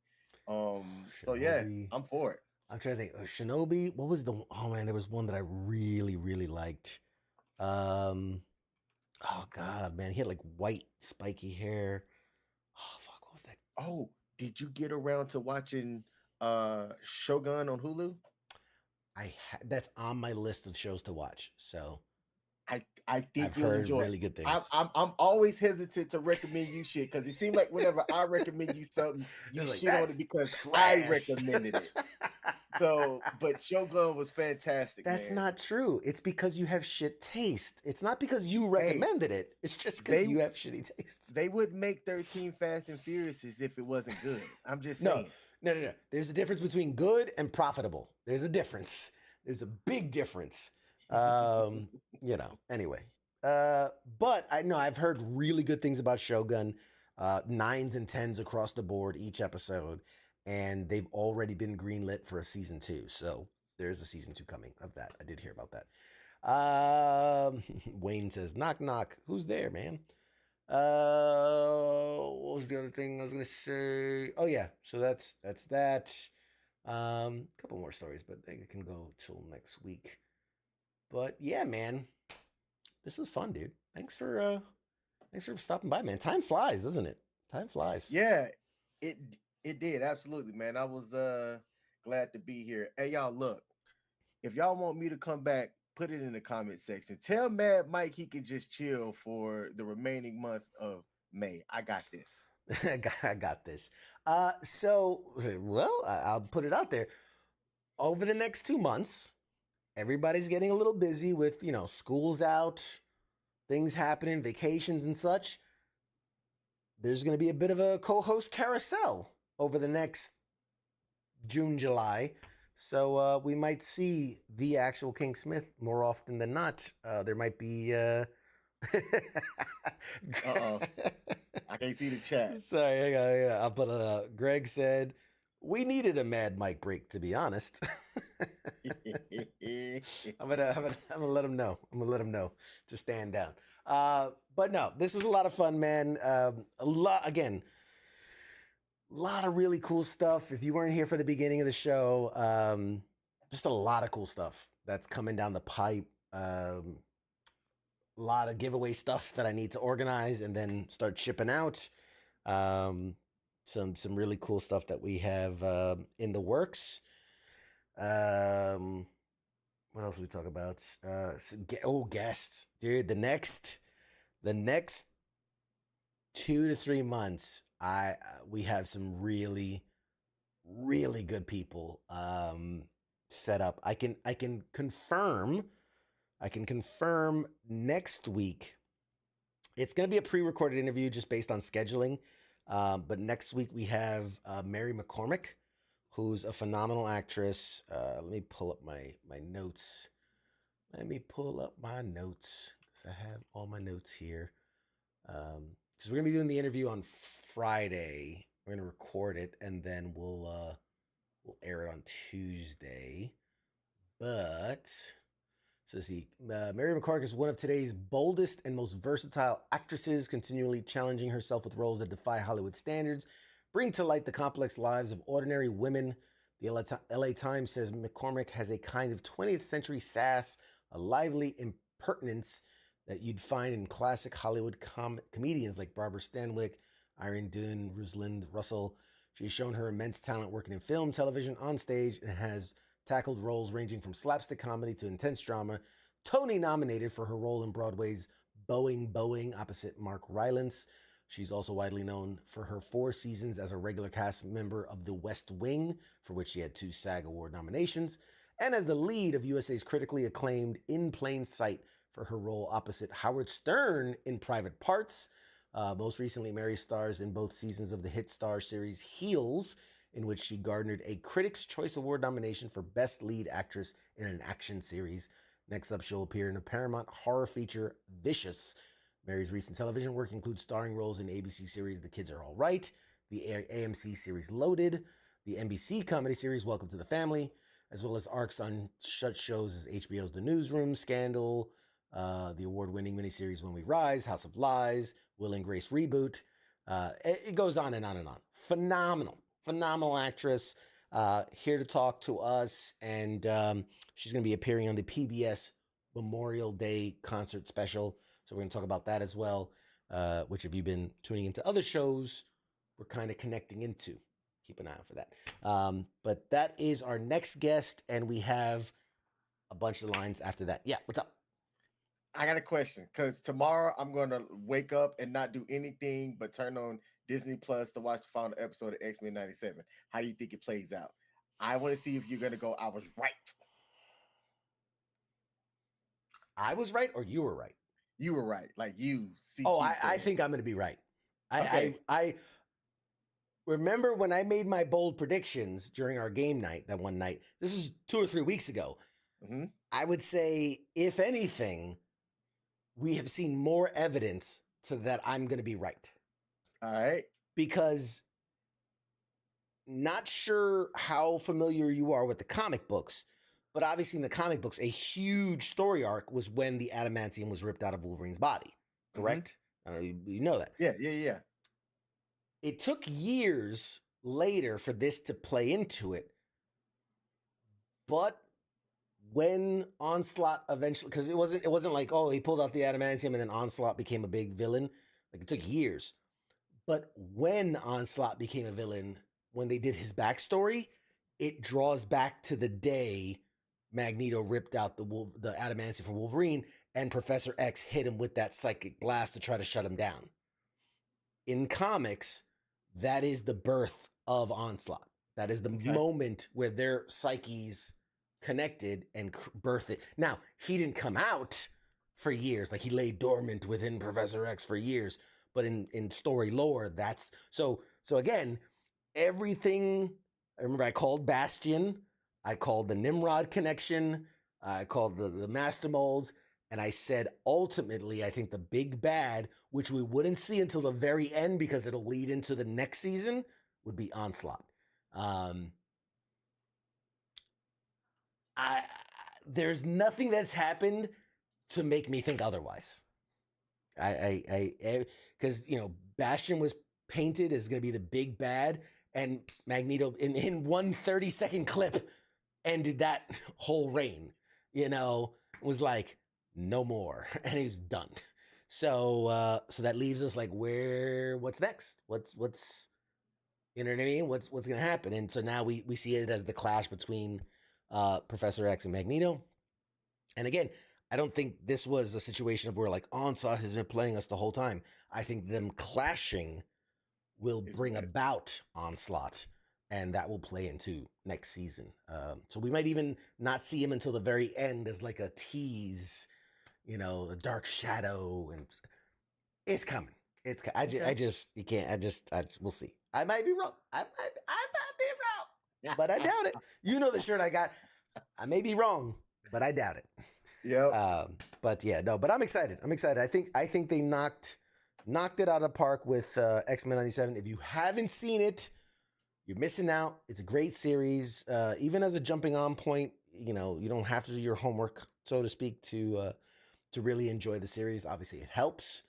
So yeah, I'm for it. I'm trying to think. Shinobi. What was the? Oh man, there was one that I really liked. Oh god, man, he had like white spiky hair. Oh fuck, what was that? Oh, did you get around to watching Shogun on Hulu? That's on my list of shows to watch. So I think I've you'll heard enjoy really it. good things. I'm always hesitant to recommend you shit because it seems like whenever I recommend you something, you like, shit on it because I recommended it. So, but Shogun was fantastic. That's man. not true. It's because you have shit taste. It's not because you recommended it. It's just because you have shitty taste. They wouldn't make 13 Fast and Furiouses if it wasn't good. I'm just saying. No. There's a difference between good and profitable. There's a difference. There's a big difference. Anyway. But I know I've heard really good things about Shogun. 9s and 10s across the board each episode, and they've already been greenlit for a season 2. So there's a season 2 coming of that. I did hear about that. Wayne says, knock, knock. Who's there, man? What was the other thing I was gonna say? Oh yeah, so that's that. A couple more stories, but they can go till next week. But yeah, man, this was fun, dude. Thanks for stopping by, man. Time flies, doesn't it? Time flies. Yeah, it did, absolutely, man. I was glad to be here. Hey, y'all, look, if y'all want me to come back, put it in the comment section. Tell Mad Mike he can just chill for the remaining month of May. I got this. I got this. I'll put it out there. Over the next 2 months, everybody's getting a little busy with, school's out, things happening, vacations and such. There's going to be a bit of a co-host carousel over the next June, July. So we might see the actual King Smith more often than not. There might be... Uh-oh. I can't see the chat. Sorry, I'll put Greg said, we needed a Mad Mike break, to be honest. I'm gonna let him know. I'm gonna let him know to stand down. But no, this was a lot of fun, man. A lot of really cool stuff. If you weren't here for the beginning of the show, just a lot of cool stuff that's coming down the pipe. A lot of giveaway stuff that I need to organize and then start shipping out. Some really cool stuff that we have in the works. What else did we talk about? Guests, dude. The next 2 to 3 months, we have some really, really good people set up. I can confirm next week. It's going to be a pre-recorded interview just based on scheduling. But next week we have Mary McCormick, who's a phenomenal actress. Let me pull up my notes. Because I have all my notes here. Because we're going to be doing the interview on Friday. We're going to record it, and then we'll air it on Tuesday. But... So see, Mary McCormick is one of today's boldest and most versatile actresses, continually challenging herself with roles that defy Hollywood standards, bring to light the complex lives of ordinary women. The LA Times says McCormick has a kind of 20th century sass, a lively impertinence that you'd find in classic Hollywood comedians like Barbara Stanwyck, Irene Dunne, Rosalind Russell. She's shown her immense talent working in film, television, on stage, and has tackled roles ranging from slapstick comedy to intense drama. Tony nominated for her role in Broadway's Boeing opposite Mark Rylance. She's also widely known for her 4 seasons as a regular cast member of The West Wing, for which she had 2 SAG Award nominations, and as the lead of USA's critically acclaimed In Plain Sight for her role opposite Howard Stern in Private Parts. Most recently, Mary stars in both seasons of the hit Star series Heels, in which she garnered a Critics' Choice Award nomination for Best Lead Actress in an Action Series. Next up, she'll appear in a Paramount horror feature, Vicious. Mary's recent television work includes starring roles in ABC series The Kids Are All Right, the AMC series Loaded, the NBC comedy series Welcome to the Family, as well as arcs on such shows as HBO's The Newsroom, Scandal, the award-winning miniseries When We Rise, House of Lies, Will and Grace Reboot. It goes on and on and on. Phenomenal actress, here to talk to us, and she's going to be appearing on the PBS Memorial Day concert special, so we're going to talk about that as well, which if you've been tuning into other shows, we're kind of connecting into. Keep an eye out for that. But that is our next guest, and we have a bunch of lines after that. Yeah, what's up? I got a question, because tomorrow I'm going to wake up and not do anything but turn on Disney Plus to watch the final episode of X-Men 97. How do you think it plays out? I want to see if you're going to go, I was right. I was right or you were right? You were right. Like you see. Oh, I think I'm going to be right. I remember when I made my bold predictions during our game night, that one night, this was 2 or 3 weeks ago. Mm-hmm. I would say, if anything, we have seen more evidence to that I'm going to be right. All right. because not sure how familiar you are with the comic books, but obviously in the comic books, a huge story arc was when the adamantium was ripped out of Wolverine's body. Correct? You know that. Yeah. It took years later for this to play into it, but when Onslaught eventually, because it wasn't like, oh, he pulled out the adamantium and then Onslaught became a big villain. Like, it took years. But when Onslaught became a villain, when they did his backstory, it draws back to the day Magneto ripped out the adamantium from Wolverine, and Professor X hit him with that psychic blast to try to shut him down. In comics, that is the birth of Onslaught. That is the moment where their psyches connected and birthed it. Now, he didn't come out for years. Like, he lay dormant within Professor X for years. But in story lore, that's... So again, everything... I remember I called Bastion. I called the Nimrod connection. I called the Master Molds. And I said, ultimately, I think the big bad, which we wouldn't see until the very end because it'll lead into the next season, would be Onslaught. There's nothing that's happened to make me think otherwise. Because, Bastion was painted as going to be the big bad, and Magneto, in one 30-second clip, ended that whole reign, was like, no more, and he's done. So that leaves us like, what's next? What's you know what I mean? What's gonna happen? And so now we see it as the clash between Professor X and Magneto. And again, I don't think this was a situation of where like Onslaught has been playing us the whole time. I think them clashing will bring about Onslaught, and that will play into next season. So we might even not see him until the very end as like a tease, a dark shadow, and it's coming. We'll see. I might be wrong. I might be wrong, but I doubt it. You know the shirt I got. I may be wrong, but I doubt it. Yeah. But I'm excited. I think they knocked it out of the park with X-Men 97. If you haven't seen it, you're missing out. It's a great series. Even as a jumping on point, you don't have to do your homework, so to speak, to really enjoy the series. Obviously, it helps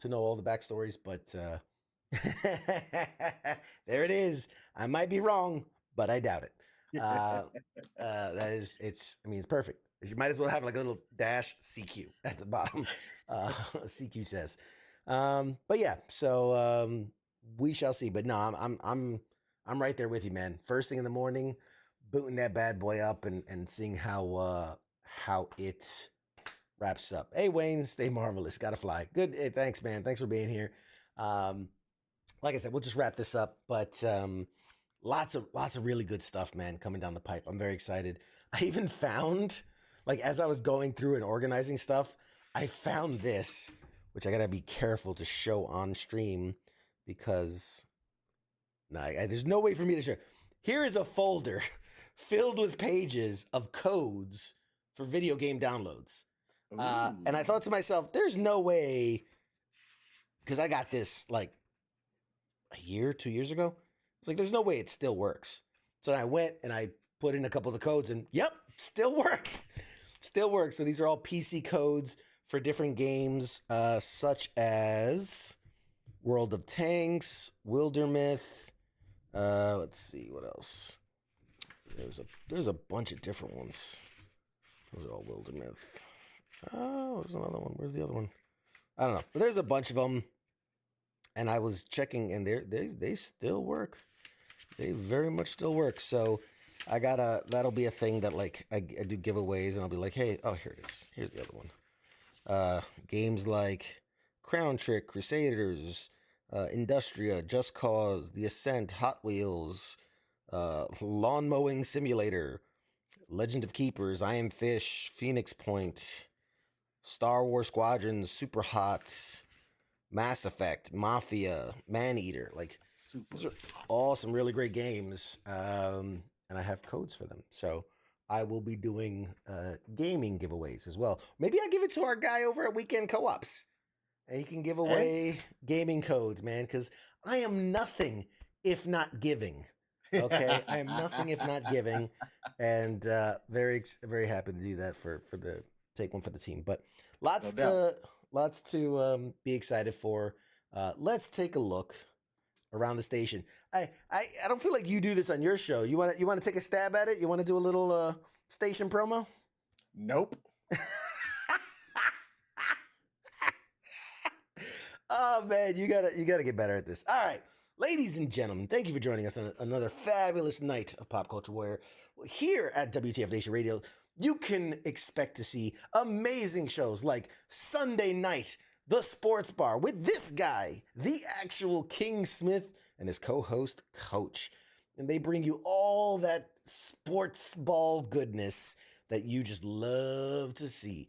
to know all the backstories, but there it is. I might be wrong, but I doubt it. It's perfect. You might as well have like a little dash CQ at the bottom. CQ says. But yeah, so we shall see. But no, I'm right there with you, man. First thing in the morning, booting that bad boy up and seeing how it wraps up. Hey, Wayne, stay marvelous. Gotta fly. Good. Hey, thanks, man. Thanks for being here. Like I said, we'll just wrap this up. But lots of really good stuff, man, coming down the pipe. I'm very excited. I even found, like, as I was going through and organizing stuff, I found this, which I gotta be careful to show on stream because there's no way for me to show. Here is a folder filled with pages of codes for video game downloads. And I thought to myself, there's no way, because I got this like a year, 2 years ago. It's like, there's no way it still works. So I went and I put in a couple of the codes and yep, still works. Still works. So these are all PC codes for different games, such as World of Tanks, Wildermyth. Let's see, what else? There's a bunch of different ones. Those are all Wildermyth. Oh, there's another one. Where's the other one? I don't know. But there's a bunch of them. And I was checking, and they still work. They very much still work. So that'll be a thing that like I do giveaways, and I'll be like, hey, oh, here it is. Here's the other one. Games like Crown Trick, Crusaders, Industria, Just Cause, The Ascent, Hot Wheels, Lawn Mowing Simulator, Legend of Keepers, I Am Fish, Phoenix Point, Star Wars Squadrons, Super Hot, Mass Effect, Mafia, Maneater. Like, those are all some really great games, and I have codes for them. So I will be doing gaming giveaways as well. Maybe I give it to our guy over at Weekend Co-ops, and he can give Hey. away gaming codes, man, because I am nothing if not giving. Okay, I am nothing if not giving, and very happy to do that for the take one for the team. But lots No to be excited for. Let's take a look around the station. I don't feel like you do this on your show. You want to take a stab at it? You want to do a little station promo? Nope. Oh man, you gotta get better at this. All right, ladies and gentlemen, thank you for joining us on another fabulous night of Pop Culture Warrior. Here at WTF Nation Radio, you can expect to see amazing shows like Sunday Night, The Sports Bar with this guy, the actual King Smith, and his co-host Coach, and they bring you all that sports ball goodness that you just love to see.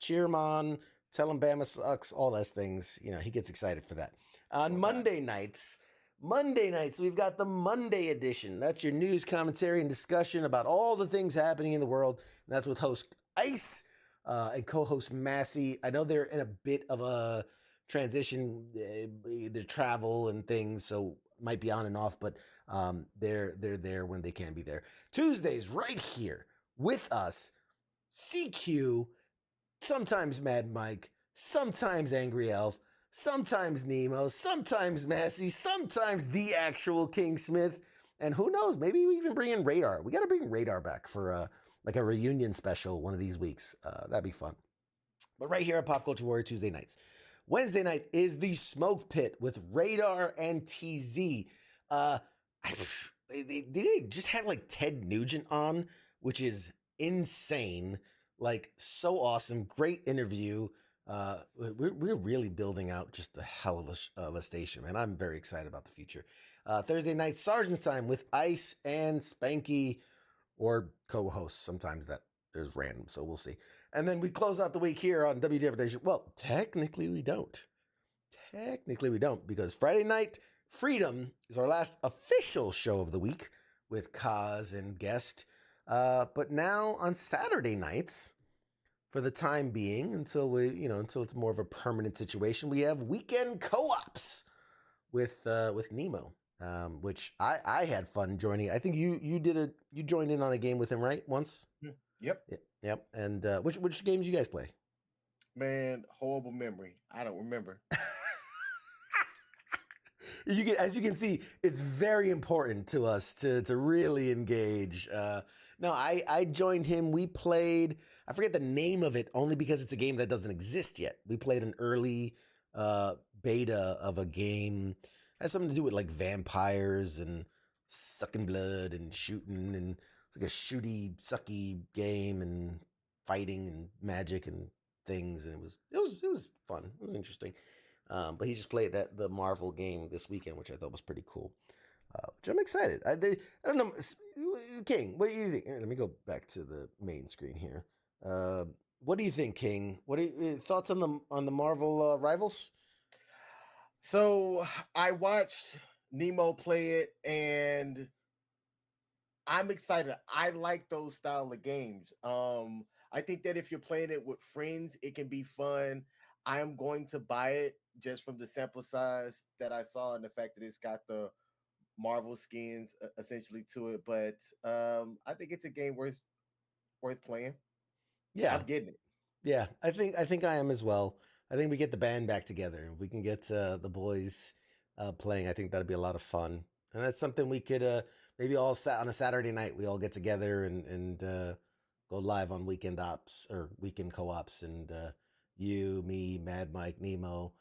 Cheer him on. Tell him Bama sucks, all those things. He gets excited for that. On Monday nights, we've got the Monday edition. That's your news, commentary, and discussion about all the things happening in the world. And that's with host Ice and co-host Massey. I know they're in a bit of a transition, their travel and things, so might be on and off, but they're there when they can be there. Tuesdays, right here with us, CQ, sometimes Mad Mike, sometimes Angry Elf, sometimes Nemo, sometimes Massey, sometimes the actual King Smith, and who knows, maybe we even bring in Radar. We got to bring Radar back for like a reunion special one of these weeks. That'd be fun. But right here at Pop Culture Warrior Tuesday nights. Wednesday night is the Smoke Pit with Radar and TZ. They just had like Ted Nugent on, which is insane. Like, so awesome. Great interview. We're really building out just a hell of a station, man. I'm very excited about the future. Thursday night, Sergeant's Time with Ice and Spanky, or co-hosts. Sometimes there's random, so we'll see. And then we close out the week here on WTF Nation. Well, technically we don't. Because Friday night, Freedom is our last official show of the week with Kaz and guest. But now on Saturday nights, for the time being, until it's more of a permanent situation, we have weekend co-ops with Nemo, which I had fun joining. I think you joined in on a game with him, right? Once. Yep. Yep. And which games you guys play? Man, horrible memory. I don't remember. As you can see, it's very important to us to really engage. No, I joined him. We played, I forget the name of it, only because it's a game that doesn't exist yet. We played an early beta of a game. It has something to do with like vampires and sucking blood and shooting, and it's like a shooty, sucky game and fighting and magic and things. And it was fun. It was interesting. But he just played the Marvel game this weekend, which I thought was pretty cool. Which I'm excited. I don't know, King. What do you think? Let me go back to the main screen here. What do you think, King? What are your thoughts on the Marvel Rivals? So I watched Nemo play it, and I'm excited. I like those style of games. I think that if you're playing it with friends, it can be fun. I am going to buy it just from the sample size that I saw and the fact that it's got the Marvel skins essentially to it. But I think it's a game worth playing. Yeah, I'm getting it. Yeah, I think I am as well. I think we get the band back together. If we can get the boys playing, I think that'd be a lot of fun. And that's something we could maybe all on a Saturday night we all get together and go live on weekend ops or weekend co-ops, and you, me, Mad Mike, Nemo.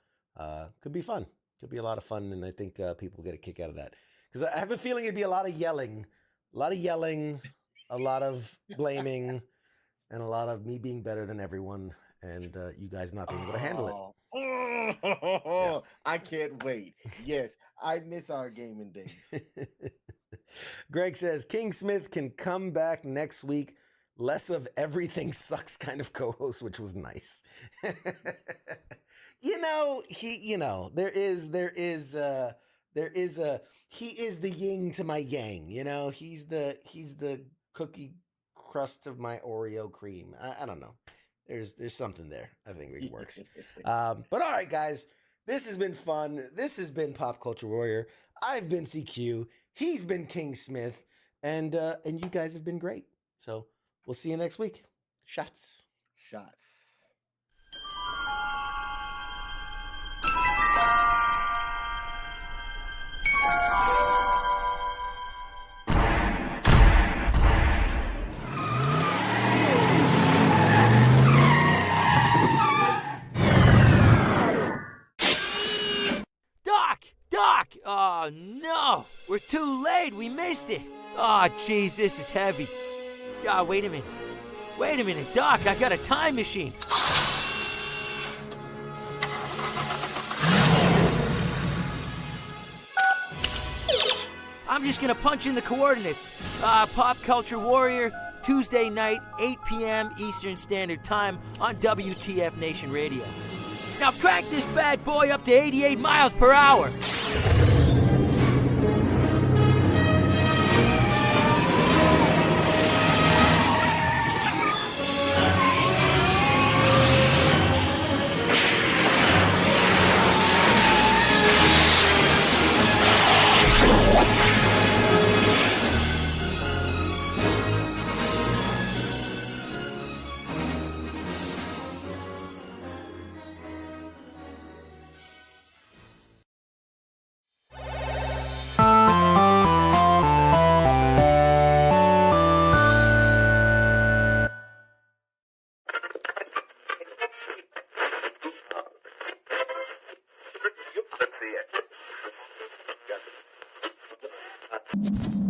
Could be fun. Could be a lot of fun, and I think people get a kick out of that. Because I have a feeling it'd be a lot of yelling, a lot of blaming, and a lot of me being better than everyone, and you guys not being able to handle it. Yeah. I can't wait. Yes, I miss our gaming days. Greg says King Smith can come back next week. Less of everything sucks kind of co-host, which was nice. He is the yin to my yang, he's the cookie crust of my Oreo cream. I don't know. There's something there. I think it works. But all right, guys, this has been fun. This has been Pop Culture Warrior. I've been CQ. He's been King Smith, and you guys have been great. So we'll see you next week. Shots. Shots. Doc! Oh, no! We're too late! We missed it! Oh, jeez, this is heavy. Wait a minute. Wait a minute, Doc, I got a time machine. I'm just gonna punch in the coordinates. Pop Culture Warrior, Tuesday night, 8 p.m. Eastern Standard Time on W.T.F. Nation Radio. Now crank this bad boy up to 88 miles per hour. Let's see it.